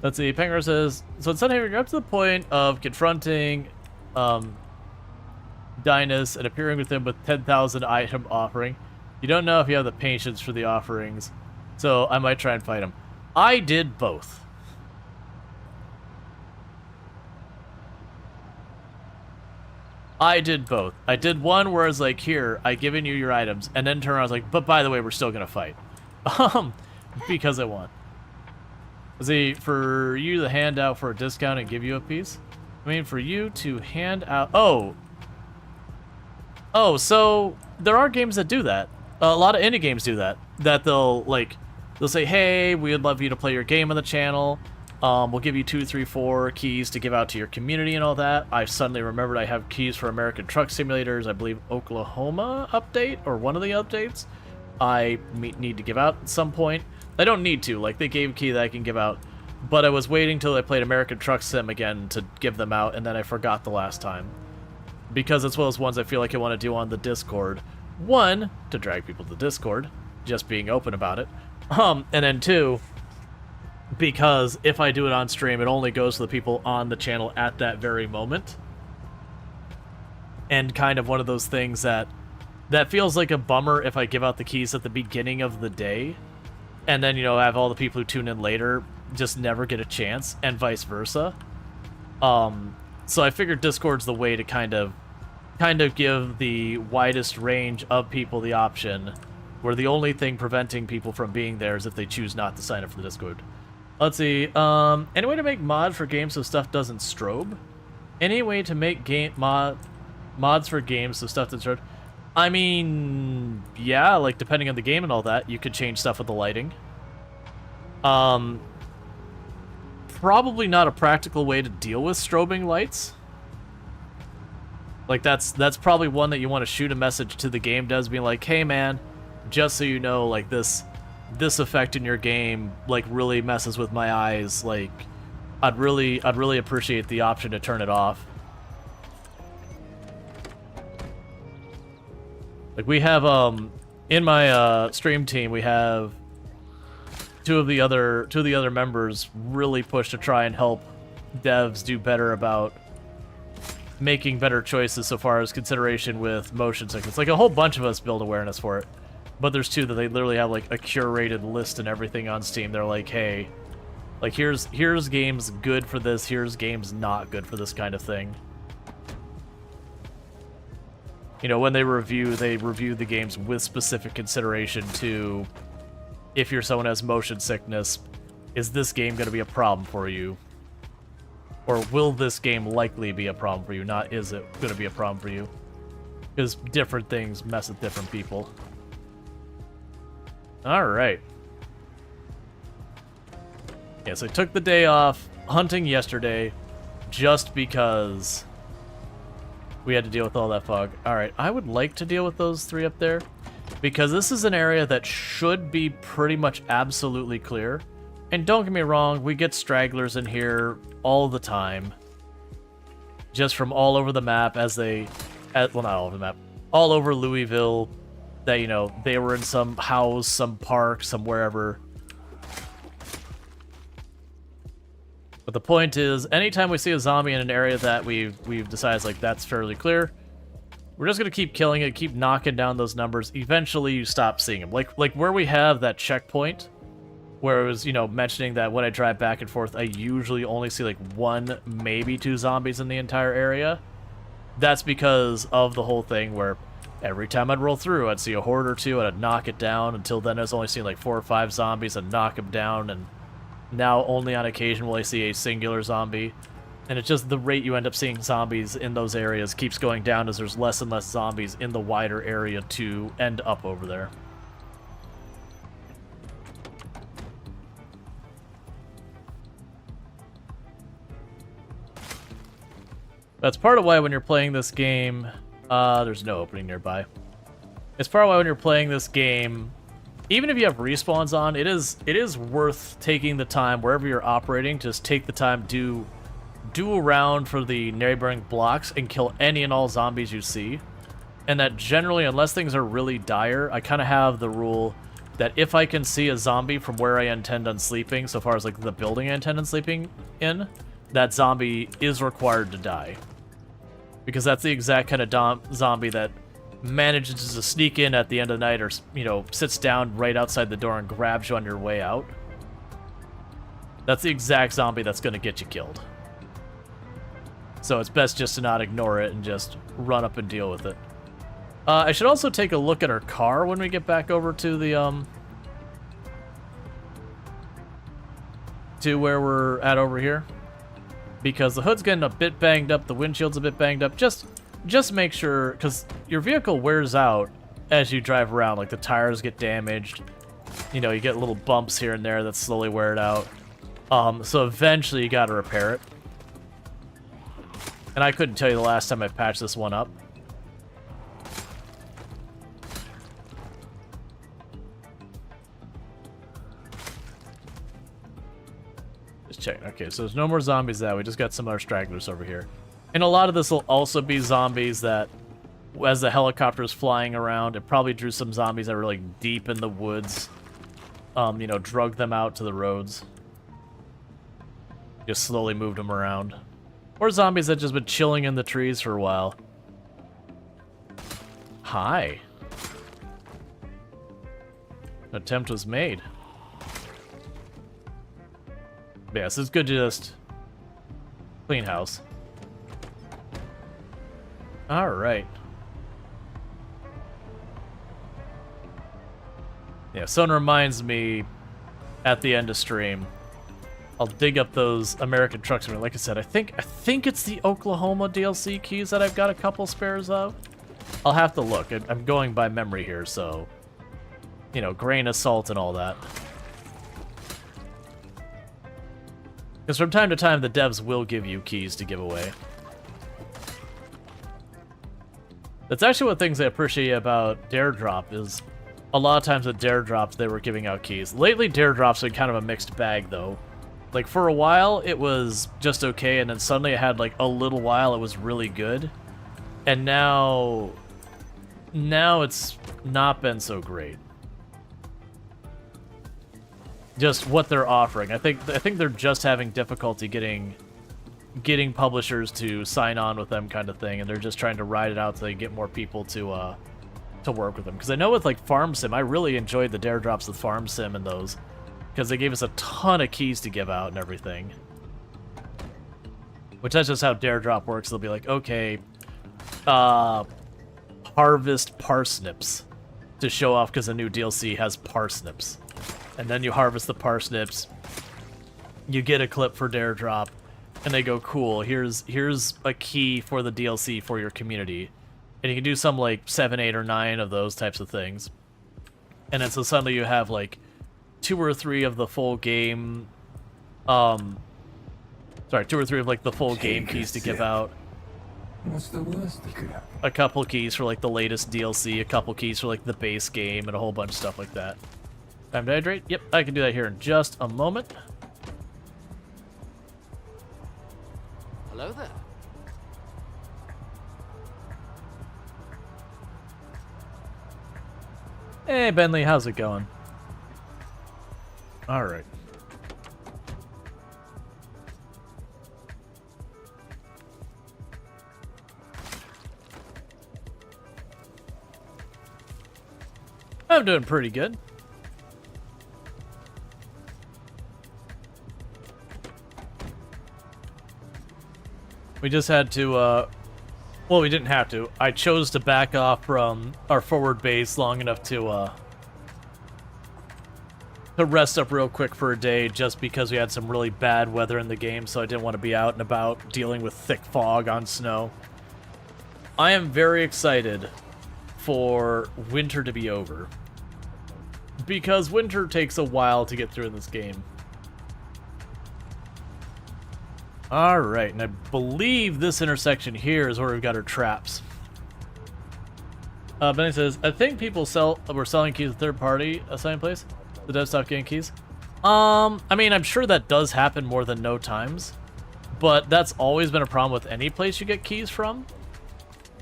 Let's see, Penguin says, so instead of you're up to the point of confronting Dynas and appearing with him with 10,000 item offering, you don't know if you have the patience for the offerings, so I might try and fight him. I did both. I did both. I did one where I was like, here, I've given you your items, and then turn around, I was like, but by the way, we're still gonna fight. Because I want. See, for you to hand out for a discount and give you a piece? I mean, for you to hand out... Oh, so there are games that do that. A lot of indie games do that. That they'll say, hey, we'd love you to play your game on the channel. We'll give you 2, 3, 4 keys to give out to your community and all that. I suddenly remembered I have keys for American Truck Simulators, I believe Oklahoma update, or one of the updates. I need to give out at some point. I don't need to, like, they gave a key that I can give out, but I was waiting till I played American Truck Sim again to give them out, and then I forgot the last time. Because it's one of those ones I feel like I want to do on the Discord. One, to drag people to Discord, just being open about it. And then two, because if I do it on stream, it only goes to the people on the channel at that very moment. And kind of one of those things that feels like a bummer if I give out the keys at the beginning of the day, and then, you know, have all the people who tune in later just never get a chance, and vice versa. So I figured Discord's the way to kind of give the widest range of people the option, where the only thing preventing people from being there is if they choose not to sign up for the Discord. Let's see, any way to make mods for games so stuff doesn't strobe? Any way to make mods for games so stuff doesn't strobe? I mean, yeah, like, depending on the game and all that, you could change stuff with the lighting. probably not a practical way to deal with strobing lights. Like, that's probably one that you want to shoot a message to the game devs being like, hey man, just so you know, like, this effect in your game, like, really messes with my eyes. Like, I'd really appreciate the option to turn it off. Like, we have, in my, stream team, we have two of the other members really push to try and help devs do better about making better choices so far as consideration with motion sickness. Like, a whole bunch of us build awareness for it, but there's two that they literally have, like, a curated list and everything on Steam. They're like, hey, like, here's games good for this, here's games not good for this kind of thing. You know, when they review the games with specific consideration to, if you're someone who has motion sickness, is this game going to be a problem for you? Or will this game likely be a problem for you? Not is it going to be a problem for you? Because different things mess with different people. Alright. Yeah, so I took the day off hunting yesterday just because we had to deal with all that fog. Alright, I would like to deal with those three up there, because this is an area that should be pretty much absolutely clear. And don't get me wrong, we get stragglers in here all the time. Just from all over the map well, not all over the map. All over Louisville, that, you know, they were in some house, some park, some wherever. But the point is, anytime we see a zombie in an area that we've decided, like, that's fairly clear, we're just going to keep killing it, keep knocking down those numbers. Eventually, you stop seeing them. Like where we have that checkpoint, where it was, you know, mentioning that when I drive back and forth, I usually only see, like, 1, maybe 2 zombies in the entire area. That's because of the whole thing where every time I'd roll through, I'd see a horde or two, and I'd knock it down. Until then, I was only seeing, like, 4 or 5 zombies, and knock them down, and now only on occasion will I see a singular zombie. And it's just the rate you end up seeing zombies in those areas keeps going down as there's less and less zombies in the wider area to end up over there. That's part of why when you're playing this game, there's no opening nearby. It's part of why when you're playing this game, even if you have respawns on, it is worth taking the time wherever you're operating. Just take the time, do a round for the neighboring blocks and kill any and all zombies you see. And that generally, unless things are really dire, I kind of have the rule that if I can see a zombie from where I intend on sleeping, so far as, like, the building I intend on sleeping in, that zombie is required to die. Because that's the exact kind of zombie that manages to sneak in at the end of the night, or, you know, sits down right outside the door and grabs you on your way out. That's the exact zombie that's going to get you killed. So it's best just to not ignore it and just run up and deal with it. I should also take a look at our car when we get back over to the, to where we're at over here. Because the hood's getting a bit banged up, the windshield's a bit banged up. Just make sure, because your vehicle wears out as you drive around. Like, the tires get damaged. You know, you get little bumps here and there that slowly wear it out. So eventually you gotta repair it. And I couldn't tell you the last time I patched this one up. Just check. Okay, so there's no more zombies that. We just got some other stragglers over here. And a lot of this will also be zombies that, as the helicopter's flying around, it probably drew some zombies that were, like, deep in the woods. You know, drug them out to the roads. Just slowly moved them around. Or zombies that just been chilling in the trees for a while. Hi. An attempt was made. But yeah, so it's good to just clean house. Alright. Yeah, someone reminds me at the end of stream, I'll dig up those American trucks. Like I said, I think it's the Oklahoma DLC keys that I've got a couple spares of. I'll have to look. I'm going by memory here, so, you know, grain of salt and all that. Because from time to time, the devs will give you keys to give away. That's actually one of the things I appreciate about Dare Drop is a lot of times at Dare Drops, they were giving out keys. Lately, Dare Drops are kind of a mixed bag, though. Like, for a while, it was just okay, and then suddenly it had, like, a little while it was really good. And now it's not been so great. Just what they're offering. I think they're just having difficulty getting publishers to sign on with them, kind of thing, and they're just trying to ride it out so they get more people to work with them. Because I know with like Farm Sim, I really enjoyed the Dare Drops with Farm Sim and those, because they gave us a ton of keys to give out and everything. Which that's just how Dare Drop works. They'll be like, okay, harvest parsnips to show off because the new DLC has parsnips. And then you harvest the parsnips, you get a clip for Dare Drop, and they go, cool, here's a key for the DLC for your community. And you can do some like 7, 8, or 9 of those types of things. And then so suddenly you have like 2 or 3 of the full game, 2 or 3 of like the full game keys to give out. What's the worst that could happen? A couple keys for like the latest DLC, a couple keys for like the base game, and a whole bunch of stuff like that. Time to hydrate? Yep, I can do that here in just a moment. Hello there. Hey, Bentley, how's it going? All right. I'm doing pretty good. We just had to, well, we didn't have to. I chose to back off from our forward base long enough to rest up real quick for a day just because we had some really bad weather in the game, so I didn't want to be out and about dealing with thick fog on snow. I am very excited for winter to be over, because winter takes a while to get through in this game. Alright, and I believe this intersection here is where we've got our traps. Benny says, I think people were selling keys to third party selling place. The devs stopped getting keys. I mean, I'm sure that does happen more than no times, but that's always been a problem with any place you get keys from.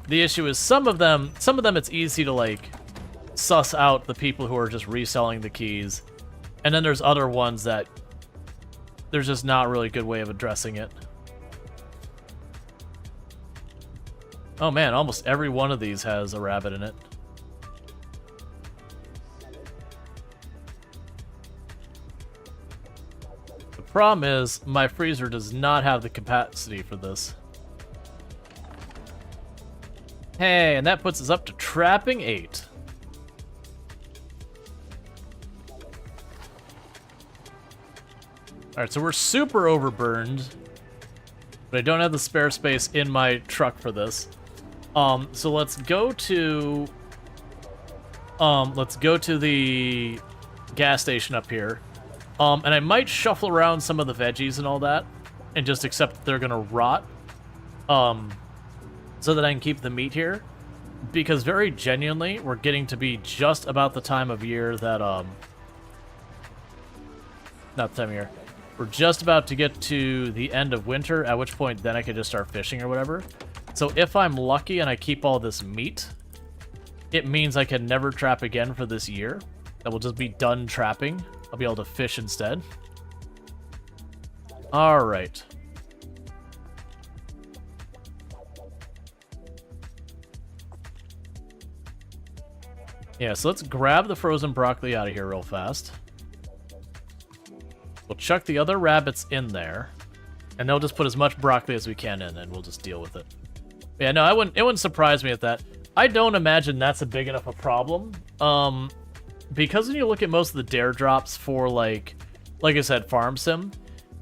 The issue is some of them it's easy to like suss out the people who are just reselling the keys, and then there's other ones that there's just not really a good way of addressing it. Oh man, almost every one of these has a rabbit in it. The problem is, my freezer does not have the capacity for this. Hey, and that puts us up to trapping 8. Alright, so we're super overburned, but I don't have the spare space in my truck for this. So let's go to the gas station up here. And I might shuffle around some of the veggies and all that, and just accept that they're gonna rot, so that I can keep the meat here. Because very genuinely, we're getting to be just about the time of year that, not the time of year. We're just about to get to the end of winter, at which point then I could just start fishing or whatever. So if I'm lucky and I keep all this meat, it means I can never trap again for this year. That will just be done trapping. I'll be able to fish instead. Alright. Yeah, so let's grab the frozen broccoli out of here real fast. We'll chuck the other rabbits in there, and they'll just put as much broccoli as we can in, and we'll just deal with it. Yeah, no, it wouldn't surprise me at that. I don't imagine that's a big enough a problem. Because when you look at most of the dare drops for, like I said, Farm Sim,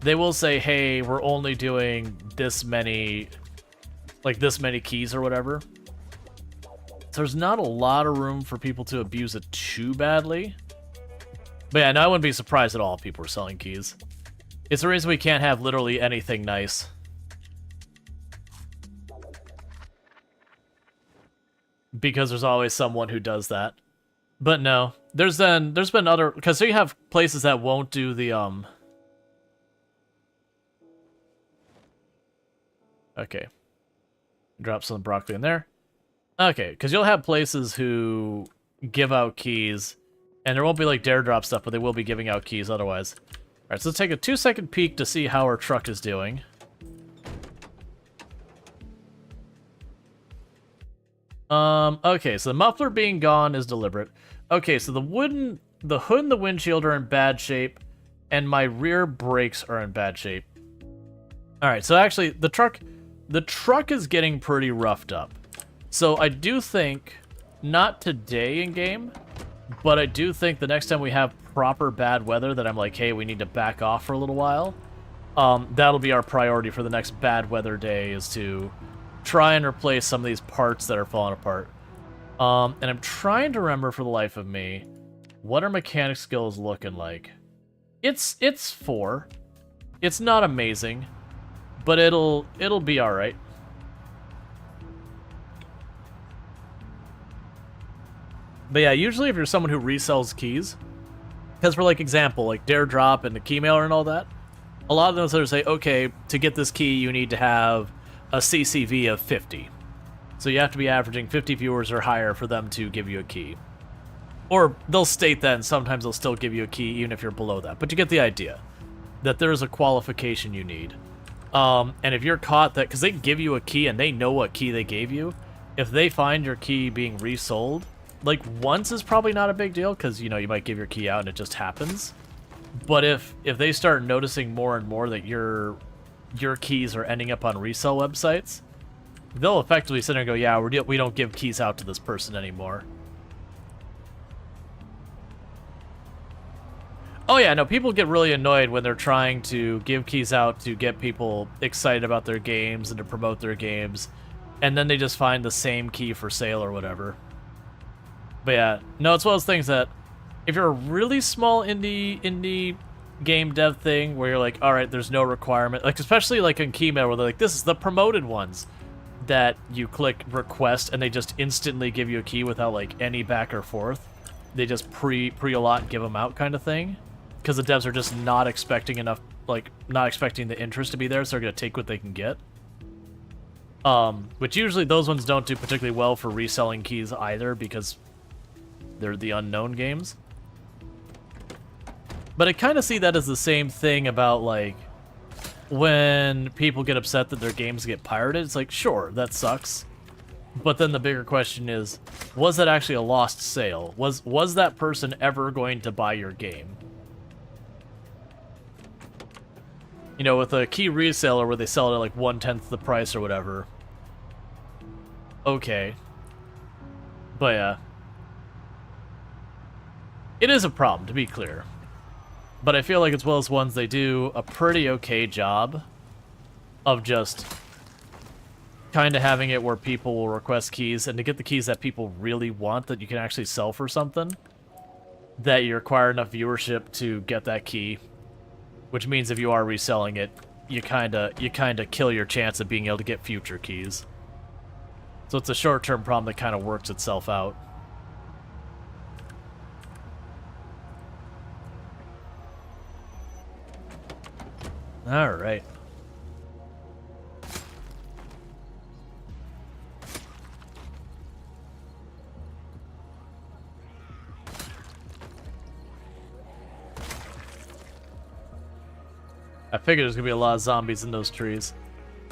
they will say, hey, we're only doing this many keys or whatever. So there's not a lot of room for people to abuse it too badly. But yeah, no, I wouldn't be surprised at all if people were selling keys. It's the reason we can't have literally anything nice. Because there's always someone who does that. But no, there's been other, because so you have places that won't do the Okay. Drop some broccoli in there. Okay, because you'll have places who give out keys, and there won't be like dare drop stuff, but they will be giving out keys otherwise. Alright, so let's take a 2-second peek to see how our truck is doing. Okay, so the muffler being gone is deliberate. Okay, so the hood and the windshield are in bad shape, and my rear brakes are in bad shape. Alright, so actually, the truck is getting pretty roughed up. So I do think, not today in game, but I do think the next time we have proper bad weather that I'm like, hey, we need to back off for a little while, that'll be our priority for the next bad weather day, is to try and replace some of these parts that are falling apart. And I'm trying to remember for the life of me, what are mechanic skills looking like? It's 4. It's not amazing, but it'll be alright. But yeah, usually if you're someone who resells keys, because for like example, like Dare Drop and the Keymailer and all that, a lot of those are say, okay, to get this key you need to have a CCV of 50. So you have to be averaging 50 viewers or higher for them to give you a key. Or they'll state that, and sometimes they'll still give you a key even if you're below that. But you get the idea, that there's a qualification you need. And if you're caught that, because they give you a key and they know what key they gave you, if they find your key being resold, like once is probably not a big deal, because you know you might give your key out and it just happens. But if they start noticing more and more that your keys are ending up on resale websites, they'll effectively sit there and go, yeah, we don't give keys out to this person anymore. Oh yeah, no, people get really annoyed when they're trying to give keys out to get people excited about their games and to promote their games, and then they just find the same key for sale or whatever. But yeah, no, it's one of those things that if you're a really small indie game dev thing where you're like, all right, there's no requirement, like especially like in Keymail where they're like, this is the promoted ones, that you click request and they just instantly give you a key without like any back or forth. They just pre-allot and give them out kind of thing, because the devs are just not expecting enough, like not expecting the interest to be there, so they're gonna take what they can get. Which usually those ones don't do particularly well for reselling keys either, because they're the unknown games. But I kind of see that as the same thing about, like, when people get upset that their games get pirated. It's like, sure, that sucks. But then the bigger question is, was that actually a lost sale? Was that person ever going to buy your game? You know, with a key reseller where they sell it at like 1/10 the price or whatever. Okay. But yeah. It is a problem, to be clear. But I feel like it's one of those ones they do a pretty okay job of just kind of having it where people will request keys, and to get the keys that people really want that you can actually sell for something, that you require enough viewership to get that key, which means if you are reselling it, you kind of kill your chance of being able to get future keys. So it's a short-term problem that kind of works itself out. All right. I figured there's gonna be a lot of zombies in those trees.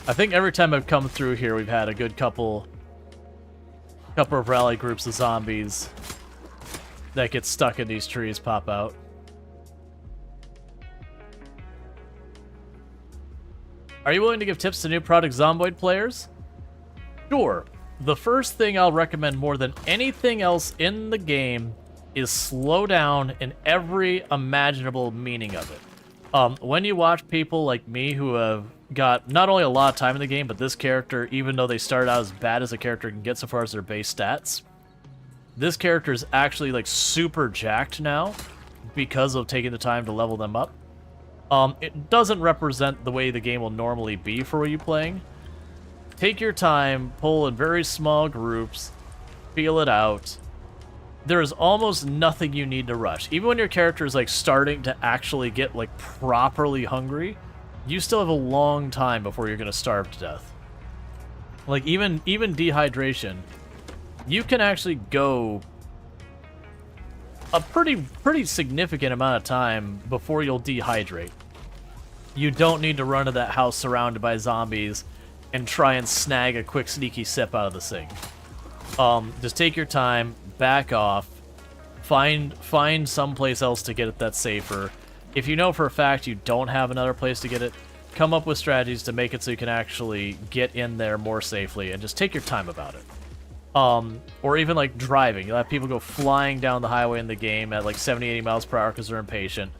I think every time I've come through here, we've had a good couple of rally groups of zombies that get stuck in these trees pop out. Are you willing to give tips to new product Zomboid players? Sure. The first thing I'll recommend more than anything else in the game is slow down in every imaginable meaning of it. When you watch people like me who have got not only a lot of time in the game, but this character, even though they started out as bad as a character can get so far as their base stats, this character is actually like super jacked now because of taking the time to level them up. It doesn't represent the way the game will normally be for you playing. Take your time, pull in very small groups, feel it out. There's almost nothing you need to rush. Even when your character is like starting to actually get like properly hungry, you still have a long time before you're gonna starve to death. Like even dehydration, you can actually go a pretty significant amount of time before you'll dehydrate. You don't need to run to that house surrounded by zombies and try and snag a quick sneaky sip out of the sink. Just take your time, back off, find someplace else to get it that's safer. If you know for a fact you don't have another place to get it, come up with strategies to make it so you can actually get in there more safely, and just take your time about it. Or even like driving. You'll have people go flying down the highway in the game at like 70, 80 miles per hour because they're impatient.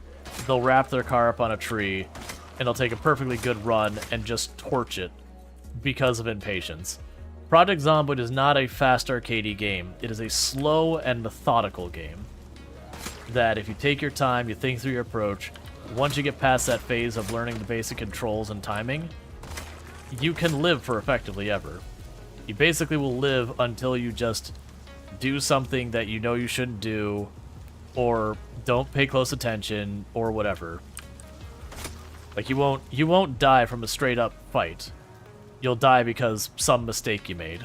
They'll wrap their car up on a tree, and they'll take a perfectly good run and just torch it because of impatience. Project Zomboid is not a fast arcadey game. It is a slow and methodical game that if you take your time, you think through your approach, once you get past that phase of learning the basic controls and timing, you can live for effectively ever. You basically will live until you just do something that you know you shouldn't do, or don't pay close attention, or whatever. Like you won't die from a straight up fight. You'll die because some mistake you made.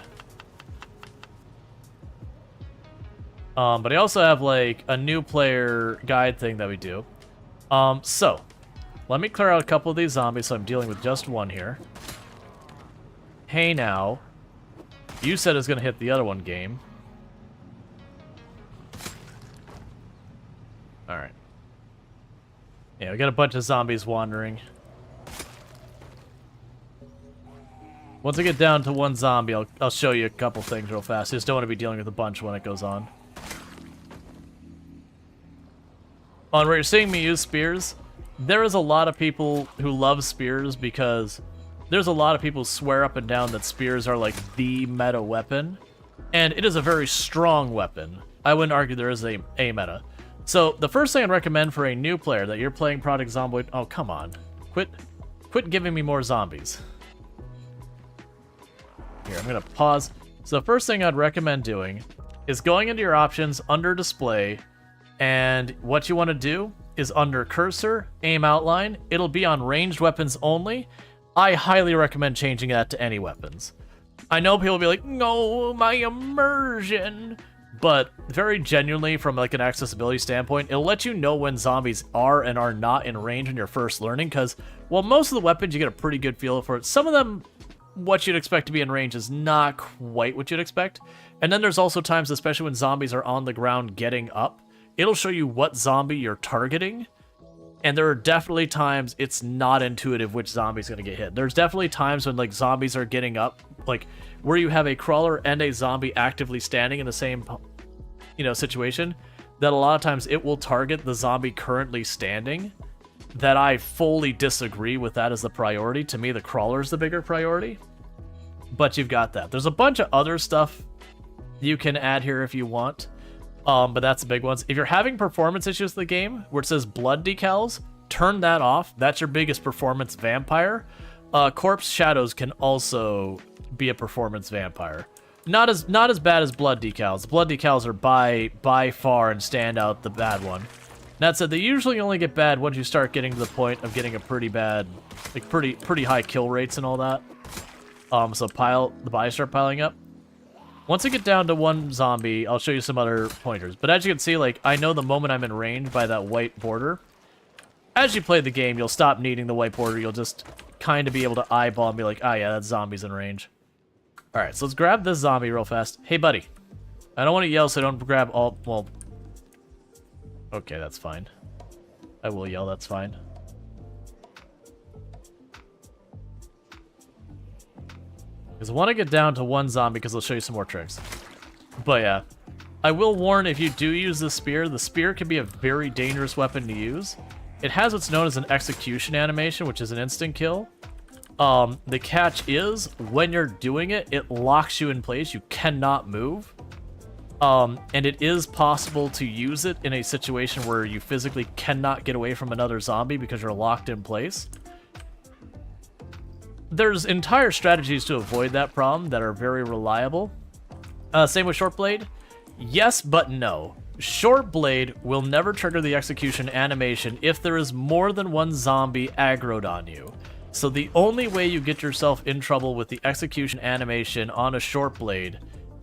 But I also have like a new player guide thing that we do. So let me clear out a couple of these zombies, so I'm dealing with just one here. Hey now. You said it's going to hit the other one game. Alright. Yeah, we got a bunch of zombies wandering. Once I get down to one zombie, I'll show you a couple things real fast. I just don't want to be dealing with a bunch when it goes on. On where you're seeing me use spears, there is a lot of people who love spears because there's a lot of people who swear up and down that spears are like the meta weapon, and it is a very strong weapon. I wouldn't argue there is a meta. So the first thing I'd recommend for a new player that you're playing Project Zomboid, oh come on, quit giving me more zombies. Here, I'm gonna pause. So the first thing I'd recommend doing is going into your options under display, and what you want to do is under cursor, aim outline, it'll be on ranged weapons only. I highly recommend changing that to any weapons. I know people will be like, no, my immersion. But very genuinely, from like an accessibility standpoint, it'll let you know when zombies are and are not in range when you're first learning, because, well, most of the weapons you get a pretty good feel for it. Some of them, what you'd expect to be in range is not quite what you'd expect. And then there's also times, especially when zombies are on the ground getting up, it'll show you what zombie you're targeting. And there are definitely times it's not intuitive which zombie's going to get hit. There's definitely times when like zombies are getting up, like where you have a crawler and a zombie actively standing in the same, situation, that a lot of times it will target the zombie currently standing. That I fully disagree with that as the priority. To me, the crawler's the bigger priority. But you've got that. There's a bunch of other stuff you can add here if you want. But that's the big ones. If you're having performance issues with the game, where it says blood decals, turn that off. That's your biggest performance vampire. Corpse shadows can also be a performance vampire. Not as bad as blood decals. Blood decals are by far and stand out the bad one. That said, they usually only get bad once you start getting to the point of getting a pretty bad, like pretty high kill rates and all that. So the bodies start piling up. Once I get down to one zombie, I'll show you some other pointers. But as you can see, like, I know the moment I'm in range by that white border. As you play the game, you'll stop needing the white border. You'll just kind of be able to eyeball and be like, ah, yeah, that zombie's in range. All right, so let's grab this zombie real fast. Hey, buddy. I don't want to yell, so I don't grab all... Well... Okay, that's fine. I will yell, that's fine. Because I want to get down to one zombie because I'll show you some more tricks. But yeah. I will warn, if you do use the spear can be a very dangerous weapon to use. It has what's known as an execution animation, which is an instant kill. The catch is, when you're doing it, it locks you in place. You cannot move. And it is possible to use it in a situation where you physically cannot get away from another zombie because you're locked in place. There's entire strategies to avoid that problem that are very reliable. Same with Short Blade. Yes, but no. Short Blade will never trigger the execution animation if there is more than one zombie aggroed on you. So the only way you get yourself in trouble with the execution animation on a Short Blade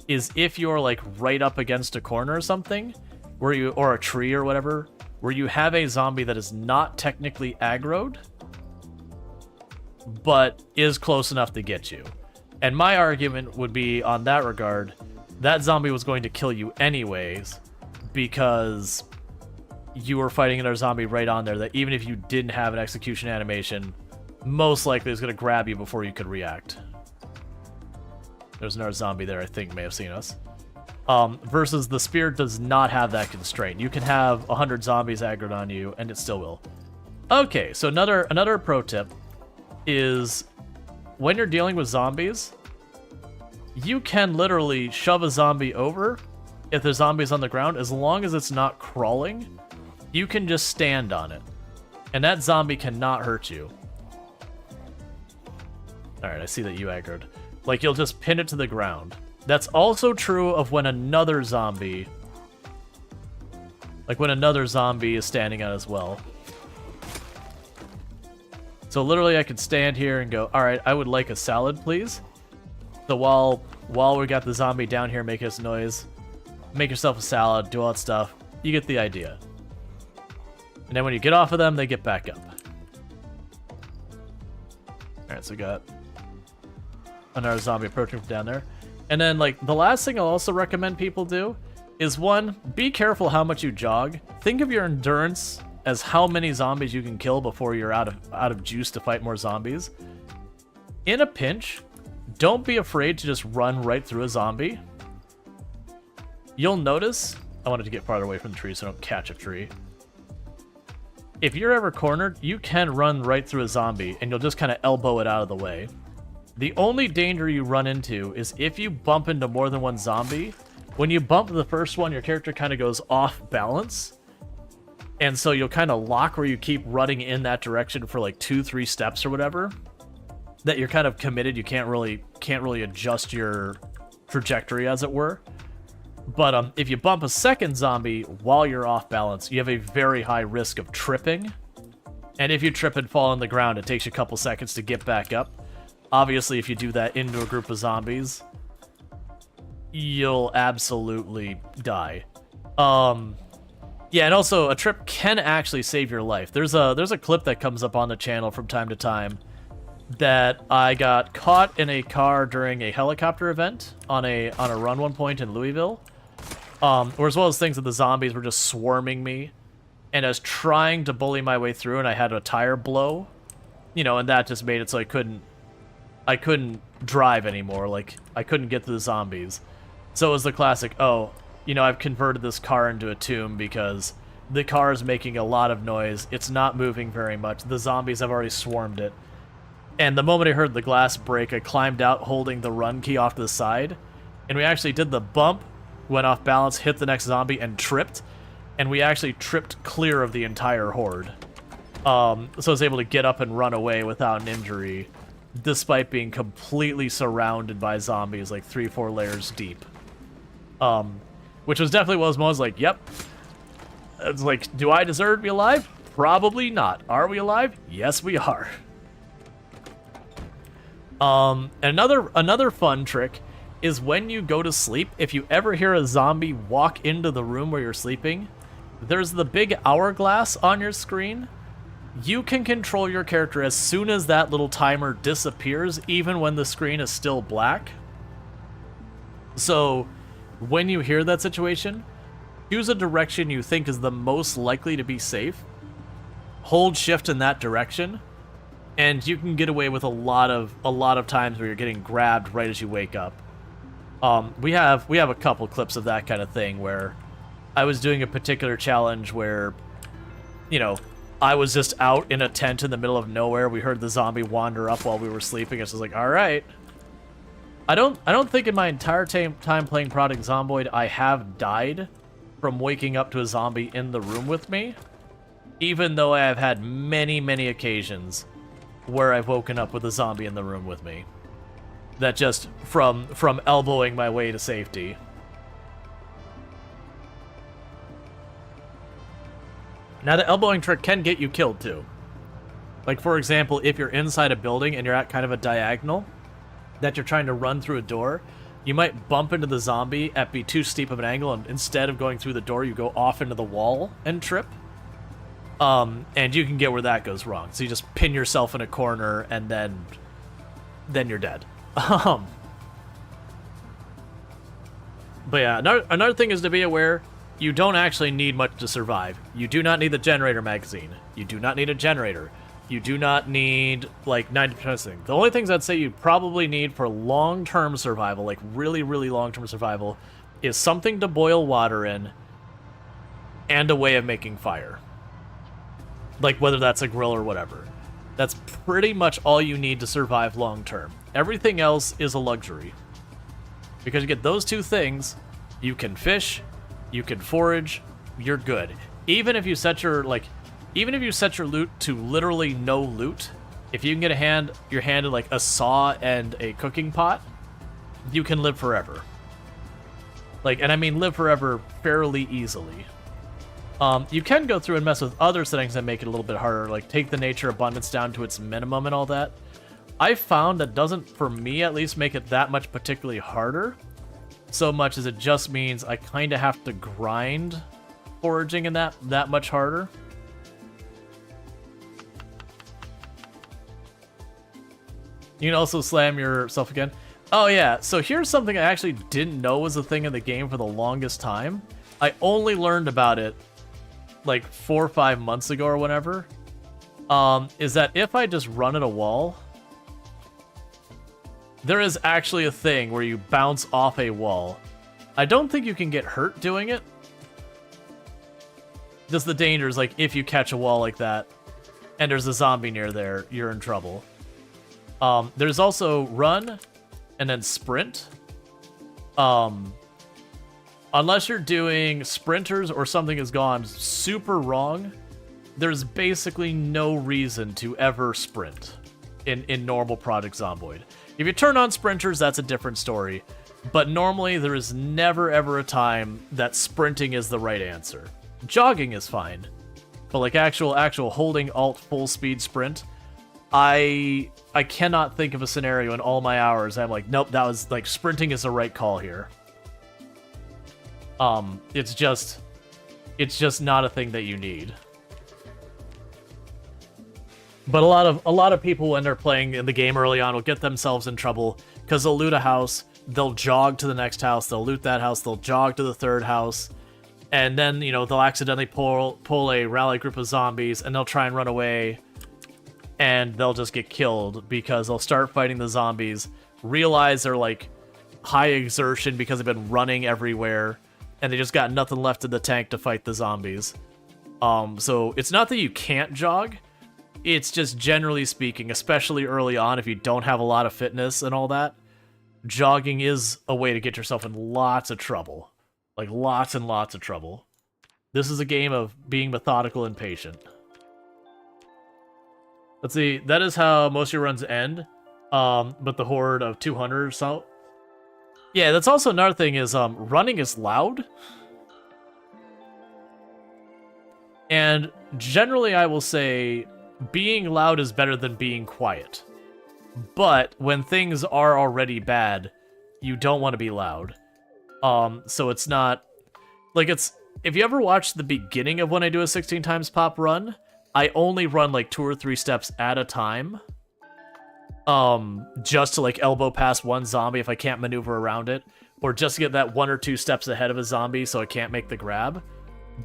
is if you're like right up against a corner or something, or a tree or whatever, where you have a zombie that is not technically aggroed, but is close enough to get you. And my argument would be on that regard, that zombie was going to kill you anyways, because you were fighting another zombie right on there that even if you didn't have an execution animation, most likely is going to grab you before you could react. There's another zombie there I think may have seen us. Versus the spear does not have that constraint. You can have 100 zombies aggroed on you and it still will. Okay, so another pro tip is when you're dealing with zombies, you can literally shove a zombie over if the zombie's on the ground. As long as it's not crawling, you can just stand on it. And that zombie cannot hurt you. Alright, I see that you aggroed. Like, you'll just pin it to the ground. That's also true of when another zombie... Like, when another zombie is standing on as well. So literally I could stand here and go, alright, I would like a salad, please. So while we got the zombie down here making this noise, make yourself a salad, do all that stuff. You get the idea. And then when you get off of them, they get back up. Alright, so we got another zombie approaching from down there. And then, like, the last thing I'll also recommend people do is, one, be careful how much you jog. Think of your endurance as how many zombies you can kill before you're out of juice to fight more zombies. In a pinch, don't be afraid to just run right through a zombie. You'll notice... I wanted to get farther away from the tree so I don't catch a tree. If you're ever cornered, you can run right through a zombie, and you'll just kind of elbow it out of the way. The only danger you run into is if you bump into more than one zombie. When you bump the first one, your character kind of goes off balance. And so you'll kind of lock where you keep running in that direction for like 2-3 steps or whatever. That you're kind of committed, you can't really adjust your trajectory, as it were. But if you bump a second zombie while you're off balance, you have a very high risk of tripping. And if you trip and fall on the ground, it takes you a couple seconds to get back up. Obviously, if you do that into a group of zombies, you'll absolutely die. Yeah, and also, a trip can actually save your life. There's a clip that comes up on the channel from time to time that I got caught in a car during a helicopter event on a run one point in Louisville. Or as well as things that the zombies were just swarming me, and I was trying to bully my way through, and I had a tire blow, you know, and that just made it so I couldn't drive anymore. Like, I couldn't get to the zombies. So it was the classic, oh, you know, I've converted this car into a tomb because the car is making a lot of noise. It's not moving very much. The zombies have already swarmed it. And the moment I heard the glass break, I climbed out holding the run key off to the side. And we actually did the bump, went off balance, hit the next zombie, and tripped. And we actually tripped clear of the entire horde. So I was able to get up and run away without an injury, despite being completely surrounded by zombies, like 3-4 layers deep. Which was definitely one of those moments like, yep. It's like, do I deserve to be alive? Probably not. Are we alive? Yes, we are. Another fun trick is when you go to sleep, if you ever hear a zombie walk into the room where you're sleeping, there's the big hourglass on your screen. You can control your character as soon as that little timer disappears, even when the screen is still black. So, when you hear that situation, choose a direction you think is the most likely to be safe. Hold shift in that direction, and you can get away with a lot of times where you're getting grabbed right as you wake up. We have a couple clips of that kind of thing where I was doing a particular challenge where, you know, I was just out in a tent in the middle of nowhere. We heard the zombie wander up while we were sleeping. It's just like, all right. I don't think in my entire time playing Project Zomboid I have died from waking up to a zombie in the room with me, even though I have had many occasions where I've woken up with a zombie in the room with me. That just from elbowing my way to safety. Now the elbowing trick can get you killed too. Like for example, if you're inside a building and you're at kind of a diagonal that you're trying to run through a door, you might bump into the zombie at be too steep of an angle, and instead of going through the door, you go off into the wall and trip. And you can get where that goes wrong. So you just pin yourself in a corner and then you're dead. But yeah, another thing is to be aware, you don't actually need much to survive. You do not need the generator magazine. You do not need a generator. You do not need, like, 90% of things. The only things I'd say you probably need for long-term survival, like really long-term survival, is something to boil water in and a way of making fire. Like, whether that's a grill or whatever. That's pretty much all you need to survive long-term. Everything else is a luxury. Because you get those two things, you can fish, you can forage, you're good. Even if you set your loot to literally no loot, if you can get your hand in like a saw and a cooking pot, you can live forever. Like, and I mean live forever fairly easily. You can go through and mess with other settings that make it a little bit harder, like take the nature abundance down to its minimum and all that. I found that doesn't, for me at least, make it that much particularly harder, so much as it just means I kind of have to grind foraging in that much harder. You can also slam yourself again. Oh yeah, so here's something I actually didn't know was a thing in the game for the longest time. I only learned about it like 4 or 5 months ago or whatever. Is that if I just run at a wall, there is actually a thing where you bounce off a wall. I don't think you can get hurt doing it. Just the danger is like if you catch a wall like that and there's a zombie near there, you're in trouble. There's also run and then sprint. Unless you're doing sprinters or something has gone super wrong, there's basically no reason to ever sprint in normal Project Zomboid. If you turn on sprinters, that's a different story. But normally there is never ever a time that sprinting is the right answer. Jogging is fine, but like actual holding alt full speed sprint, I cannot think of a scenario in all my hours I'm like, nope, that was like sprinting is the right call here. It's just not a thing that you need. But a lot of people when they're playing in the game early on will get themselves in trouble because they'll loot a house, they'll jog to the next house, they'll loot that house, they'll jog to the third house, and then, you know, they'll accidentally pull a rally group of zombies and they'll try and run away, and they'll just get killed because they'll start fighting the zombies, realize they're like high exertion because they've been running everywhere, and they just got nothing left in the tank to fight the zombies. So it's not that you can't jog, it's just generally speaking, especially early on if you don't have a lot of fitness and all that, jogging is a way to get yourself in lots of trouble. Like lots and lots of trouble. This is a game of being methodical and patient. Let's see, that is how most of your runs end, but the horde of 200 or so. Yeah, that's also another thing is running is loud. And generally I will say being loud is better than being quiet. But when things are already bad, you don't want to be loud. So it's not like if you ever watch the beginning of when I do a 16 times pop run, I only run like 2 or 3 steps at a time. Just to like elbow past one zombie if I can't maneuver around it, or just to get that 1 or 2 steps ahead of a zombie so I can't make the grab.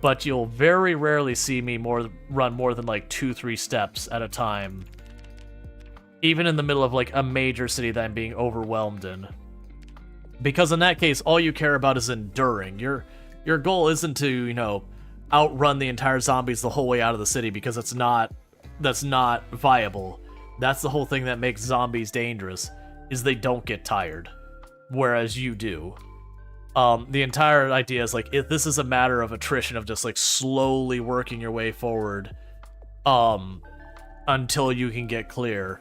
But you'll very rarely see me run more than like 2-3 steps at a time, even in the middle of like a major city that I'm being overwhelmed in. Because in that case, all you care about is enduring. Your goal isn't to, you know, outrun the entire zombies the whole way out of the city, because that's not viable. That's the whole thing that makes zombies dangerous, is they don't get tired. whereas you do. The entire idea is like, if this is a matter of attrition, of just like slowly working your way forward, until you can get clear.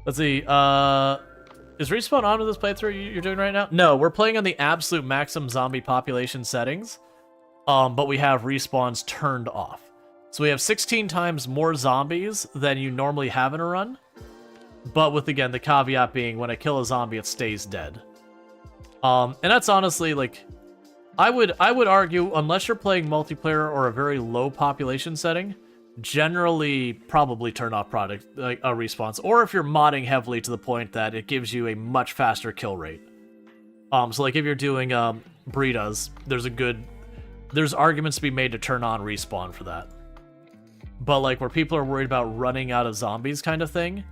Let's see, is respawn on with this playthrough you're doing right now? No, we're playing on the absolute maximum zombie population settings, but we have respawns turned off. So we have 16 times more zombies than you normally have in a run, but with, again, the caveat being when I kill a zombie, it stays dead. And that's honestly, like, I would argue, unless you're playing multiplayer or a very low population setting, generally probably turn off product like respawns, or if you're modding heavily to the point that it gives you a much faster kill rate. So like if you're doing Britas, there's arguments to be made to turn on respawn for that. But like where people are worried about running out of zombies kind of thing,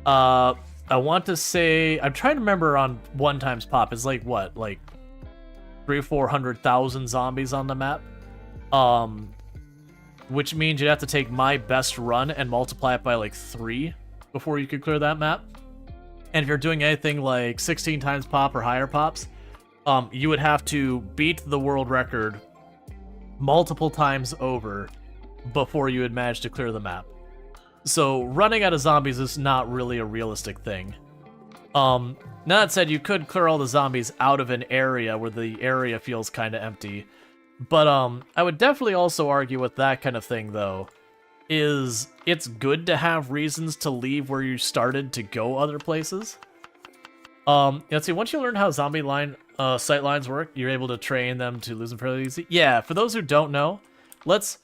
I want to say, I'm trying to remember on one times pop, it's like what, like 300,000-400,000 zombies on the map, which means you'd have to take my best run and multiply it by like 3 before you could clear that map. And if you're doing anything like 16 times pop or higher pops, you would have to beat the world record multiple times over before you would manage to clear the map. So running out of zombies is not really a realistic thing. Now that said, you could clear all the zombies out of an area where the area feels kind of empty. But I would definitely also argue with that kind of thing, though, is it's good to have reasons to leave where you started to go other places. Let's see, once you learn how zombie sight lines work, you're able to train them to lose them fairly easy. Yeah, for those who don't know, let's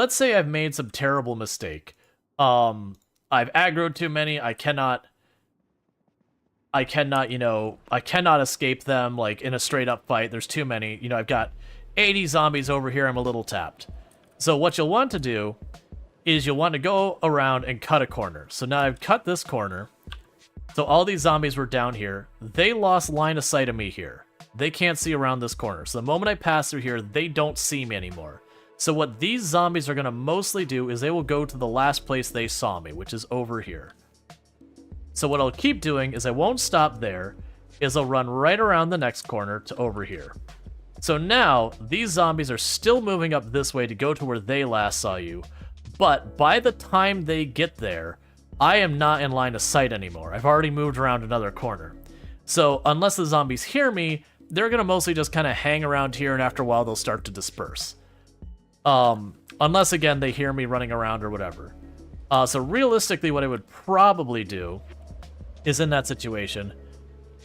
say I've made some terrible mistake. I've aggroed too many, I cannot, I cannot escape them, like, in a straight-up fight. There's too many. You know, I've got 80 zombies over here, I'm a little tapped. So what you'll want to do is you'll want to go around and cut a corner. So now I've cut this corner. So all these zombies were down here. They lost line of sight of me here. They can't see around this corner. So the moment I pass through here, they don't see me anymore. So what these zombies are going to mostly do is they will go to the last place they saw me, which is over here. So what I'll keep doing is I won't stop there, is I'll run right around the next corner to over here. So now, these zombies are still moving up this way to go to where they last saw you, but by the time they get there, I am not in line of sight anymore. I've already moved around another corner. So unless the zombies hear me, they're going to mostly just kind of hang around here, and after a while they'll start to disperse. Unless, again, they hear me running around or whatever. So realistically, what I would probably do is in that situation,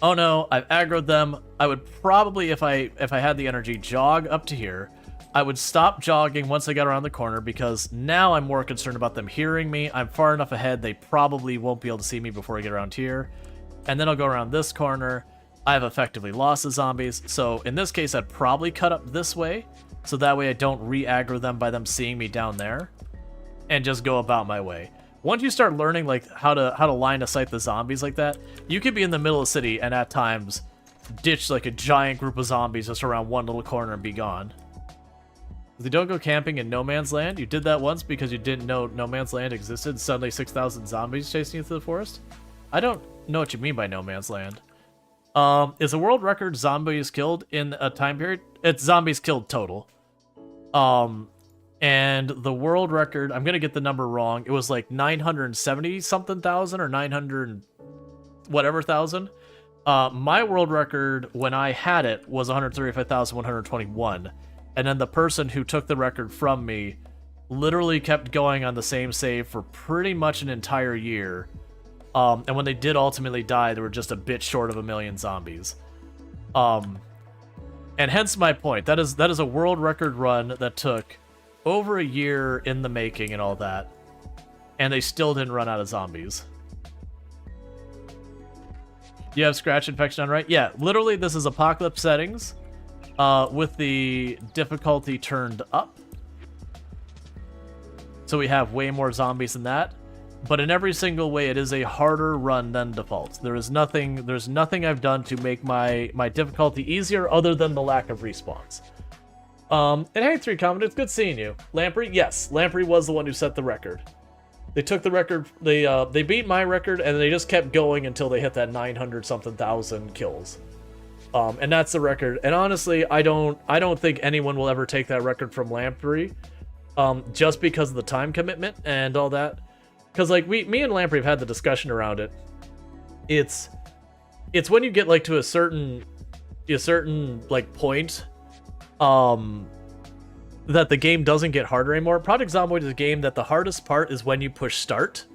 oh no, I've aggroed them. I would probably, if I had the energy, jog up to here. I would stop jogging once I got around the corner, because now I'm more concerned about them hearing me. I'm far enough ahead, they probably won't be able to see me before I get around here. And then I'll go around this corner. I've effectively lost the zombies. So in this case, I'd probably cut up this way, so that way I don't re-aggro them by them seeing me down there, and just go about my way. Once you start learning like how to line of sight the zombies like that, you could be in the middle of the city and at times ditch like a giant group of zombies just around one little corner and be gone. They don't go camping in No Man's Land. You did that once because you didn't know No Man's Land existed. Suddenly 6,000 zombies chasing you through the forest. I don't know what you mean by No Man's Land. Is a world record zombies killed in a time period? It's zombies killed total. And the world record, I'm gonna get the number wrong. It was like 970 something thousand or 900 whatever thousand. My world record when I had it was 135,121. And then the person who took the record from me literally kept going on the same save for pretty much an entire year. And when they did ultimately die, they were just a bit short of 1 million zombies. And hence my point. That is a world record run that took over a year in the making and all that, and they still didn't run out of zombies. You have scratch infection on, right? Yeah, literally this is apocalypse settings with the difficulty turned up. So we have way more zombies than that, but in every single way it is a harder run than default. There's nothing I've done to make my difficulty easier other than the lack of respawns. And hey, 3 commented, it's good seeing you. Lamprey, yes, Lamprey was the one who set the record. They took the record. They beat my record, and they just kept going until they hit that 900 something thousand kills. And that's the record. And honestly, I don't think anyone will ever take that record from Lamprey, just because of the time commitment and all that. Because like me and Lamprey have had the discussion around it. It's when you get like to a certain like point, that the game doesn't get harder anymore. Project Zomboid is a game that the hardest part is when you push start,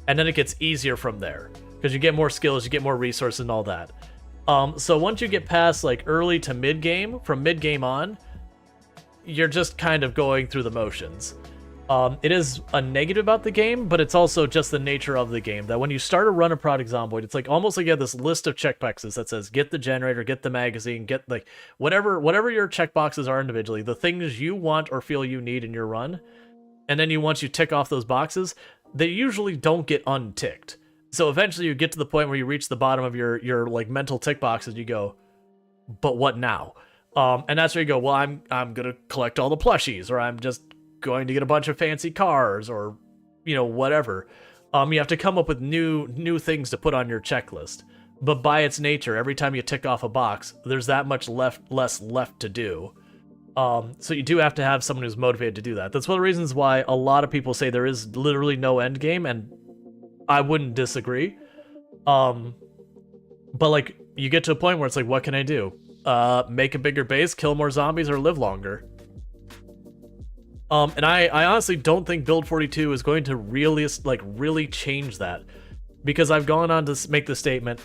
and then it gets easier from there because you get more skills, you get more resources, and all that. So once you get past like early to mid game, from mid game on, you're just kind of going through the motions. It is a negative about the game, but it's also just the nature of the game that when you start a run of Project Zomboid, it's like almost like you have this list of checkboxes that says get the generator, get the magazine, get like whatever your checkboxes are individually, the things you want or feel you need in your run. And then once you tick off those boxes, they usually don't get unticked. So eventually you get to the point where you reach the bottom of your like mental tick boxes, you go, but what now? And that's where you go, well, I'm gonna collect all the plushies, or I'm just going to get a bunch of fancy cars, or whatever. You have to come up with new things to put on your checklist. But by its nature, every time you tick off a box, there's that much less left to do. So you do have to have someone who's motivated to do that. That's one of the reasons why a lot of people say there is literally no end game, and I wouldn't disagree. But like you get to a point where it's like, what can I do? Make a bigger base, kill more zombies, or live longer. And I honestly don't think Build 42 is going to really change that, because I've gone on to make the statement,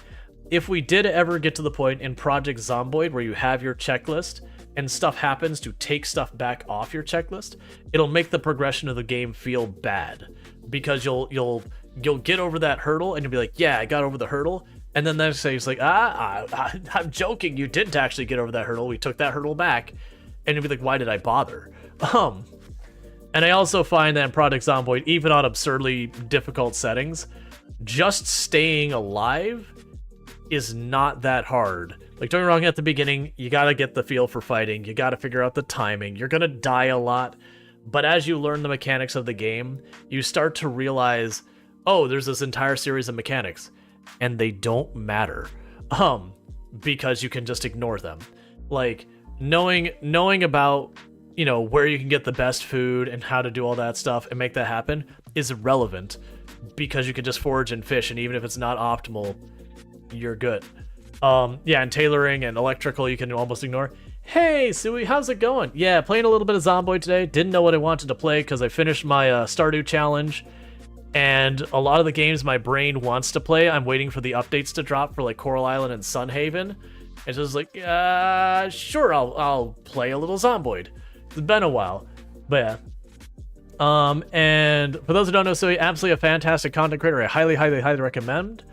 if we did ever get to the point in Project Zomboid where you have your checklist and stuff happens to take stuff back off your checklist, it'll make the progression of the game feel bad, because you'll get over that hurdle and you'll be like, yeah, I got over the hurdle, and then the next day it's like, I'm joking, you didn't actually get over that hurdle, we took that hurdle back, and you'll be like, why did I bother? And I also find that in Project Zomboid, even on absurdly difficult settings, just staying alive is not that hard. Like, don't get me wrong, at the beginning, you gotta get the feel for fighting, you gotta figure out the timing, you're gonna die a lot, but as you learn the mechanics of the game, you start to realize, oh, there's this entire series of mechanics, and they don't matter, because you can just ignore them. Like, knowing about where you can get the best food and how to do all that stuff and make that happen is irrelevant, because you can just forage and fish, and even if it's not optimal, you're good. Yeah, and tailoring and electrical you can almost ignore. Hey, Sui, how's it going? Yeah, playing a little bit of Zomboid today. Didn't know what I wanted to play because I finished my Stardew challenge, and a lot of the games my brain wants to play, I'm waiting for the updates to drop for like Coral Island and Sunhaven. It's just like, sure, I'll play a little Zomboid. It's been a while, but yeah. And for those who don't know, Sui, absolutely a fantastic content creator. I highly recommend.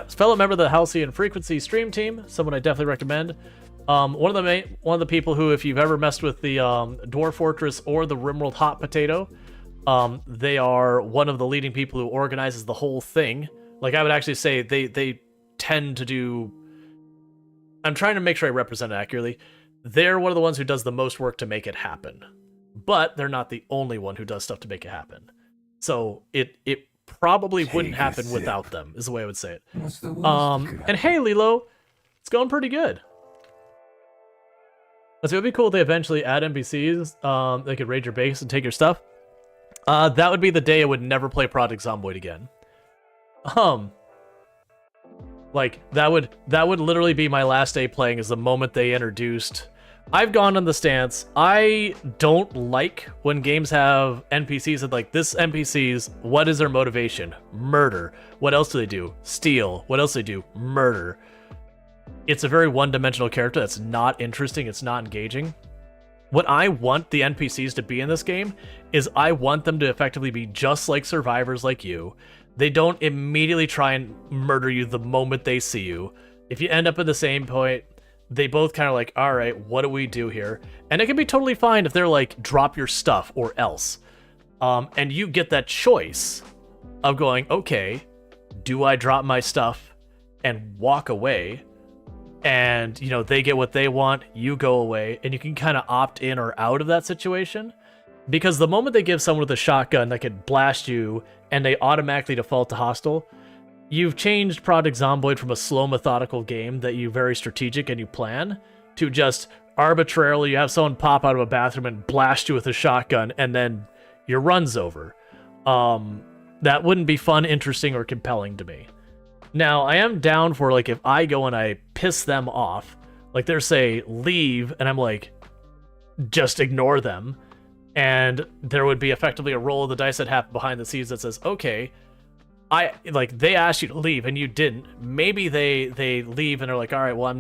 Fellow member of the Halcyon Frequency stream team, someone I definitely recommend. One of the people who, if you've ever messed with the Dwarf Fortress or the Rimworld Hot Potato, they are one of the leading people who organizes the whole thing. Like, I would actually say they tend to do. I'm trying to make sure I represent it accurately. They're one of the ones who does the most work to make it happen, but they're not the only one who does stuff to make it happen. So it probably wouldn't happen without them, is the way I would say it. And hey, Lilo, it's going pretty good. So it would be cool if they eventually add NPCs. They could raid your base and take your stuff. That would be the day I would never play Project Zomboid again. Like, that would literally be my last day playing, is the moment they introduced. I've gone on the stance, I don't like when games have NPCs that, like, this NPC's, what is their motivation? Murder. What else do they do? Steal. What else do they do? Murder. It's a very one-dimensional character that's not interesting, it's not engaging. What I want the NPCs to be in this game is I want them to effectively be just like survivors like you. They don't immediately try and murder you the moment they see you. If you end up at the same point, they both kind of like, all right, what do we do here? And it can be totally fine if they're like, drop your stuff or else. And you get that choice of going, okay, do I drop my stuff and walk away? And, they get what they want, you go away, and you can kind of opt in or out of that situation. Because the moment they give someone with a shotgun that could blast you and they automatically default to hostile, you've changed Project Zomboid from a slow, methodical game that you very strategic and you plan to just arbitrarily you have someone pop out of a bathroom and blast you with a shotgun and then your run's over. That wouldn't be fun, interesting, or compelling to me. Now, I am down for, like, if I go and I piss them off, like, they're say, leave, and I'm like, just ignore them, and there would be effectively a roll of the dice that happened behind the scenes that says, okay, they asked you to leave and you didn't. Maybe they leave and they're like, all right, well, I'm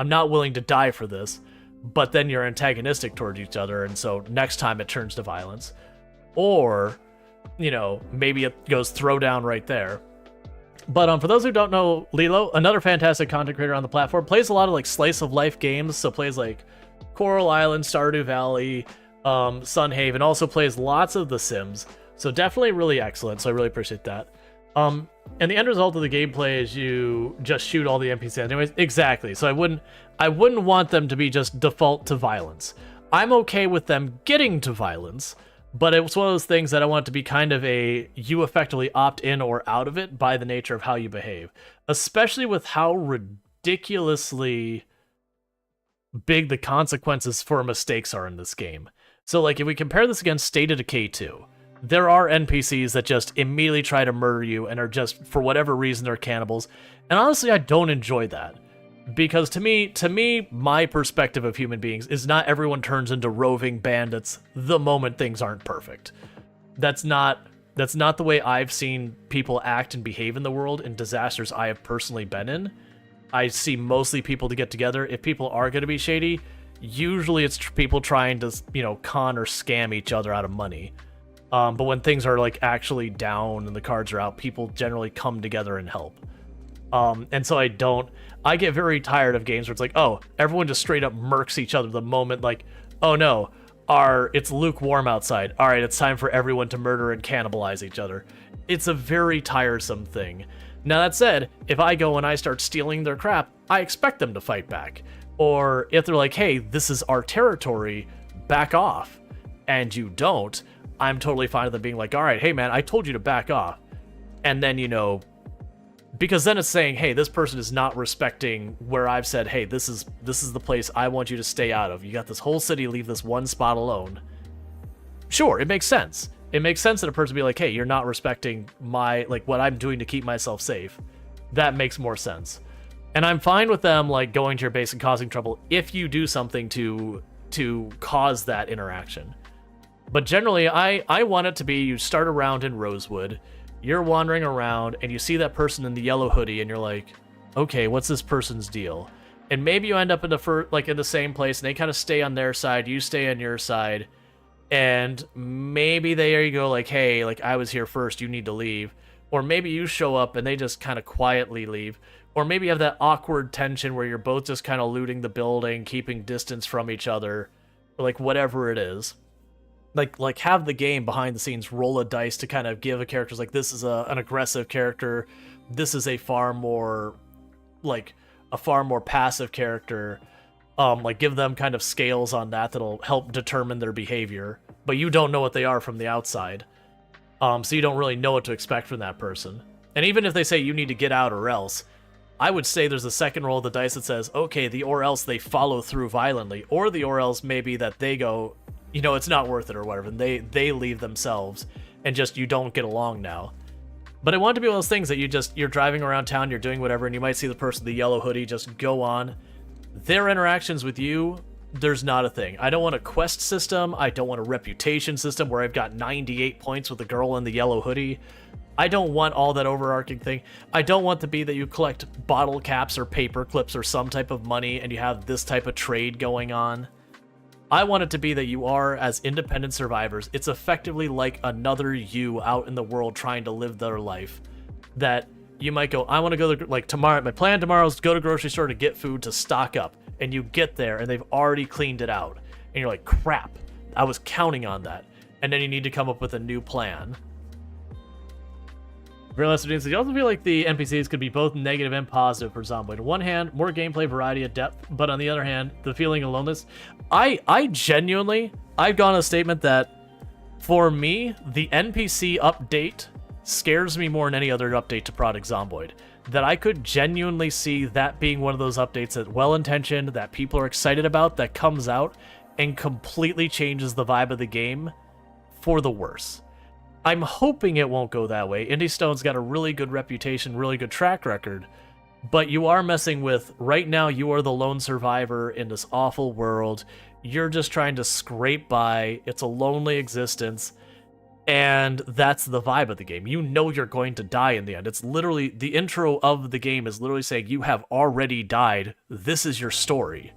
not willing to die for this, but then you're antagonistic towards each other, and so next time it turns to violence. Or, maybe it goes throw down right there. But for those who don't know, Lilo, another fantastic content creator on the platform, plays a lot of like slice of life games, so plays like Coral Island, Stardew Valley, Sunhaven, also plays lots of The Sims, so definitely really excellent, so I really appreciate that. And the end result of the gameplay is you just shoot all the NPCs anyways. Exactly, so I wouldn't want them to be just default to violence. I'm okay with them getting to violence, but it's one of those things that I want it to be kind of you effectively opt in or out of it by the nature of how you behave, especially with how ridiculously big the consequences for mistakes are in this game. So like if we compare this against State of Decay 2, there are NPCs that just immediately try to murder you and are just, for whatever reason, they're cannibals. And honestly, I don't enjoy that. Because to me, my perspective of human beings is not everyone turns into roving bandits the moment things aren't perfect. That's not the way I've seen people act and behave in the world in disasters I have personally been in. I see mostly people to get together. If people are going to be shady, usually it's people trying to, con or scam each other out of money. But when things are like actually down and the cards are out, people generally come together and help. And so I get very tired of games where it's like, oh, everyone just straight up murks each other the moment, like, oh no, it's lukewarm outside. All right, it's time for everyone to murder and cannibalize each other. It's a very tiresome thing. Now that said, if I go and I start stealing their crap, I expect them to fight back. Or if they're like, hey, this is our territory, back off, and you don't, I'm totally fine with them being like, all right, hey man, I told you to back off. And then, because then it's saying, hey, this person is not respecting where I've said, hey, this is the place I want you to stay out of. You got this whole city, leave this one spot alone. Sure, it makes sense. It makes sense that a person be like, hey, you're not respecting what I'm doing to keep myself safe. That makes more sense. And I'm fine with them like going to your base and causing trouble if you do something to cause that interaction. But generally, I want it to be you start a round in Rosewood, you're wandering around, and you see that person in the yellow hoodie, and you're like, okay, what's this person's deal? And maybe you end up in the same place, and they kind of stay on their side, you stay on your side, and maybe there you go, like, hey, like, I was here first, you need to leave. Or maybe you show up, and they just kind of quietly leave. Or maybe you have that awkward tension where you're both just kind of looting the building, keeping distance from each other, or like whatever it is. Like have the game behind the scenes roll a dice to kind of give a character like this is an aggressive character, this is a far more passive character. Like give them kind of scales on that'll help determine their behavior, but you don't know what they are from the outside. So you don't really know what to expect from that person. And even if they say you need to get out or else, I would say there's a second roll of the dice that says, okay, the or else they follow through violently, or the or else maybe that they go, it's not worth it or whatever, and they leave themselves, and just you don't get along now. But I want it to be one of those things that you're driving around town, you're doing whatever, and you might see the person with the yellow hoodie just go on. Their interactions with you, there's not a thing. I don't want a quest system, I don't want a reputation system where I've got 98 points with the girl in the yellow hoodie. I don't want all that overarching thing. I don't want to be that you collect bottle caps or paper clips or some type of money and you have this type of trade going on. I want it to be that you are, as independent survivors, it's effectively like another you out in the world trying to live their life. That you might go, I want to go to, tomorrow, my plan tomorrow is to go to grocery store to get food to stock up. And you get there and they've already cleaned it out. And you're like, crap, I was counting on that. And then you need to come up with a new plan. Very last of you also feel like the NPCs could be both negative and positive for Zomboid. On one hand, more gameplay variety and depth, but on the other hand, the feeling of loneliness. I've gone a statement that For me, the NPC update scares me more than any other update to Project Zomboid. That I could genuinely see that being one of those updates that well-intentioned, that people are excited about, that comes out and completely changes the vibe of the game for the worse. I'm hoping it won't go that way. Indie Stone's got a really good reputation, really good track record, but you are messing with, right now you are the lone survivor in this awful world. You're just trying to scrape by. It's a lonely existence. And that's the vibe of the game. You know you're going to die in the end. It's literally, the intro of the game is literally saying you have already died. This is your story.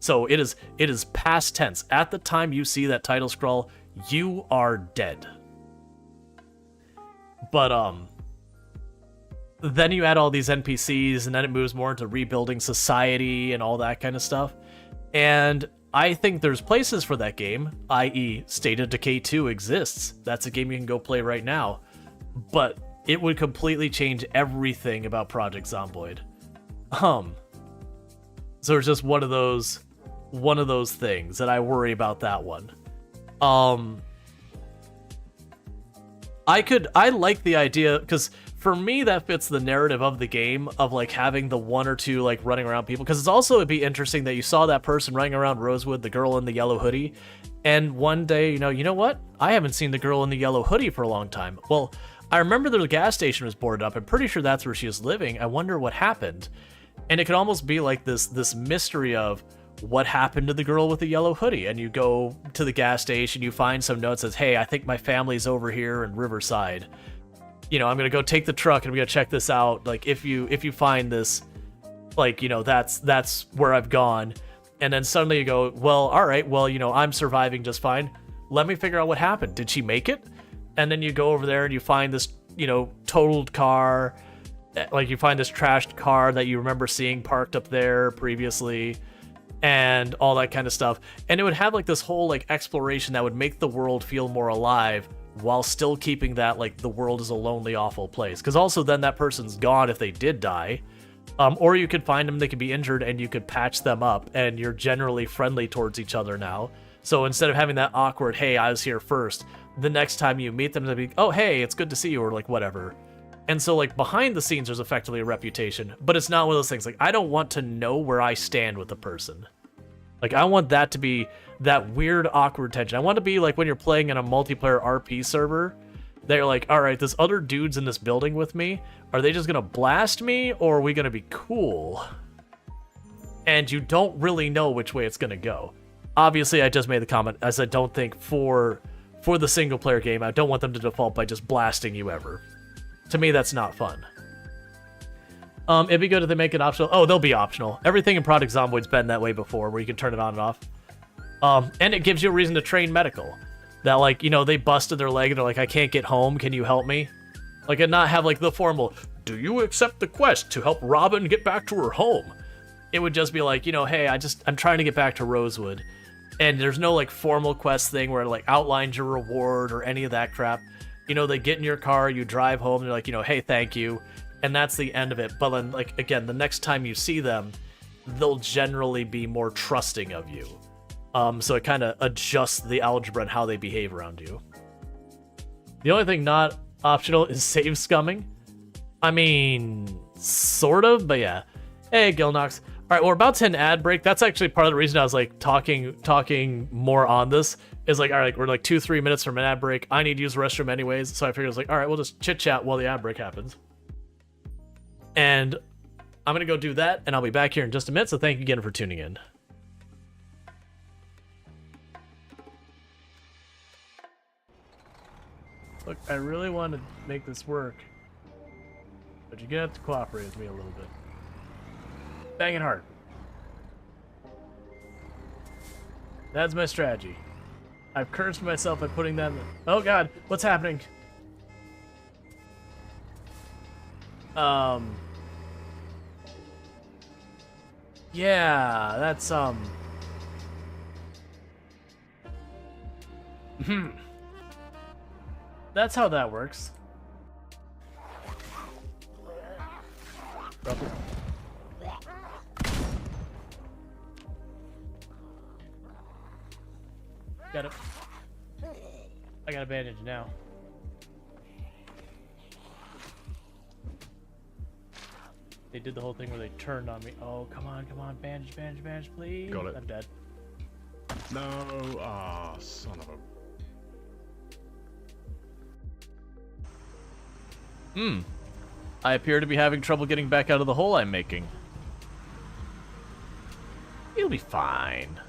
So it is past tense. At the time you see that title scroll, you are dead. But then you add all these NPCs, and then it moves more into rebuilding society and all that kind of stuff. And I think there's places for that game, i.e. State of Decay 2 exists. That's a game you can go play right now. But it would completely change everything about Project Zomboid. So it's just one of those things that I worry about that one. I like the idea, because for me that fits the narrative of the game of like having the one or two like running around people, because it'd be interesting that you saw that person running around Rosewood, the girl in the yellow hoodie, and one day you know what, I haven't seen the girl in the yellow hoodie for a long time. Well, I remember the gas station was boarded up. I'm pretty sure that's where she was living. I wonder what happened. And it could almost be like this mystery of what happened to the girl with the yellow hoodie. And you go to the gas station, you find some note that says, hey, I think my family's over here in Riverside. You know, I'm gonna go take the truck and I'm gonna check this out. Like, if you find this, like, you know, that's where I've gone. And then suddenly you go, well, all right, well, you know, I'm surviving just fine. Let me figure out what happened. Did she make it? And then you go over there and you find this, you know, totaled car. Like, you find this trashed car that you remember seeing parked up there previously, and all that kind of stuff. And it would have like this whole like exploration that would make the world feel more alive, while still keeping that like the world is a lonely, awful place. Because also then that person's gone if they did die. Or you could find them, they could be injured, and you could patch them up, and you're generally friendly towards each other now. So instead of having that awkward, hey, I was here first, the next time you meet them, they'll be, oh, hey, it's good to see you, or like whatever. And so like behind the scenes, there's effectively a reputation, but it's not one of those things. Like, I don't want to know where I stand with the person. Like, I want that to be that weird, awkward tension. I want to be like when you're playing in a multiplayer RP server, they're like, all right, this other dude's in this building with me. Are they just going to blast me, or are we going to be cool? And you don't really know which way it's going to go. Obviously, I just made the comment, as I don't think for the single player game, I don't want them to default by just blasting you ever. To me, that's not fun. It'd be good if they make it optional. Oh, they'll be optional. Everything in Project Zomboid's been that way before, where you can turn it on and off. And it gives you a reason to train medical. That, like, you know, they busted their leg and they're like, I can't get home, can you help me? Like, and not have, like, the formal, do you accept the quest to help Robin get back to her home? It would just be like, you know, hey, I'm trying to get back to Rosewood. And there's no, like, formal quest thing where it, like, outlines your reward or any of that crap. You know, they get in your car, you drive home, they're like, you know, hey, thank you. And that's the end of it. But then, like, again, the next time you see them, they'll generally be more trusting of you. So it kind of adjusts the algebra and how they behave around you. The only thing not optional is save scumming. I mean, sort of, but yeah. Hey, Gilnox. All right, we're about to hit an ad break. That's actually part of the reason I was like talking more on this. Is like, all right, we're like 2-3 minutes from an ad break. I need to use the restroom anyways, so I figured I was like, all right, we'll just chit chat while the ad break happens. And I'm gonna go do that, and I'll be back here in just a minute. So thank you again for tuning in. Look, I really want to make this work, but you're gonna have to cooperate with me a little bit. Bang it hard. That's my strategy. I've cursed myself by putting that in the... Oh god, what's happening? Yeah, that's, That's how that works. Got it. I got a bandage now. They did the whole thing where they turned on me. Oh, come on, bandage, please. Got it. I'm dead. No, son of a... I appear to be having trouble getting back out of the hole I'm making. You'll be fine.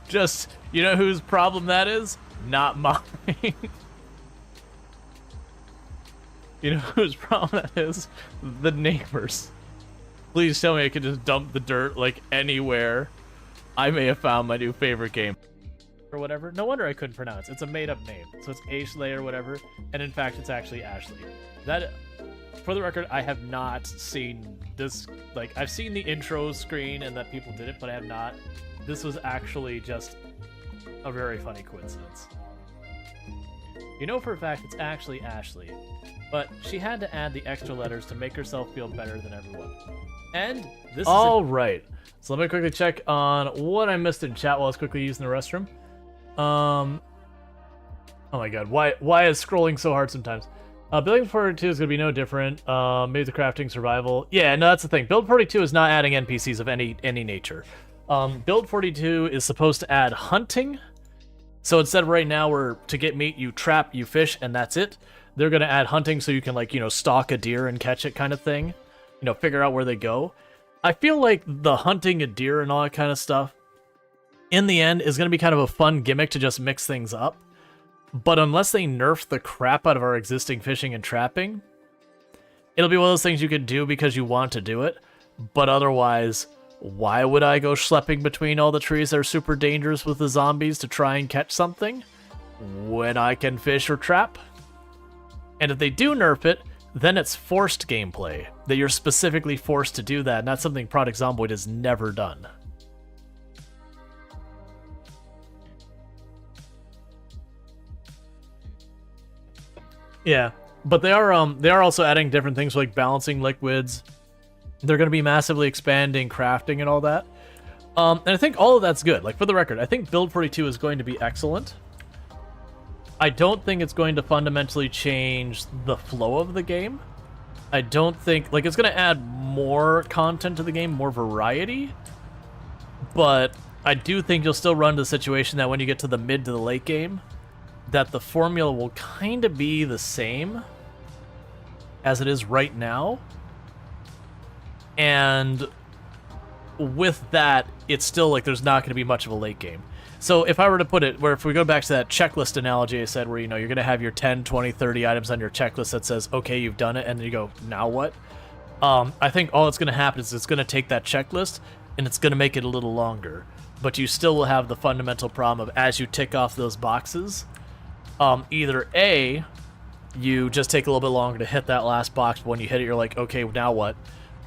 Just, you know whose problem that is? Not mine. You know whose problem that is? The neighbors. Please tell me I can just dump the dirt, like, anywhere. I may have found my new favorite game. Or whatever. No wonder I couldn't pronounce. It's a made-up name. So it's Ashley or whatever. And in fact, it's actually Ashley. That, for the record, I have not seen this. Like, I've seen the intro screen and that people did it, but I have not. This was actually just a very funny coincidence. You know for a fact it's actually Ashley, but she had to add the extra letters to make herself feel better than everyone. And this is right. So let me quickly check on what I missed in chat while I was quickly using the restroom. Oh my god, why is scrolling so hard sometimes? Building 42 is going to be no different. Maybe the crafting survival. Yeah, no, that's the thing. Build 42 is not adding NPCs of any nature. Build 42 is supposed to add hunting. So instead of right now where to get meat, you trap, you fish, and that's it. They're going to add hunting so you can, like, you know, stalk a deer and catch it kind of thing. You know, figure out where they go. I feel like the hunting a deer and all that kind of stuff, in the end, is going to be kind of a fun gimmick to just mix things up. But unless they nerf the crap out of our existing fishing and trapping, it'll be one of those things you can do because you want to do it. But otherwise, why would I go schlepping between all the trees that are super dangerous with the zombies to try and catch something when I can fish or trap? And if they do nerf it, then it's forced gameplay, that you're specifically forced to do that, and that's something Project Zomboid has never done. Yeah, but they are also adding different things like balancing liquids. They're going to be massively expanding crafting and all that. And I think all of that's good. Like, for the record, I think Build 42 is going to be excellent. I don't think it's going to fundamentally change the flow of the game. I don't think... Like, it's going to add more content to the game, more variety. But I do think you'll still run into the situation that when you get to the mid to the late game, that the formula will kind of be the same as it is right now. And with that, it's still like there's not going to be much of a late game. So if I were to put it, where if we go back to that checklist analogy I said, where, you know, you're going to have your 10, 20, 30 items on your checklist that says, okay, you've done it, and then you go, now what? I think all that's going to happen is it's going to take that checklist, and it's going to make it a little longer. But you still will have the fundamental problem of, as you tick off those boxes, either A, you just take a little bit longer to hit that last box, but when you hit it, you're like, okay, now what?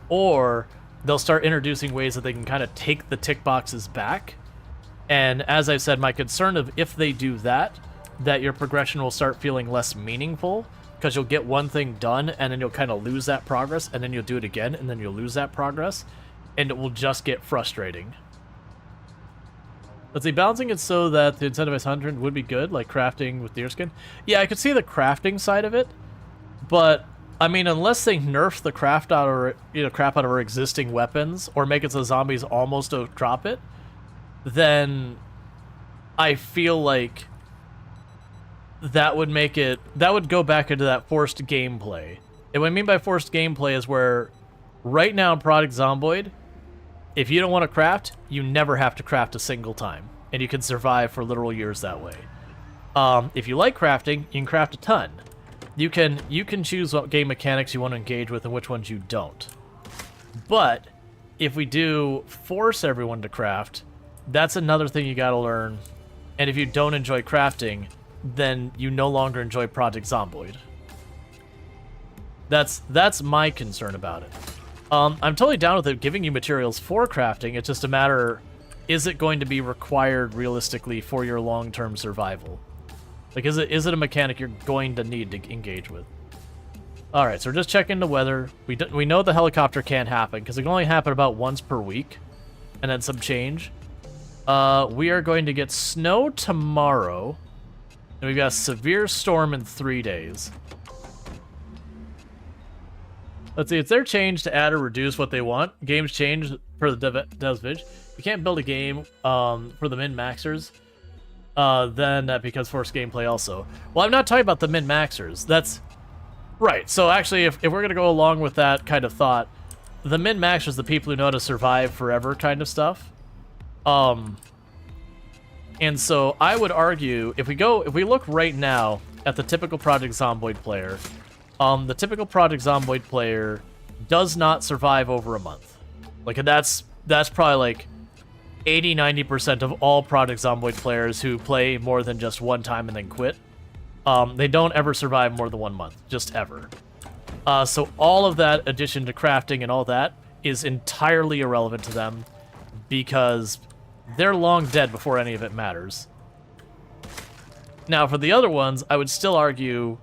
Or they'll start introducing ways that they can kind of take the tick boxes back. And as I've said, my concern of if they do that, that your progression will start feeling less meaningful, because you'll get one thing done, and then you'll kind of lose that progress, and then you'll do it again, and then you'll lose that progress, and it will just get frustrating. Let's see, balancing it so that the incentivized hunter would be good, like crafting with deerskin. Yeah, I could see the crafting side of it, but I mean, unless they nerf the crap out of our existing weapons, or make it so zombies almost don't drop it, then I feel like that would make it, that would go back into that forced gameplay. And what I mean by forced gameplay is where, right now in Project Zomboid, if you don't want to craft, you never have to craft a single time, and you can survive for literal years that way. If you like crafting, you can craft a ton. You can choose what game mechanics you want to engage with and which ones you don't. But if we do force everyone to craft, that's another thing you gotta learn. And if you don't enjoy crafting, then you no longer enjoy Project Zomboid. That's my concern about it. I'm totally down with it giving you materials for crafting. It's just a matter, is it going to be required realistically for your long-term survival? Like, is it a mechanic you're going to need to engage with? All right, so we're just checking the weather. We know the helicopter can't happen because it can only happen about once per week, and then some change. We are going to get snow tomorrow, and we've got a severe storm in 3 days. Let's see, it's their change to add or reduce what they want. Games change for the devs vid. You can't build a game for the min-maxers. Then that becomes forced gameplay also. Well, I'm not talking about the min-maxers. That's... Right, so actually, if we're going to go along with that kind of thought, the min-maxers, the people who know how to survive forever kind of stuff. And so I would argue, if we look right now at the typical Project Zomboid player, the typical Project Zomboid player does not survive over a month. Like, that's probably like 80-90% of all Project Zomboid players who play more than just one time and then quit. They don't ever survive more than 1 month, just ever. So all of that addition to crafting and all that is entirely irrelevant to them because they're long dead before any of it matters. Now, for the other ones, I would still argue,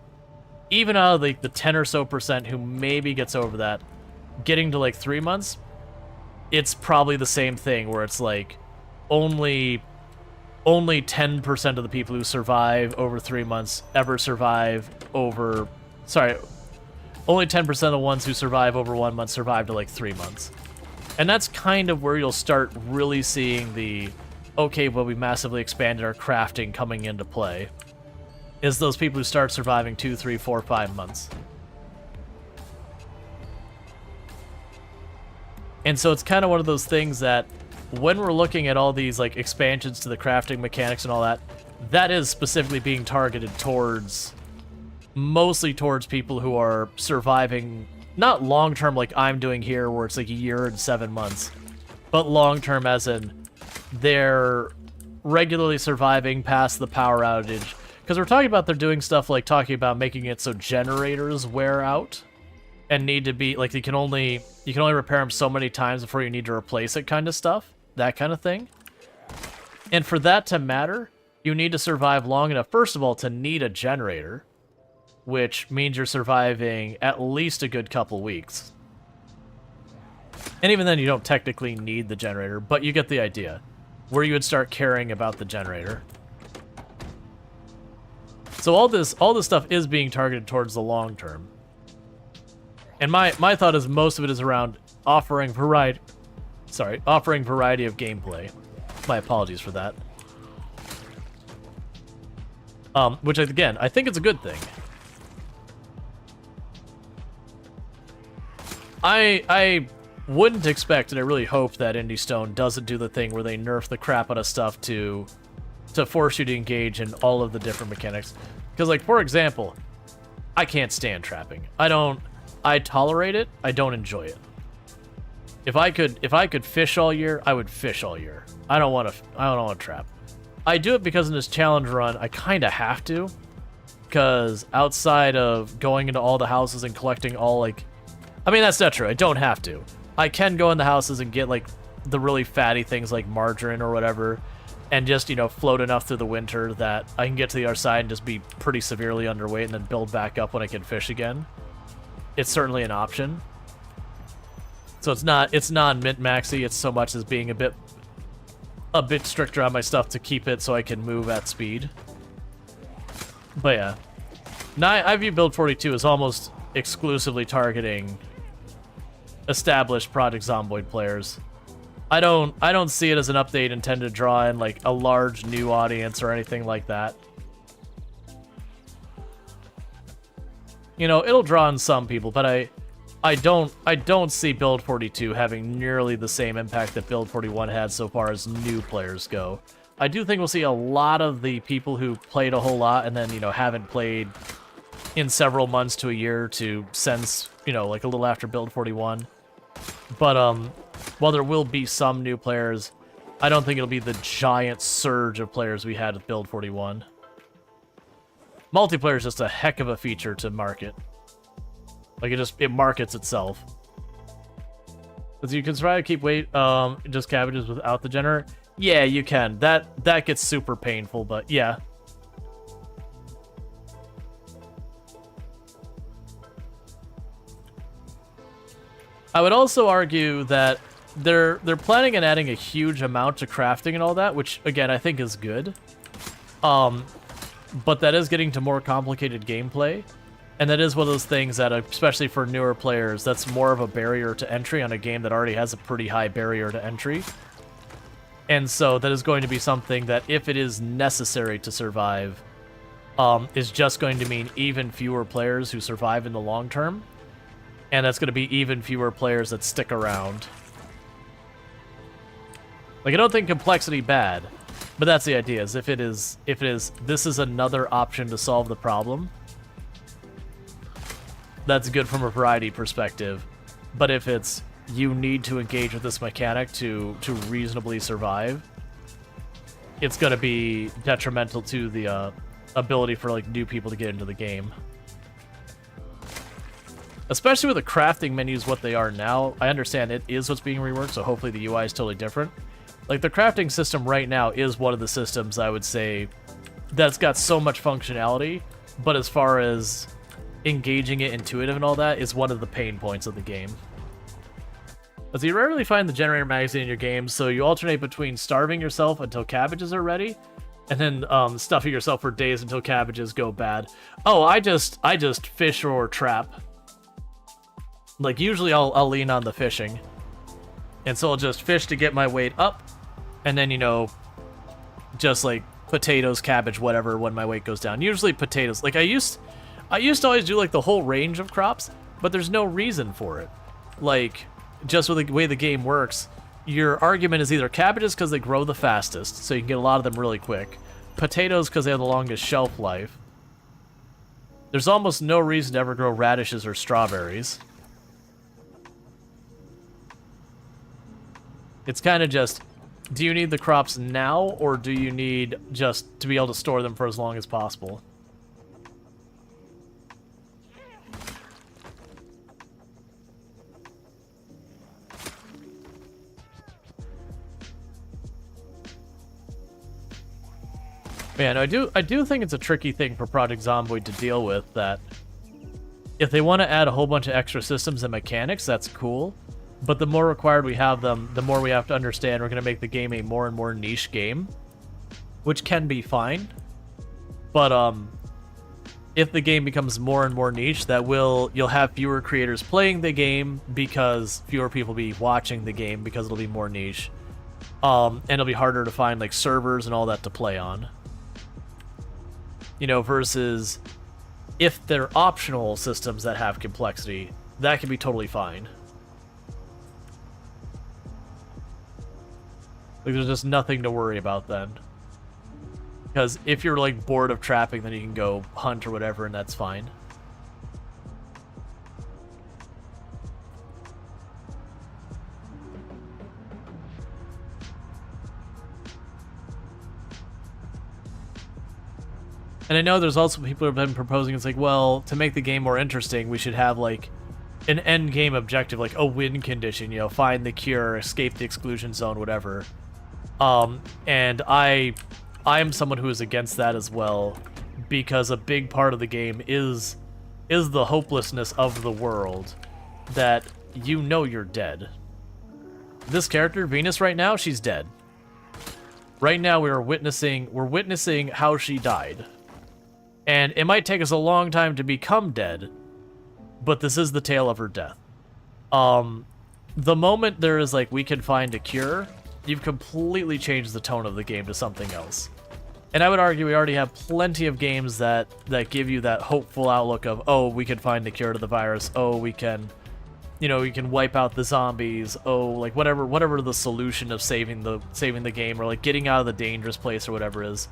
even out of the 10 or so percent who maybe gets over that, getting to like 3 months, it's probably the same thing where it's like only 10% of the people who survive over 3 months ever survive over... Sorry, only 10% of the ones who survive over 1 month survive to like 3 months. And that's kind of where you'll start really seeing the, okay, well, we massively expanded our crafting coming into play, is those people who start surviving 2, 3, 4, 5 months. And so it's kind of one of those things that when we're looking at all these like expansions to the crafting mechanics and all that, that is specifically being targeted towards, mostly towards people who are surviving, not long-term like I'm doing here where it's like a year and 7 months, but long-term as in they're regularly surviving past the power outage. Because we're talking about they're doing stuff like talking about making it so generators wear out and need to be, like, you can only repair them so many times before you need to replace it kind of stuff. That kind of thing. And for that to matter, you need to survive long enough, first of all, to need a generator, which means you're surviving at least a good couple weeks. And even then, you don't technically need the generator, but you get the idea, where you would start caring about the generator. So all this stuff is being targeted towards the long term. And my thought is most of it is around offering variety of gameplay. My apologies for that. Which, again, I think it's a good thing. I wouldn't expect, and I really hope that Indie Stone doesn't do the thing where they nerf the crap out of stuff to force you to engage in all of the different mechanics. Because, like, for example, I can't stand trapping. I tolerate it, I don't enjoy it. If I could fish all year, I would fish all year. I don't want to trap. I do it because in this challenge run, I kind of have to. Because outside of going into all the houses and collecting all, like... I mean, that's not true. I don't have to. I can go in the houses and get, like, the really fatty things like margarine or whatever, and just, you know, float enough through the winter that I can get to the other side and just be pretty severely underweight and then build back up when I can fish again. It's certainly an option. So it's not min-maxy, it's so much as being a bit stricter on my stuff to keep it so I can move at speed. But yeah. Now I view Build 42 as almost exclusively targeting established Project Zomboid players. I don't see it as an update intended to draw in like a large new audience or anything like that. You know, it'll draw in some people, but I don't see Build 42 having nearly the same impact that Build 41 had so far as new players go. I do think we'll see a lot of the people who played a whole lot and then, you know, haven't played in several months to a year to since, you know, like a little after Build 41. But while there will be some new players, I don't think it'll be the giant surge of players we had with Build 41. Multiplayer is just a heck of a feature to market. Like, it markets itself. But you can try to keep just cabbages without the generator? Yeah, you can. That gets super painful, but yeah. I would also argue that they're planning on adding a huge amount to crafting and all that, which again I think is good. But that is getting to more complicated gameplay, and that is one of those things that, especially for newer players, that's more of a barrier to entry on a game that already has a pretty high barrier to entry. And so that is going to be something that, if it is necessary to survive, is just going to mean even fewer players who survive in the long term, and that's going to be even fewer players that stick around. Like, I don't think complexity bad, but that's the idea, is if it is, this is another option to solve the problem, that's good from a variety perspective. But if it's, you need to engage with this mechanic to reasonably survive, it's going to be detrimental to the ability for, like, new people to get into the game. Especially with the crafting menus what they are now. I understand it is what's being reworked, so hopefully the UI is totally different. Like, the crafting system right now is one of the systems, I would say, that's got so much functionality, but as far as engaging it intuitive and all that, is one of the pain points of the game. But you rarely find the generator magazine in your games, so you alternate between starving yourself until cabbages are ready, and then stuffing yourself for days until cabbages go bad. Oh, I just fish or trap. Like, usually I'll lean on the fishing. And so I'll just fish to get my weight up, and then, you know, just like potatoes, cabbage, whatever, when my weight goes down. Usually potatoes. Like, I used to always do like the whole range of crops, but there's no reason for it. Like, just with the way the game works, your argument is either cabbages because they grow the fastest, so you can get a lot of them really quick. Potatoes because they have the longest shelf life. There's almost no reason to ever grow radishes or strawberries. It's kind of just, do you need the crops now, or do you need just to be able to store them for as long as possible? Man, I do think it's a tricky thing for Project Zomboid to deal with, that if they want to add a whole bunch of extra systems and mechanics, that's cool. But the more required we have them, the more we have to understand we're going to make the game a more and more niche game, which can be fine. But if the game becomes more and more niche, you'll have fewer creators playing the game because fewer people will be watching the game because it'll be more niche. And it'll be harder to find like servers and all that to play on. You know, versus if they're optional systems that have complexity, that can be totally fine. Like, there's just nothing to worry about then. Because if you're, like, bored of trapping, then you can go hunt or whatever, and that's fine. And I know there's also people who have been proposing, it's like, well, to make the game more interesting, we should have, like, an end game objective, like a win condition, you know, find the cure, escape the exclusion zone, whatever. And I'm someone who is against that as well, because a big part of the game is the hopelessness of the world, that you know you're dead. This character, Venus, right now, she's dead. Right now we're witnessing how she died. And it might take us a long time to become dead, but this is the tale of her death. The moment there is like, we can find a cure, you've completely changed the tone of the game to something else. And I would argue we already have plenty of games that give you that hopeful outlook of, oh, we can find the cure to the virus. Oh, we can, you know, we can wipe out the zombies. Oh, like whatever the solution of saving the game, or like getting out of the dangerous place or whatever is.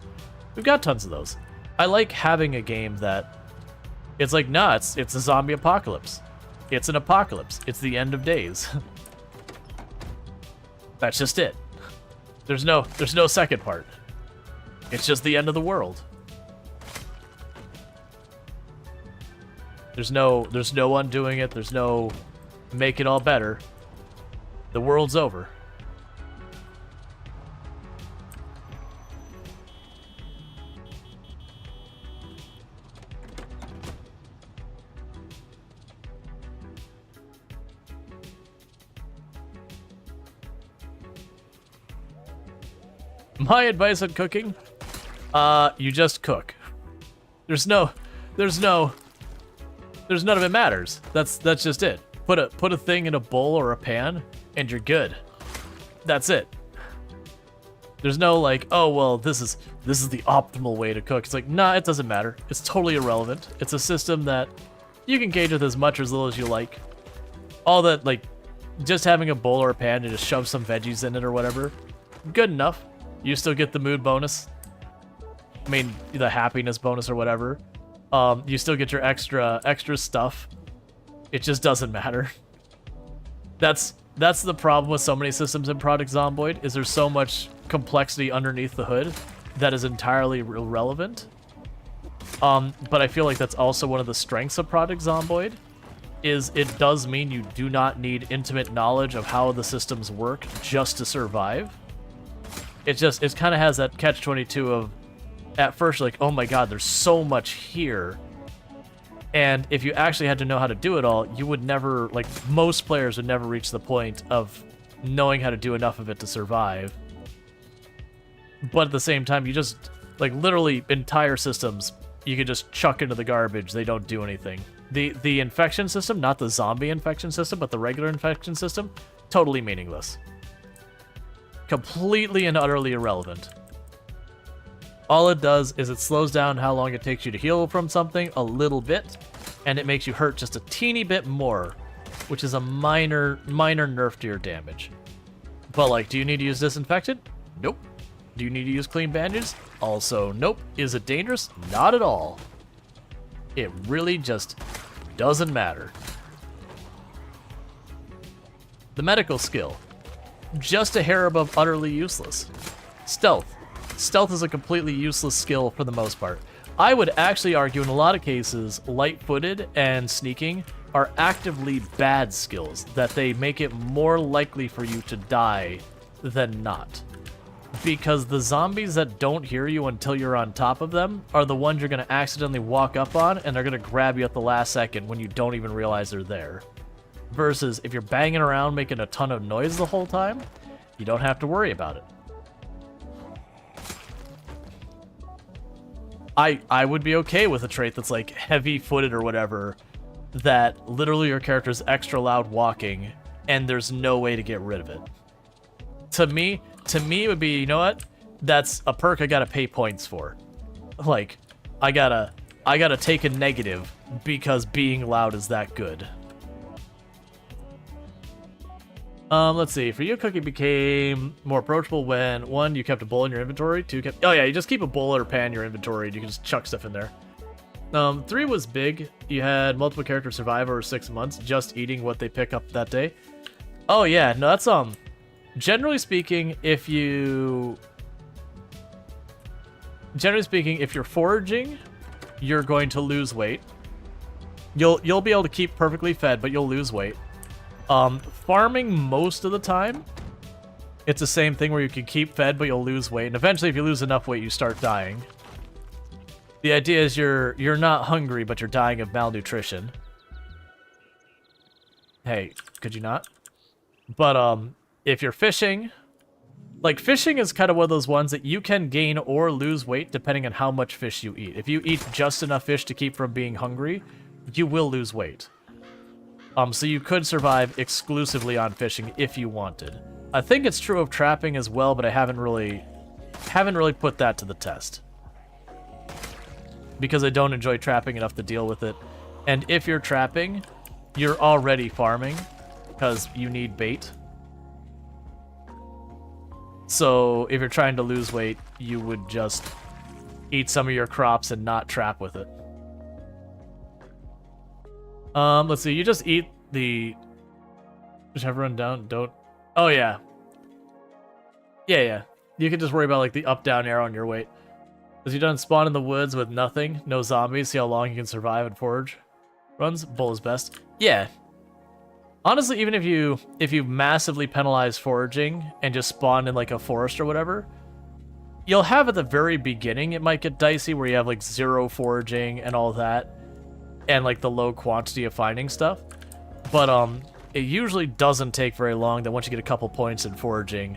We've got tons of those. I like having a game that it's like, nah, it's a zombie apocalypse. It's an apocalypse. It's the end of days. That's just it. There's no second part. It's just the end of the world. There's no undoing it. There's no make it all better. The world's over. My advice on cooking, you just cook. There's none of it matters. That's just it. Put a thing in a bowl or a pan, and you're good. That's it. There's no like, oh well, this is the optimal way to cook. It's like, nah, it doesn't matter. It's totally irrelevant. It's a system that you can gauge with as much or as little as you like. All that, like, just having a bowl or a pan and just shove some veggies in it or whatever, good enough. You still get the mood bonus. I mean, the happiness bonus or whatever. You still get your extra stuff. It just doesn't matter. That's the problem with so many systems in Project Zomboid, is there's so much complexity underneath the hood that is entirely irrelevant. But I feel like that's also one of the strengths of Project Zomboid, is it does mean you do not need intimate knowledge of how the systems work just to survive. It kind of has that catch-22 of, at first, like, oh my god, there's so much here. And if you actually had to know how to do it all, you would never, like, most players would never reach the point of knowing how to do enough of it to survive. But at the same time, you just, like, literally entire systems, you could just chuck into the garbage. They don't do anything. The infection system, not the zombie infection system, but the regular infection system, totally meaningless. Completely and utterly irrelevant. All it does is it slows down how long it takes you to heal from something a little bit, and it makes you hurt just a teeny bit more, which is a minor nerf to your damage. But, like, do you need to use disinfectant? Nope. Do you need to use clean bandages? Also, nope. Is it dangerous? Not at all. It really just doesn't matter. The medical skill. Just a hair above utterly useless. Stealth. Stealth is a completely useless skill for the most part. I would actually argue in a lot of cases, light-footed and sneaking are actively bad skills, that they make it more likely for you to die than not. Because the zombies that don't hear you until you're on top of them are the ones you're going to accidentally walk up on, and they're going to grab you at the last second when you don't even realize they're there. Versus if you're banging around making a ton of noise the whole time, you don't have to worry about it. I would be okay with a trait that's like heavy-footed or whatever, that literally your character's extra loud walking and there's no way to get rid of it. To me it would be, you know what? That's a perk I gotta pay points for. Like, I gotta take a negative because being loud is that good. Let's see. For you, cooking became more approachable when, 1, you kept a bowl in your inventory, 2, oh yeah, you just keep a bowl or a pan in your inventory and you can just chuck stuff in there. 3 was big. You had multiple characters survive over 6 months just eating what they pick up that day. Oh yeah, no, that's, generally speaking, if you're foraging, you're going to lose weight. You'll be able to keep perfectly fed, but you'll lose weight. Farming most of the time, it's the same thing where you can keep fed, but you'll lose weight. And eventually, if you lose enough weight, you start dying. The idea is you're not hungry, but you're dying of malnutrition. Hey, could you not? But, if you're fishing, like, fishing is kind of one of those ones that you can gain or lose weight depending on how much fish you eat. If you eat just enough fish to keep from being hungry, you will lose weight. So you could survive exclusively on fishing if you wanted. I think it's true of trapping as well, but I haven't really put that to the test. Because I don't enjoy trapping enough to deal with it. And if you're trapping, you're already farming, because you need bait. So if you're trying to lose weight, you would just eat some of your crops and not trap with it. Let's see, you just eat the... Just have run down, don't... Oh, yeah. Yeah. You can just worry about, like, the up-down arrow on your weight. Because you done spawn in the woods with nothing, no zombies, see how long you can survive and forage. Runs, bull is best. Yeah. Honestly, even if you massively penalize foraging and just spawn in, like, a forest or whatever, you'll have at the very beginning, it might get dicey where you have, like, 0 foraging and all that. And, like, the low quantity of finding stuff. But, it usually doesn't take very long that once you get a couple points in foraging,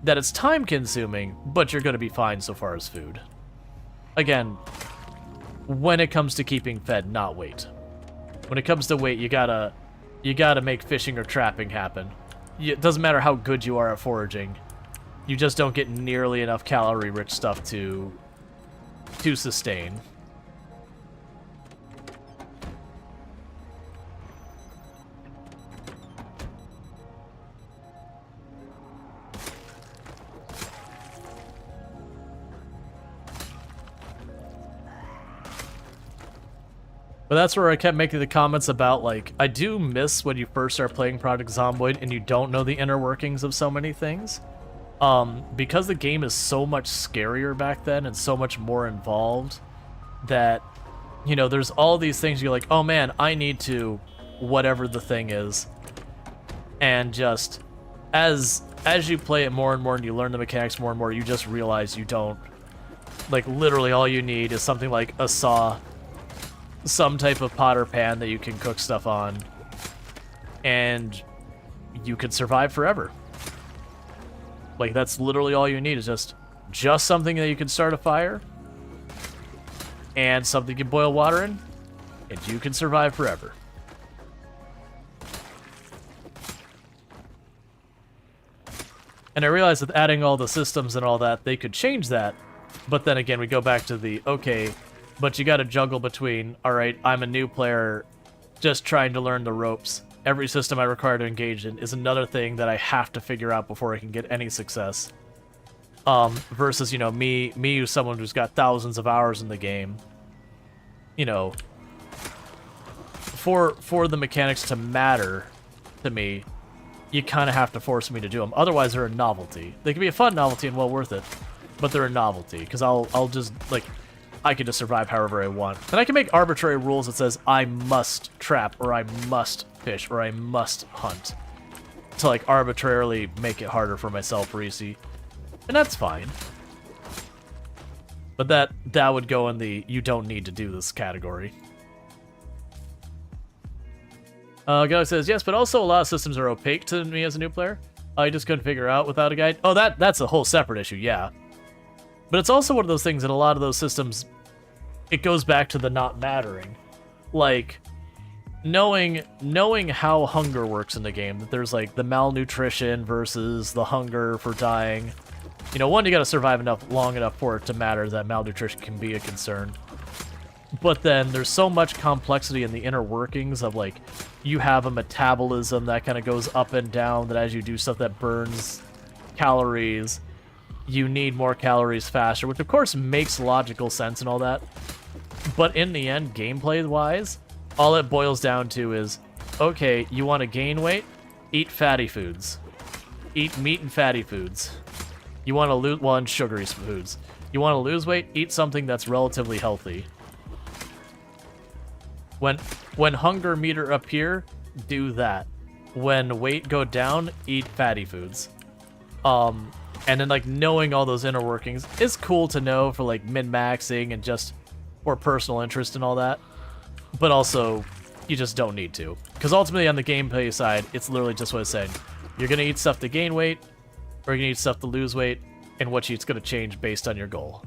that it's time consuming, but you're going to be fine so far as food. Again, when it comes to keeping fed, not weight. When it comes to weight, you gotta make fishing or trapping happen. It doesn't matter how good you are at foraging. You just don't get nearly enough calorie-rich stuff to sustain. But that's where I kept making the comments about, like, I do miss when you first start playing Project Zomboid and you don't know the inner workings of so many things. Because the game is so much scarier back then and so much more involved that, you know, there's all these things you're like, oh man, I need to whatever the thing is. And just, as you play it more and more and you learn the mechanics more and more, you just realize you don't, like, literally all you need is something like a saw, some type of pot or pan that you can cook stuff on, and you can survive forever. Like, that's literally all you need is just something that you can start a fire, and something you can boil water in, and you can survive forever. And I realized with adding all the systems and all that, they could change that, but then again, we go back to the, okay, but you gotta juggle between, alright, I'm a new player just trying to learn the ropes. Every system I require to engage in is another thing that I have to figure out before I can get any success. Versus, you know, me who's someone who's got thousands of hours in the game. You know, for the mechanics to matter to me, you kind of have to force me to do them. Otherwise, they're a novelty. They can be a fun novelty and well worth it, but they're a novelty, because I'll just, like, I can just survive however I want. And I can make arbitrary rules that says I must trap, or I must fish, or I must hunt, to, like, arbitrarily make it harder for myself or easy. And that's fine. But that would go in the you don't need to do this category. Guy says, yes, but also a lot of systems are opaque to me as a new player. I just couldn't figure out without a guide. Oh, that's a whole separate issue, yeah. But it's also one of those things in a lot of those systems, it goes back to the not mattering. Like, knowing how hunger works in the game, that there's, like, the malnutrition versus the hunger for dying. You know, one, you gotta survive long enough for it to matter that malnutrition can be a concern. But then there's so much complexity in the inner workings of, like, you have a metabolism that kind of goes up and down, that as you do stuff that burns calories, you need more calories faster, which of course makes logical sense and all that. But in the end, gameplay-wise, all it boils down to is, okay, you want to gain weight? Eat fatty foods. Eat meat and fatty foods. You want to lose, well, and sugary foods. You want to lose weight? Eat something that's relatively healthy. When hunger meter up here, do that. When weight go down, eat fatty foods. And then, like, knowing all those inner workings is cool to know for, like, min-maxing and just for personal interest and all that. But also, you just don't need to. Because ultimately, on the gameplay side, it's literally just what it's saying. You're going to eat stuff to gain weight, or you're going to eat stuff to lose weight, and what you eat's going to change based on your goal.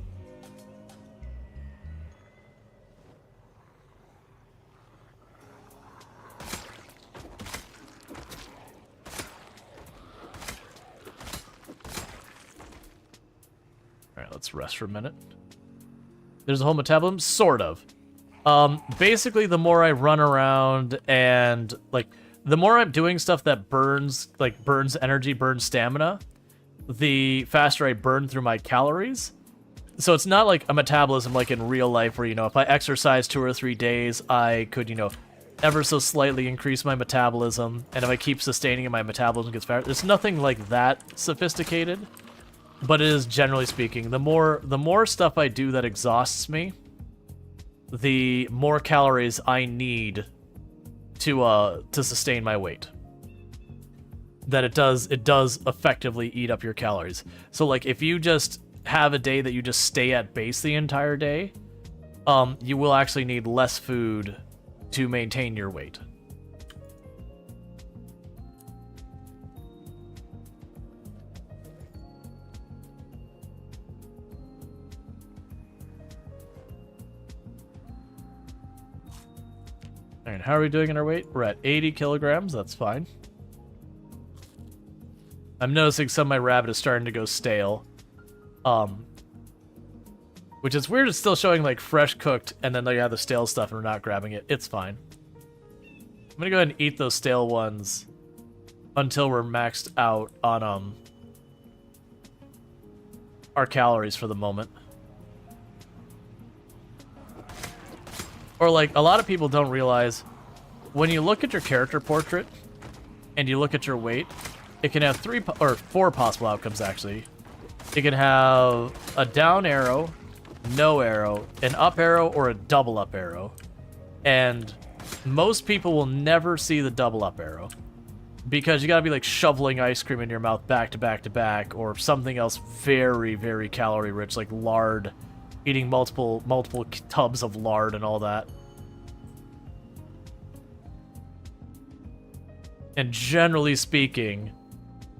Let's rest for a minute. There's a whole metabolism? Sort of. Basically, the more I run around and, like, the more I'm doing stuff that burns energy, burns stamina, the faster I burn through my calories. So it's not like a metabolism like in real life where, you know, if I exercise 2 or 3 days, I could, you know, ever so slightly increase my metabolism. And if I keep sustaining it, my metabolism gets faster. There's nothing like that sophisticated. But it is, generally speaking, the more stuff I do that exhausts me, the more calories I need to sustain my weight. That it does effectively eat up your calories. So, like, if you just have a day that you just stay at base the entire day, you will actually need less food to maintain your weight. Alright, how are we doing in our weight? We're at 80 kilograms, that's fine. I'm noticing some of my rabbit is starting to go stale. Which is weird, it's still showing like fresh cooked, and then they have the stale stuff and we're not grabbing it. It's fine. I'm gonna go ahead and eat those stale ones until we're maxed out on our calories for the moment. Or like, a lot of people don't realize, when you look at your character portrait and you look at your weight, it can have four possible outcomes actually. It can have a down arrow, no arrow, an up arrow, or a double up arrow. And most people will never see the double up arrow because you gotta be like shoveling ice cream in your mouth back to back to back, or something else very, very calorie rich like lard, eating multiple tubs of lard and all that. And generally speaking,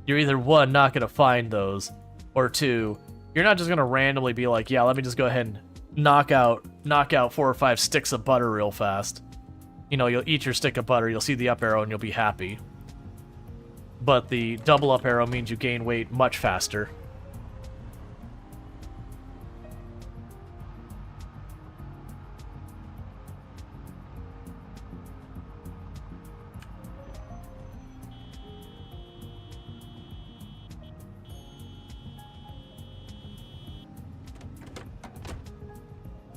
you're either one, not gonna find those, or two, you're not just gonna randomly be like, yeah, let me just go ahead and knock out 4 or 5 sticks of butter real fast. You know, you'll eat your stick of butter, you'll see the up arrow, and you'll be happy. But the double up arrow means you gain weight much faster.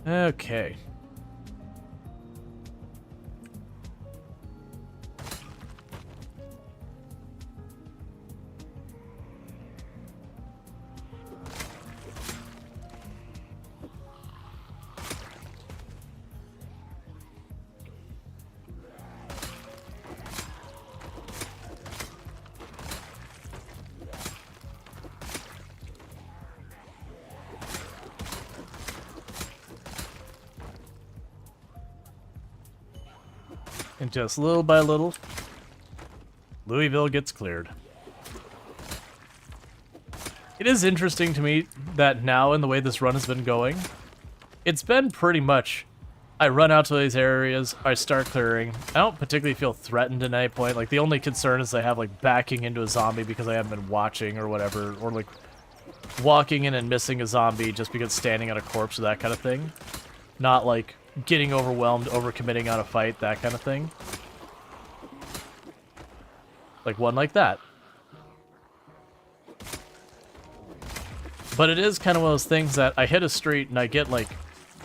Okay. And just little by little, Louisville gets cleared. It is interesting to me that now, in the way this run has been going, it's been pretty much, I run out to these areas, I start clearing. I don't particularly feel threatened at any point. Like, the only concern is I have, like, backing into a zombie because I haven't been watching or whatever, or, like, walking in and missing a zombie just because standing on a corpse or that kind of thing. Not, like, getting overwhelmed, overcommitting on a fight, that kind of thing. Like one like that. But it is kind of one of those things that I hit a street and I get, like,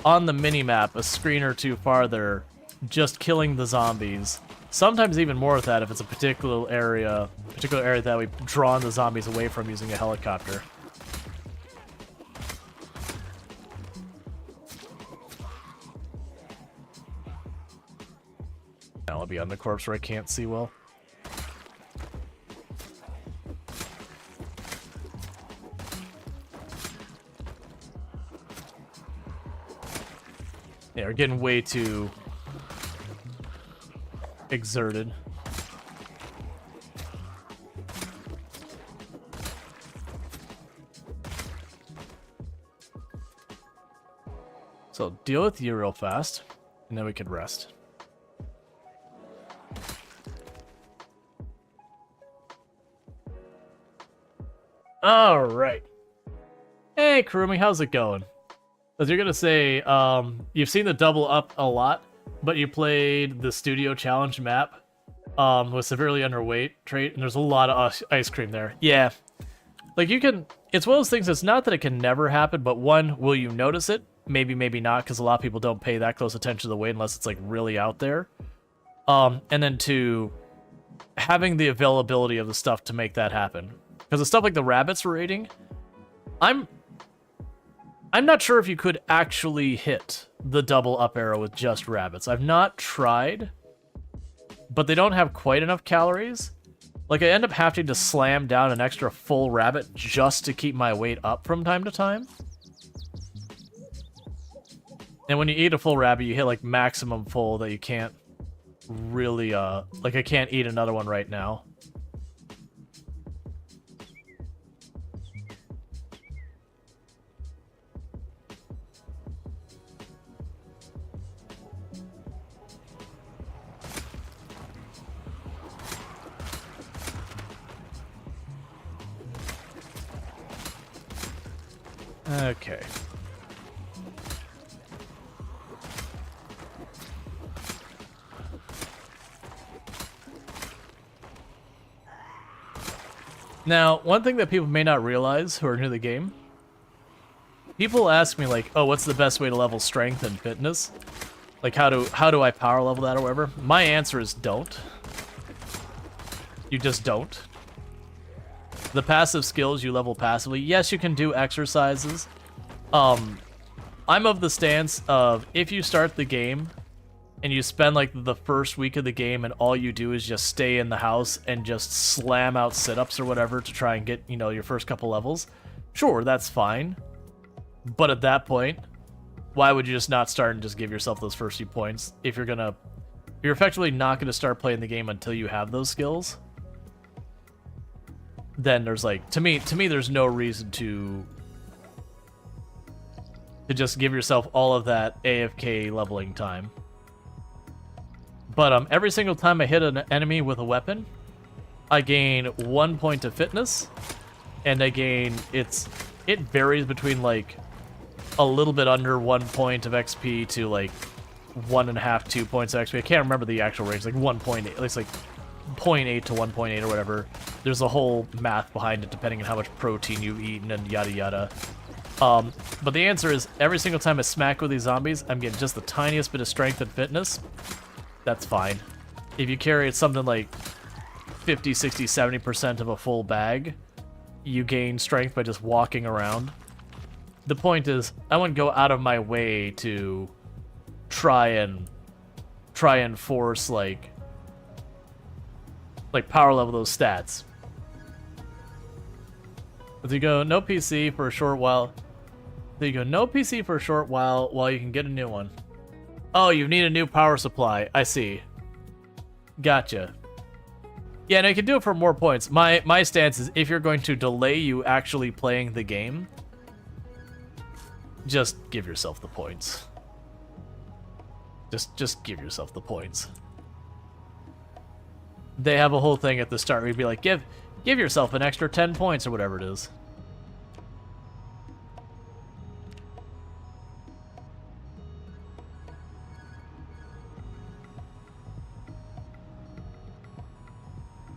on the mini-map a screen or two farther, just killing the zombies. Sometimes even more with that if it's a particular area that we've drawn the zombies away from using a helicopter. Now I'll be on the corpse where I can't see well. Yeah, we're getting way too exerted. So deal with you real fast, and then we could rest. All right. Hey, Kurumi, how's it going? As you're gonna say, you've seen the double up a lot, but you played the studio challenge map with severely underweight trait, and there's a lot of ice cream there. Yeah. Like, you can... It's one of those things, it's not that it can never happen, but one, will you notice it? Maybe, maybe not, because a lot of people don't pay that close attention to the weight unless it's, like, really out there. And then two, having the availability of the stuff to make that happen. Because the stuff like the rabbits we're eating, I'm not sure if you could actually hit the double up arrow with just rabbits. I've not tried, but they don't have quite enough calories. Like, I end up having to slam down an extra full rabbit just to keep my weight up from time to time. And when you eat a full rabbit, you hit, like, maximum full that you can't really, like, I can't eat another one right now. Okay. Now, one thing that people may not realize who are new to the game, people ask me like, oh, what's the best way to level strength and fitness? Like, how do I power level that or whatever? My answer is don't. You just don't. The passive skills you level passively. Yes, you can do exercises. I'm of the stance of if you start the game and you spend like the first week of the game and all you do is just stay in the house and just slam out sit-ups or whatever to try and get, you know, your first couple levels, sure, that's fine. But at that point, why would you just not start and just give yourself those first few points if you're effectively not gonna start playing the game until you have those skills? Then there's like, to me there's no reason to just give yourself all of that AFK leveling time. But every single time I hit an enemy with a weapon, I gain 1 point of fitness, and I gain, it varies between like a little bit under 1 point of XP to like 1.5, 2 points of XP. I can't remember the actual range, like 1.8, it's like 0.8 to 1.8 or whatever. There's a whole math behind it depending on how much protein you've eaten and yada yada. But the answer is every single time I smack with these zombies, I'm getting just the tiniest bit of strength and fitness. That's fine. If you carry something like 50, 60, 70% of a full bag, you gain strength by just walking around. The point is, I wouldn't go out of my way to try and force like power level those stats. But you go no PC for a short while. There you go, no PC for a short while you can get a new one. Oh, you need a new power supply. I see. Gotcha. Yeah, and I can do it for more points. My stance is if you're going to delay you actually playing the game, just give yourself the points. Just give yourself the points. They have a whole thing at the start where you'd be like, give yourself an extra 10 points or whatever it is.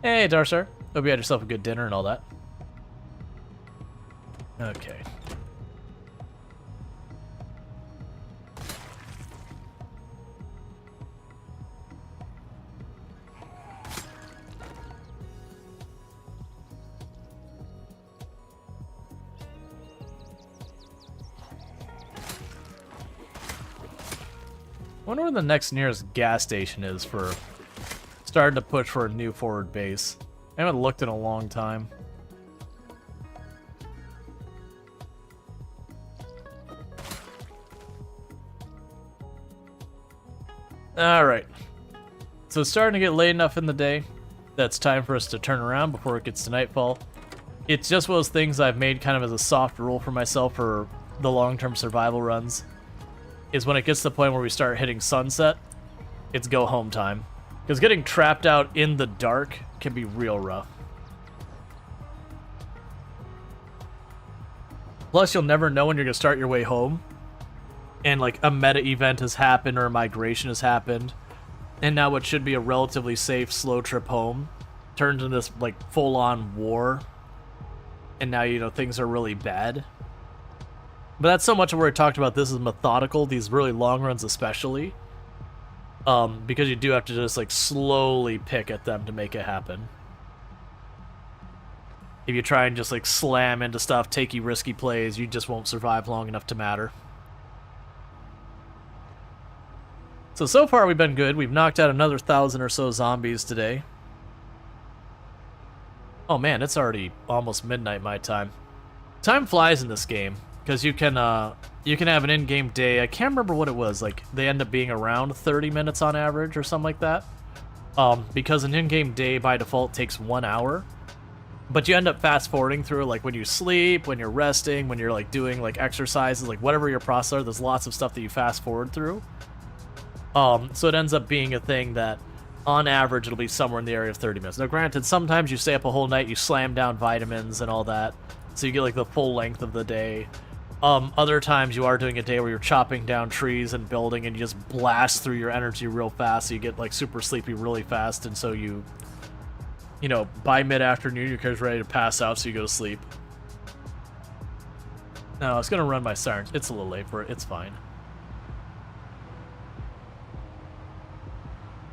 Hey, Darcer. Hope you had yourself a good dinner and all that. Okay. Wonder where the next nearest gas station is for starting to push for a new forward base. I haven't looked in a long time. Alright. So it's starting to get late enough in the day that's time for us to turn around before it gets to nightfall. It's just one of those things I've made kind of as a soft rule for myself for the long-term survival runs, is when it gets to the point where we start hitting sunset, it's go home time. Because getting trapped out in the dark can be real rough. Plus, you'll never know when you're going to start your way home. And, like, a meta event has happened or a migration has happened. And now what should be a relatively safe, slow trip home turns into this, like, full-on war. And now, you know, things are really bad. But that's so much of where I talked about this is methodical, these really long runs especially. Because you do have to just, like, slowly pick at them to make it happen. If you try and just, like, slam into stuff, take risky plays, you just won't survive long enough to matter. So far we've been good. We've knocked out another 1,000 or so zombies today. Oh man, it's already almost midnight my time. Time flies in this game. Because you can have an in-game day. I can't remember what it was. Like, they end up being around 30 minutes on average or something like that. Because an in-game day by default takes 1 hour. But you end up fast-forwarding through, like, when you sleep, when you're resting, when you're, like, doing, like, exercises, like, whatever your process are, there's lots of stuff that you fast-forward through. So it ends up being a thing that, on average, it'll be somewhere in the area of 30 minutes. Now, granted, sometimes you stay up a whole night, you slam down vitamins and all that, so you get, like, the full length of the day. Other times you are doing a day where you're chopping down trees and building, and you just blast through your energy real fast, so you get like super sleepy really fast, and so you know, by mid-afternoon your character's ready to pass out, so you go to sleep. No, I was gonna run my sirens. It's a little late for it. It's fine.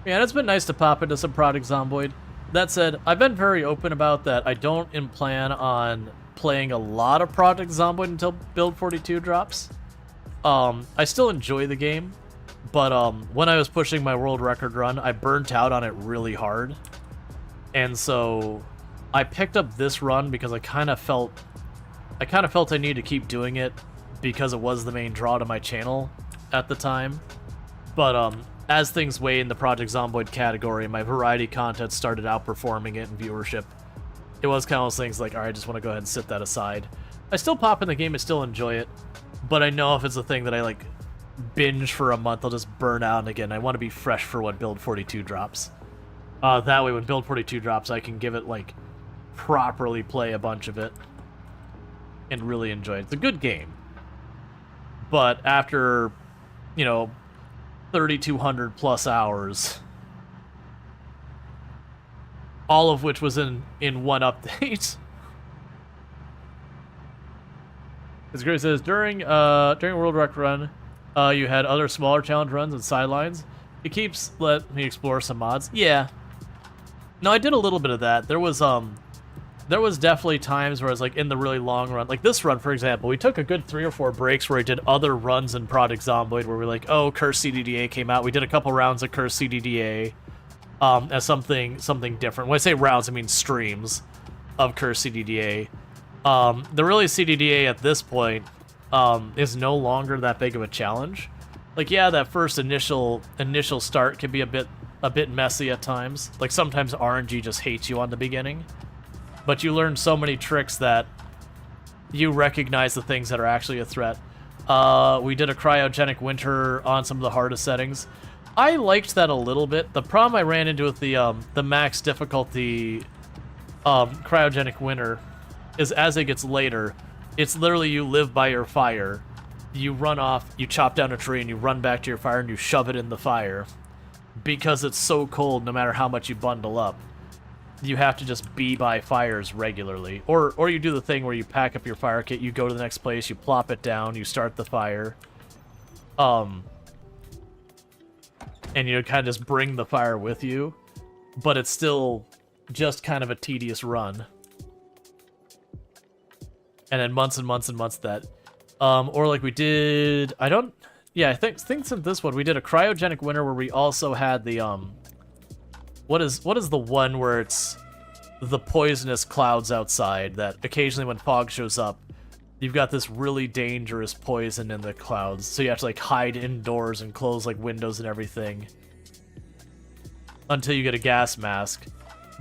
Yeah, it's been nice to pop into some Project Zomboid. That said, I've been very open about that. I don't plan on playing a lot of Project Zomboid until Build 42 drops. I still enjoy the game, but when I was pushing my world record run, I burnt out on it really hard. And so I picked up this run because I kind of felt I needed to keep doing it because it was the main draw to my channel at the time. But as things weigh in the Project Zomboid category, my variety content started outperforming it in viewership. It was kind of those things like, alright, I just want to go ahead and sit that aside. I still pop in the game and still enjoy it, but I know if it's a thing that I like binge for a month, I'll just burn out, and again, I want to be fresh for when Build 42 drops. That way, when Build 42 drops, I can give it, like, properly play a bunch of it and really enjoy it. It's a good game. But after, you know, 3,200 plus hours, all of which was in one update. As Gray says, during World Rec Run, you had other smaller challenge runs and sidelines. It keeps let me explore some mods. Yeah. No, I did a little bit of that. There was definitely times where I was like in the really long run. Like this run, for example, we took a good 3 or 4 breaks where I did other runs in Project Zomboid where we're like, oh, Curse CDDA came out. We did a couple rounds of Curse CDDA as something different. When I say rounds, I mean streams of Curse CDDA. The really CDDA at this point is no longer that big of a challenge. Like, yeah, that first initial start can be a bit messy at times. Like, sometimes RNG just hates you on the beginning. But you learn so many tricks that you recognize the things that are actually a threat. We did a cryogenic winter on some of the hardest settings. I liked that a little bit. The problem I ran into with the max difficulty cryogenic winter is as it gets later, it's literally you live by your fire. You run off, you chop down a tree, and you run back to your fire, and you shove it in the fire. Because it's so cold, no matter how much you bundle up, you have to just be by fires regularly. Or you do the thing where you pack up your fire kit, you go to the next place, you plop it down, you start the fire. And you kind of just bring the fire with you. But it's still just kind of a tedious run. And then months and months and months of that. Or like we did, I think since this one we did a cryogenic winter where we also had the what is the one where it's the poisonous clouds outside that occasionally when fog shows up, you've got this really dangerous poison in the clouds, so you have to like hide indoors and close like windows and everything until you get a gas mask.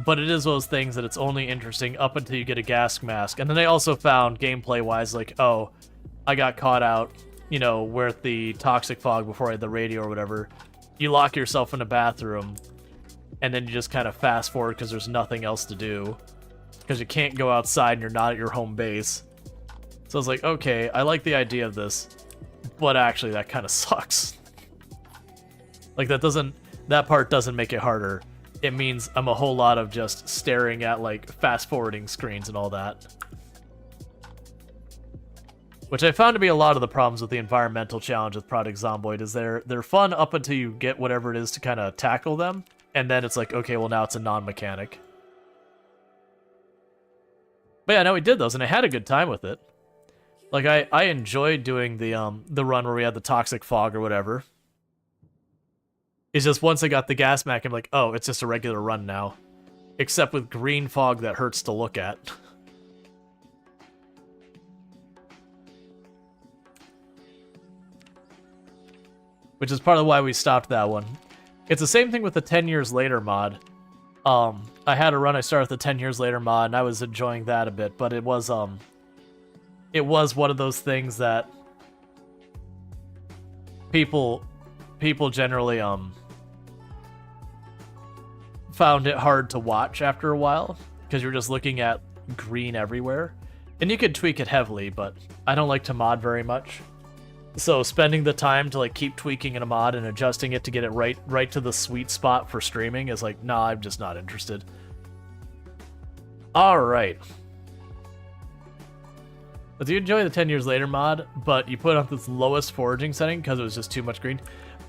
But it is those things that it's only interesting up until you get a gas mask. And then they also found gameplay-wise, like, oh, I got caught out, you know, with the toxic fog before I had the radio or whatever. You lock yourself in a bathroom, and then you just kind of fast forward because there's nothing else to do. Because you can't go outside and you're not at your home base. So I was like, okay, I like the idea of this, but actually that kind of sucks. Like, that part doesn't make it harder. It means I'm a whole lot of just staring at, like, fast-forwarding screens and all that. Which I found to be a lot of the problems with the environmental challenge with Project Zomboid, is they're fun up until you get whatever it is to kind of tackle them, and then it's like, okay, well now it's a non-mechanic. But yeah, no, we did those, and I had a good time with it. Like, I enjoyed doing the run where we had the toxic fog or whatever. It's just once I got the gas mask, I'm like, oh, it's just a regular run now. Except with green fog that hurts to look at. Which is part of why we stopped that one. It's the same thing with the 10 years later mod. I had a run, I started with the 10 years later mod, and I was enjoying that a bit, but it was one of those things that people generally found it hard to watch after a while, because you're just looking at green everywhere. And you could tweak it heavily, but I don't like to mod very much. So spending the time to like keep tweaking in a mod and adjusting it to get it right to the sweet spot for streaming is like, nah, I'm just not interested. All right. But do you enjoy the 10 years later mod, but you put on this lowest foraging setting because it was just too much green?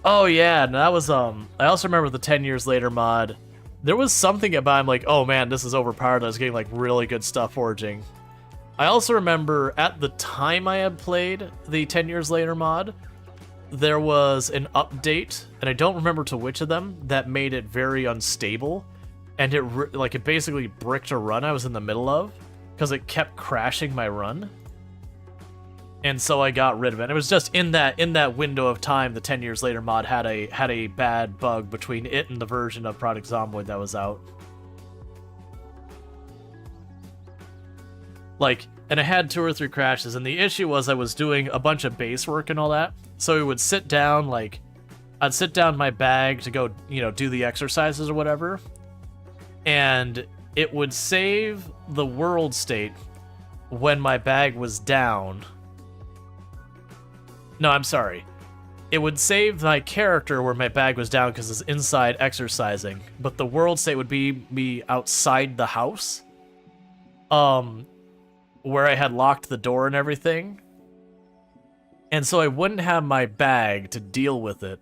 Oh yeah, and that was I also remember the 10 years later mod. There was something about I'm like, oh man, this is overpowered. I was getting like really good stuff foraging. I also remember at the time I had played the 10 years later mod, there was an update, and I don't remember to which of them, that made it very unstable, and it basically bricked a run I was in the middle of because it kept crashing my run. And so I got rid of it. It was just in that window of time, the 10 years later mod had a bad bug between it and the version of Project Zomboid that was out. Like, and I had 2 or 3 crashes, and the issue was I was doing a bunch of base work and all that. So we would sit down, like, I'd sit down my bag to go, do the exercises or whatever, and it would save the world state when my bag was down. No, I'm sorry. It would save my character where my bag was down because it's inside exercising, but the world state would be me outside the house, where I had locked the door and everything. And so I wouldn't have my bag to deal with it,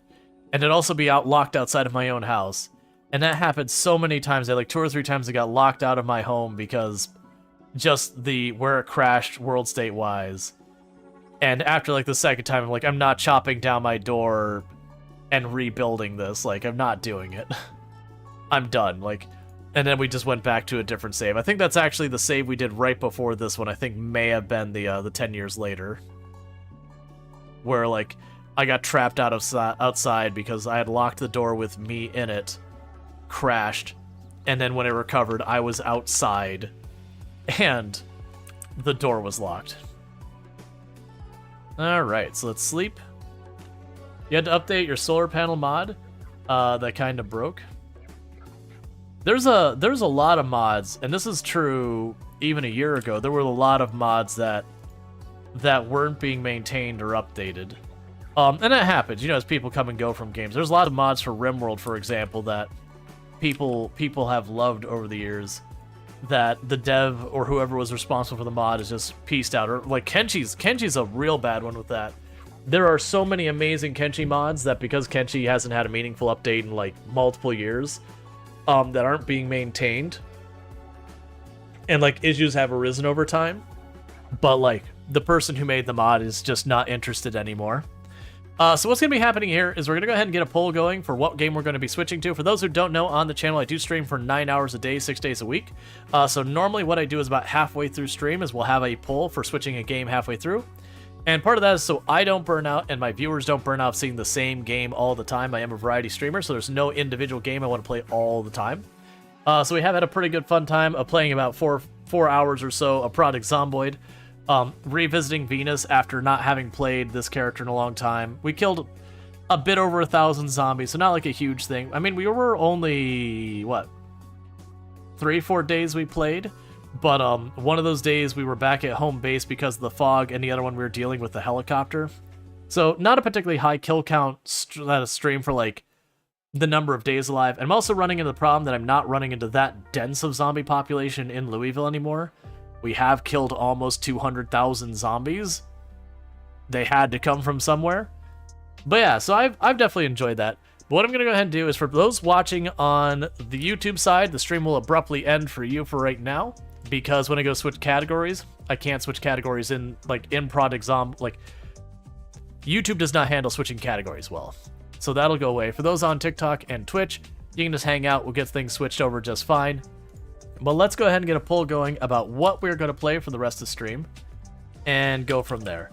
and it'd also be locked outside of my own house. And that happened so many times. Like 2 or 3 times I got locked out of my home because just where it crashed world state wise. And after like the second time, I'm like, I'm not chopping down my door and rebuilding this. Like, I'm not doing it. I'm done. Like, and then we just went back to a different save. I think that's actually the save we did right before this one. I think may have been the 10 years later, where like I got trapped outside because I had locked the door with me in it, crashed, and then when I recovered, I was outside, and the door was locked. Alright, so let's sleep. You had to update your solar panel mod that kind of broke. There's a lot of mods, and this is true even a year ago. There were a lot of mods that weren't being maintained or updated. And that happens, as people come and go from games. There's a lot of mods for RimWorld, for example, that people have loved over the years, that the dev or whoever was responsible for the mod is just pieced out. Or like Kenchi's a real bad one with that. There are so many amazing Kenchi mods that because Kenchi hasn't had a meaningful update in like multiple years, that aren't being maintained, and like issues have arisen over time, but like the person who made the mod is just not interested anymore. So what's going to be happening here is we're going to go ahead and get a poll going for what game we're going to be switching to. For those who don't know, on the channel I do stream for 9 hours a day, 6 days a week. So normally what I do is about halfway through stream is we'll have a poll for switching a game halfway through. And part of that is so I don't burn out and my viewers don't burn out seeing the same game all the time. I am a variety streamer, so there's no individual game I want to play all the time. So we have had a pretty good fun time of playing about four hours or so of Project Zomboid. Revisiting Venus after not having played this character in a long time. We killed a bit over 1,000 zombies, so not like a huge thing. I mean, we were only, 3-4 days we played, but one of those days we were back at home base because of the fog, and the other one we were dealing with the helicopter. So not a particularly high kill count stream for like the number of days alive. And I'm also running into the problem that I'm not running into that dense of zombie population in Louisville anymore. We have killed almost 200,000 zombies. They had to come from somewhere. But yeah, so I've definitely enjoyed that. But what I'm going to go ahead and do is for those watching on the YouTube side, the stream will abruptly end for you for right now. Because when I go switch categories, I can't switch categories in Project Zomb. Like, YouTube does not handle switching categories well. So that'll go away. For those on TikTok and Twitch, you can just hang out. We'll get things switched over just fine. But let's go ahead and get a poll going about what we're going to play for the rest of the stream and go from there.